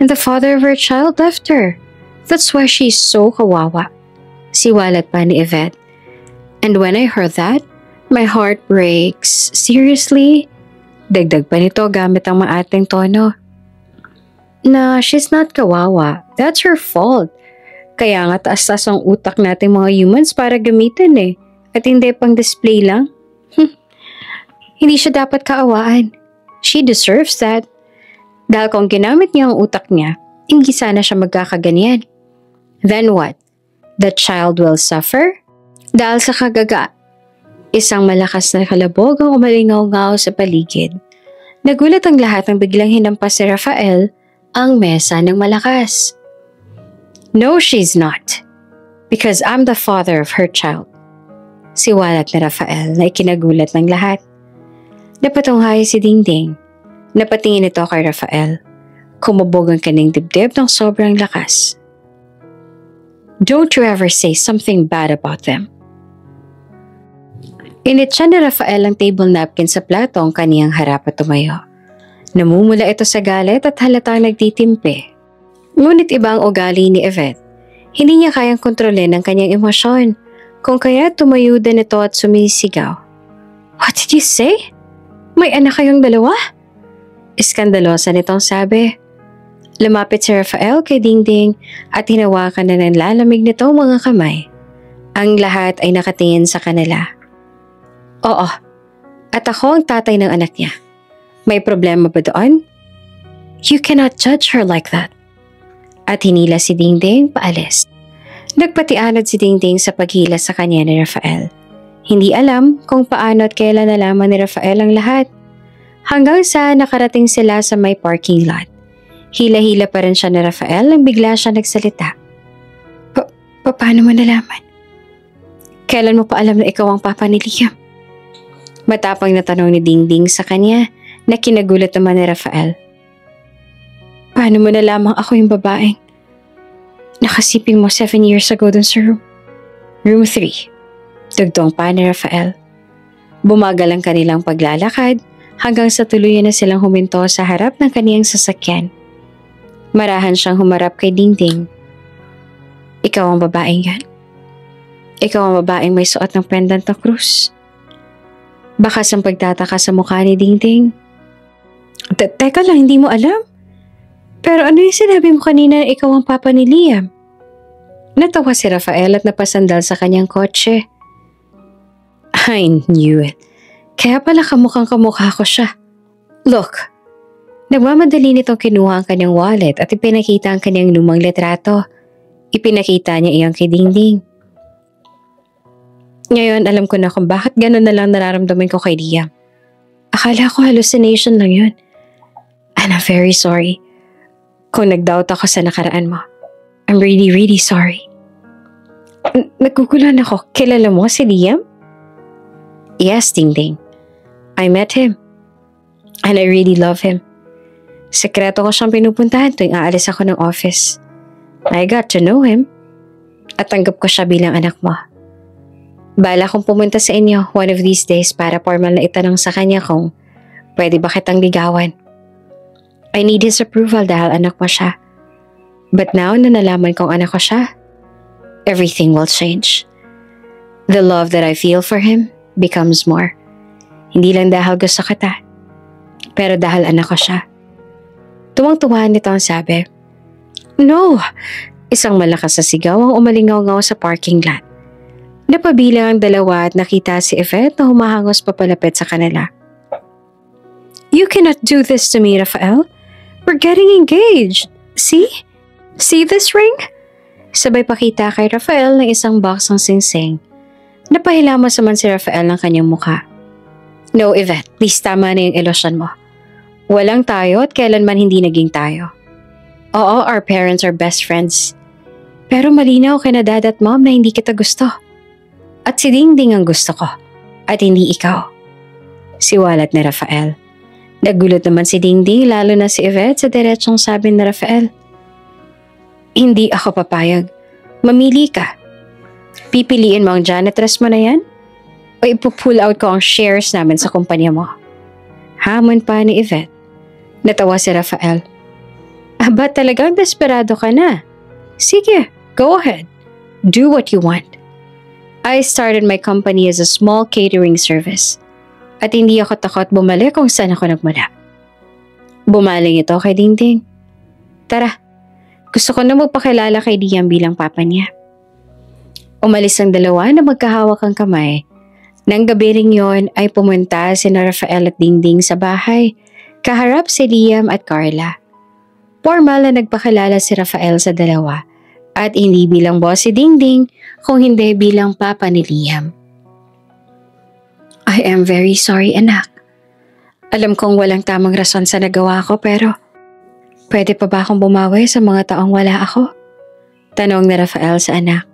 And the father of her child left her. That's why she's so kawawa. Siwalat pa ni Yvette. And when I heard that, My heart breaks. Seriously? Dagdag pa nito gamit ang maating tono. Na she's not kawawa. That's her fault. Kaya nga taas-taas ang utak nating mga humans para gamitin eh. At hindi pang display lang. Hindi siya dapat kaawaan. She deserves that. Dahil kung ginamit niya ang utak niya, hindi sana siya magkakaganyan. Then what? The child will suffer? Dahil sa kagaga. Isang malakas na kalabog ang umalingaw-ngaw sa paligid. Nagulat ang lahat nang biglang hinampas si Rafael ang mesa ng malakas. No, she's not. Because I'm the father of her child. Siwalat ni Rafael na ikinagulat ng lahat. Napatunghay si Dingding. Napatingin ito kay Rafael. Kumabog ang kanyang dibdib ng sobrang lakas. Don't you ever say something bad about them. Initsa ni Rafael ang table napkin sa plato ang kaniyang harap at tumayo. Namumula ito sa galit at halatang nagtitimpi. Ngunit iba ang ugali ni Yvette. Hindi niya kayang kontrolin ang kanyang emosyon, kung kaya tumayo din ito at sumisigaw. What did you say? May anak kayong dalawa? Iskandalosa nitong sabi. Lumapit si Rafael kay Dingding at hinawakan na ng lalamig nitong mga kamay. Ang lahat ay nakatingin sa kanila. Oo, at ako ang tatay ng anak niya. May problema ba doon? You cannot judge her like that. At hinila si Dingding paalis. Nagpatianod si Dingding sa paghila sa kanya ni Rafael. Hindi alam kung paano at kailan nalaman ni Rafael ang lahat. Hanggang sa nakarating sila sa may parking lot. Hila-hila pa rin siya ni Rafael nang bigla siya nagsalita. Paano mo nalaman? Kailan mo pa alam na ikaw ang papa ni Liam? Matapang na tanong ni Dingding sa kanya na kinagulat naman ni Rafael. Paano mo nalamang ako yung babaeng nakasiping mo 7 years ago dun sa room? Room 3. Dugtong pa ni Rafael. Bumagal ang kanilang paglalakad hanggang sa tuluyan na silang huminto sa harap ng kaniyang sasakyan. Marahan siyang humarap kay Dingding. Ikaw ang babaeng yan. Ikaw ang babaeng may suot ng pendant na krus. Bakas ang pagtataka sa mukha ni Dingding. Teka lang, hindi mo alam? Pero ano yung sinabi mo kanina na ikaw ang papa ni Liam? Natawa si Rafael at napasandal sa kanyang kotse. I knew it. Kaya pala kamukhang-kamukha ko siya. Look, nagmamadali nitong kinuha ang kanyang wallet at ipinakita ang kanyang lumang litrato. Ipinakita niya iyon kay Dingding. Ngayon alam ko na kung bakit gano'n na lang nararamdaman ko kay Liam. Akala ko hallucination lang yun. And I'm very sorry. Kung nag-doubt ako sa nakaraan mo. I'm really, really sorry. Nagkukulan ako. Kilala mo si Liam? Yes, Dingding. I met him. And I really love him. Sekreto ko siyang pinupuntahan tuwing aalis ako ng office. I got to know him. At tanggap ko siya bilang anak mo. Bala kong pumunta sa inyo one of these days para formal na itanong sa kanya kung pwede ba kitang ligawan. I need his approval dahil anak mo siya. But now na nalaman kong anak ko siya, everything will change. The love that I feel for him becomes more. Hindi lang dahil gusto kita, pero dahil anak ko siya. Tuwang-tuwa nito ang sabi. No! Isang malakas na sigaw ang umalingaw-ngaw sa parking lot. Napabilang ang dalawa at nakita si Yvette na humahangos papalapit sa kanila. You cannot do this to me, Rafael. We're getting engaged. See? See this ring? Sabay pakita kay Rafael ng isang box ng singsing. Napahilamos naman si Rafael ng kanyang mukha. No, Yvette, please tama na yung ilosyon mo. Walang tayo at kailanman hindi naging tayo. Oo, our parents are best friends. Pero malinaw kay na dad at mom na hindi kita gusto. At si Dingding ang gusto ko, at hindi ikaw. Siwalat ni Rafael. Nagulat naman si Dingding lalo na si Yvette sa diretsong sabi ni Rafael. Hindi ako papayag. Mamili ka. Pipiliin mo ang janitress mo na yan? O ipupull out ko ang shares namin sa kumpanya mo? Hamon pa ni Yvette. Natawa si Rafael. Aba talagang desperado ka na. Sige, go ahead. Do what you want. I started my company as a small catering service. At hindi ako takot bumalik kung saan ako nagmula. Bumaling ito kay Dingding. Tara, gusto ko na magpakilala kay Liam bilang papa niya. Umalis ang dalawa na magkahawak ang kamay. Nang gabi ring yon ay pumunta sina Rafael at Dingding sa bahay. Kaharap si Liam at Carla. Formal na nagpakilala si Rafael sa dalawa at hindi bilang boss si Dingding kung hindi bilang papa ni Liam. I am very sorry, anak. Alam kong walang tamang rason sa nagawa ko pero pwede pa ba akong bumawi sa mga taong wala ako? Tanong ni Rafael sa anak.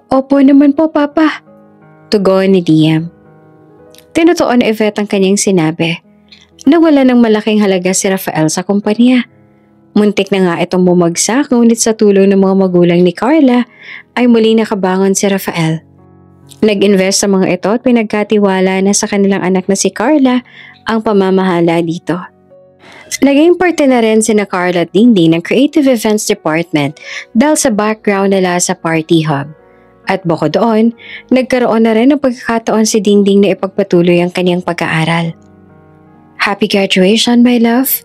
Opo naman po, papa. Tugon ni Liam. Tinutuon ni Yvette ang kanyang sinabi. Nawala ng malaking halaga si Rafael sa kumpanya. Muntik na nga itong bumagsak ngunit sa tulong ng mga magulang ni Carla ay muli nakabangon si Rafael. Nag-invest sa mga ito at pinagkatiwala na sa kanilang anak na si Carla ang pamamahala dito. Naging parte na rin sina Carla at Dingding ng Creative Events Department dahil sa background nila sa Party Hub. At bukod doon, nagkaroon na rin ng pagkakataon si Dingding na ipagpatuloy ang kanyang pag-aaral. Happy graduation, my love!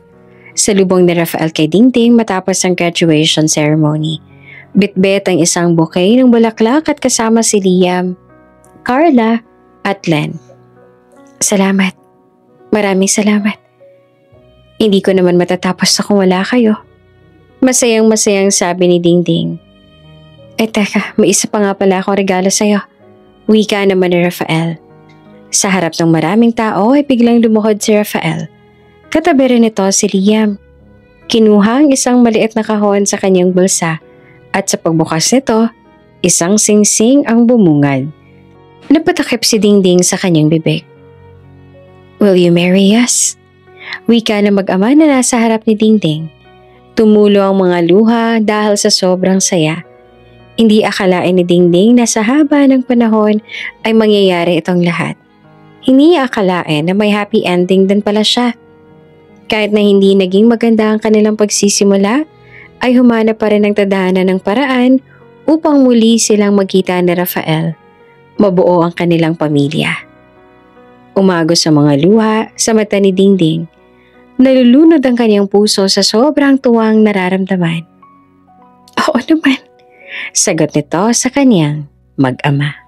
Salubong ni Rafael kay Dingding matapos ang graduation ceremony. Bitbit ang isang bouquet ng bulaklak at kasama si Liam, Carla at Len. Salamat. Maraming salamat. Hindi ko naman matatapos na kung wala kayo. Masayang-masayang sabi ni Dingding. Teka, may isa pa nga pala akong regalo sa'yo. Wika naman ni Rafael. Sa harap ng maraming tao ay biglang lumuhod si Rafael. Katabi rin ito si Liam. Kinuha ang isang maliit na kahon sa kanyang bulsa at sa pagbukas nito, isang singsing ang bumungad. Napatakip si Dingding sa kanyang bibig. Will you marry us? Wika na mag-ama na nasa harap ni Dingding. Tumulo ang mga luha dahil sa sobrang saya. Hindi akalain ni Dingding na sa haba ng panahon ay mangyayari itong lahat. Hindi akalain na may happy ending din pala siya. Kahit na hindi naging maganda ang kanilang pagsisimula, ay humanap pa rin ng tadhana ng paraan upang muli silang magkita ni Rafael. Mabuo ang kanilang pamilya. Umagos sa mga luha sa mata ni Dingding. Nalulunod ang kanyang puso sa sobrang tuwang nararamdaman. Oo naman. Sagot nito sa kanyang mag-ama.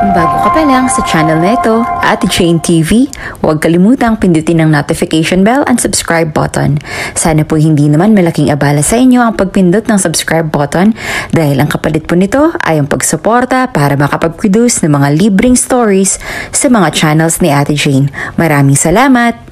Kung bago ka pa lang sa channel na ito, Ate Jane TV, huwag kalimutang pindutin ang notification bell and subscribe button. Sana po hindi naman malaking abala sa inyo ang pagpindot ng subscribe button dahil ang kapalit po nito ay ang pagsuporta para makapag-produce ng mga libreng stories sa mga channels ni Ate Jane. Maraming salamat!